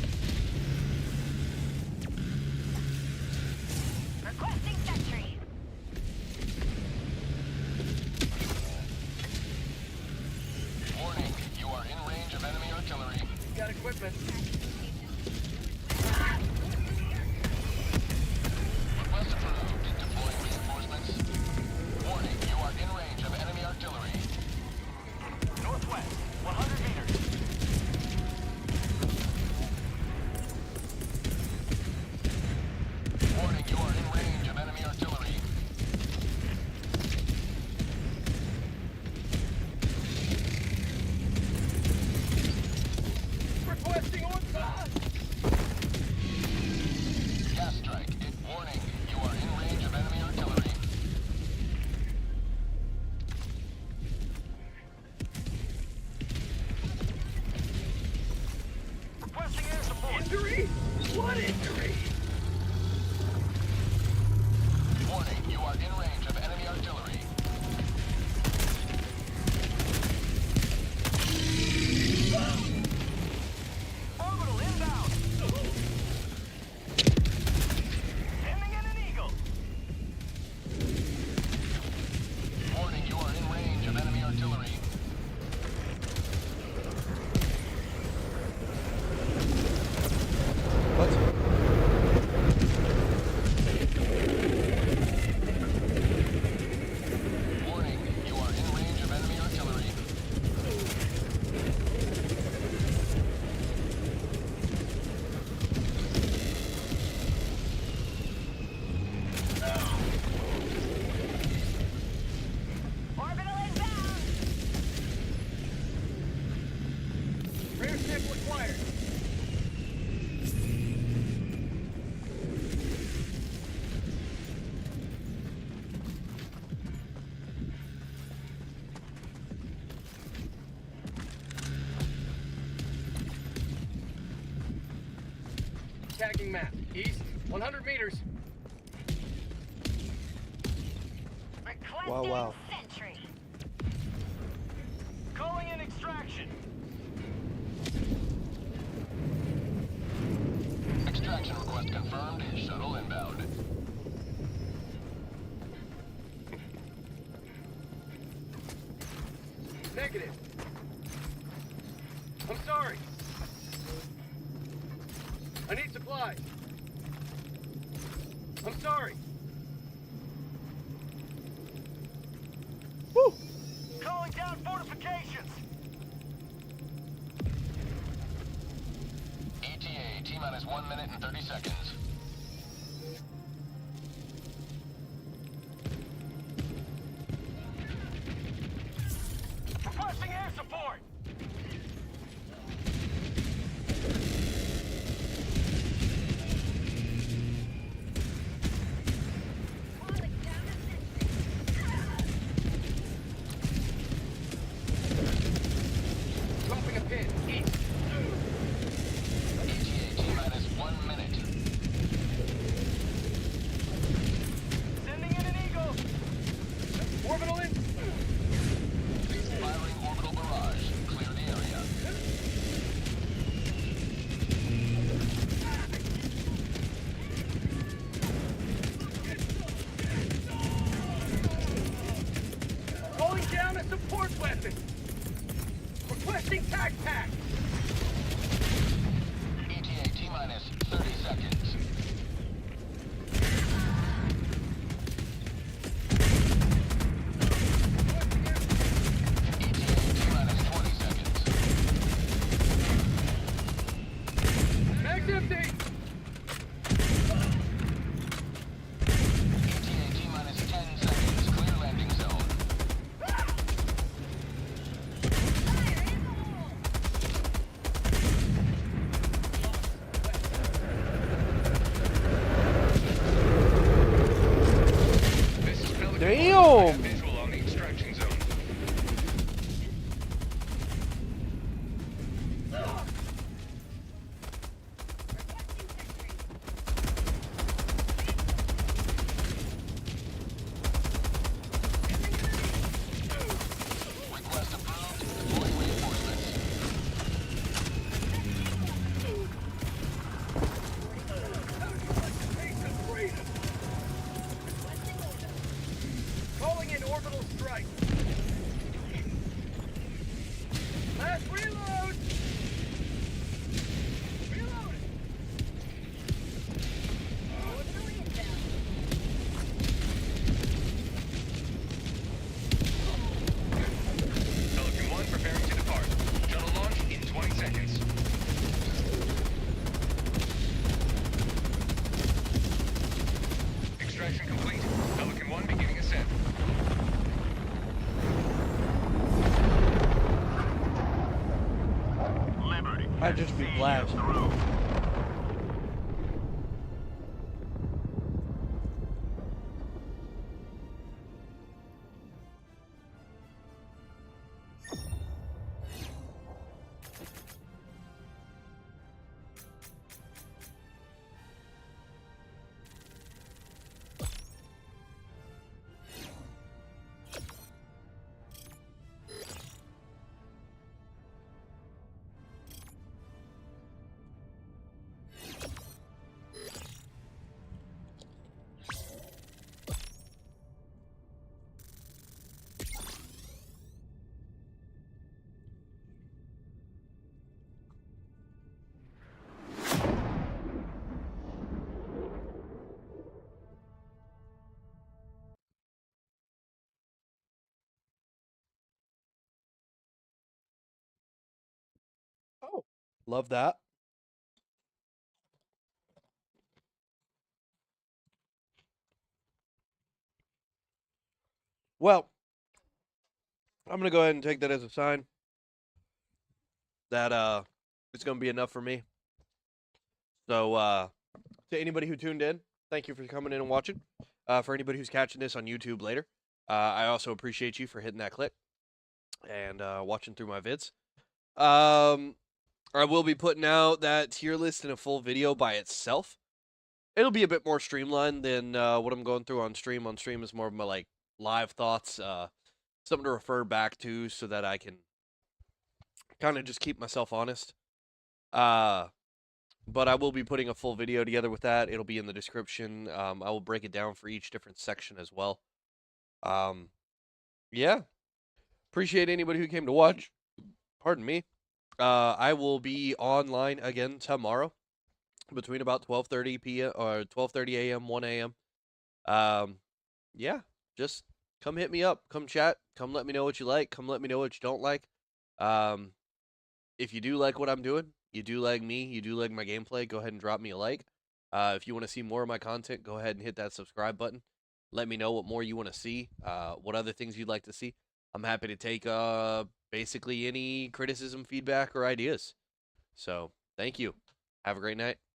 [SPEAKER 8] Requesting sentry.
[SPEAKER 7] Warning, you are in range of enemy artillery.
[SPEAKER 3] Got equipment.
[SPEAKER 7] Request approved. Deploying reinforcements. Warning, you are in range of enemy artillery.
[SPEAKER 3] Northwest, 100 meters.
[SPEAKER 7] Warning, you are in range of enemy artillery.
[SPEAKER 3] Requesting orbital!
[SPEAKER 7] Gas strike. Warning, you are in range of enemy artillery.
[SPEAKER 3] What injury?
[SPEAKER 7] Warning, you are in range of enemy artillery.
[SPEAKER 3] Orbital inbound. Sending in an eagle.
[SPEAKER 7] Warning, you are in range of enemy artillery.
[SPEAKER 1] What?
[SPEAKER 7] Warning, you are in range of enemy artillery.
[SPEAKER 8] Orbital inbound.
[SPEAKER 3] Rear stick required. Tagging map. East, 100 meters.
[SPEAKER 8] Requesting
[SPEAKER 1] Wow.
[SPEAKER 8] sentry.
[SPEAKER 3] Calling in extraction.
[SPEAKER 7] Extraction request confirmed. Shuttle inbound.
[SPEAKER 3] Negative. I'm sorry. I need supplies. I'm sorry.
[SPEAKER 1] Woo!
[SPEAKER 3] Calling down fortifications.
[SPEAKER 7] ETA, T-minus 1 minute and 30 seconds.
[SPEAKER 3] Requesting air support.
[SPEAKER 8] Calling down a sentry.
[SPEAKER 3] Dropping a pin. East.
[SPEAKER 7] ETA, T-minus 1 minute.
[SPEAKER 3] Sending in an eagle. Orbital in.
[SPEAKER 7] Firing orbital barrage. Clear the area.
[SPEAKER 3] Calling down a support weapon. Requesting tac pack.
[SPEAKER 7] ETA, T-minus 30 seconds. ETA, T-minus 20 seconds.
[SPEAKER 3] Mag's empty.
[SPEAKER 7] ETA, T-minus 10 seconds. Clear landing zone.
[SPEAKER 8] Fire in the hole.
[SPEAKER 3] This is Pelican.
[SPEAKER 1] Damn!
[SPEAKER 3] Visual on the extraction zone.
[SPEAKER 7] Request approved. Deploying reinforcements.
[SPEAKER 3] Calling in orbital strike. Last reload. Reload.
[SPEAKER 8] Orbital inbound.
[SPEAKER 3] Pelican 1 preparing to depart. Shuttle launch in 20 seconds. Extraction complete. Pelican 1 beginning ascent.
[SPEAKER 6] Liberty.
[SPEAKER 1] I'd just be
[SPEAKER 6] See you
[SPEAKER 1] blasted.
[SPEAKER 6] through.
[SPEAKER 1] Love that. Well, I'm gonna go ahead and take that as a sign that it's gonna be enough for me. So to anybody who tuned in, thank you for coming in and watching. For anybody who's catching this on YouTube later, I also appreciate you for hitting that click and watching through my vids. I will be putting out that tier list in a full video by itself. It'll be a bit more streamlined than what I'm going through on stream. On stream is more of my like live thoughts, something to refer back to so that I can kind of just keep myself honest. But I will be putting a full video together with that. It'll be in the description. I will break it down for each different section as well. Yeah. Appreciate anybody who came to watch. Pardon me. I will be online again tomorrow between about 12:30 p.m. or 12:30 a.m., 1 a.m. Yeah, just come hit me up. Come chat. Come let me know what you like. Come let me know what you don't like. If you do like what I'm doing, you do like me, you do like my gameplay, go ahead and drop me a like. If you want to see more of my content, go ahead and hit that subscribe button. Let me know what more you want to see, what other things you'd like to see. I'm happy to take basically any criticism, feedback, or ideas. So, thank you. Have a great night.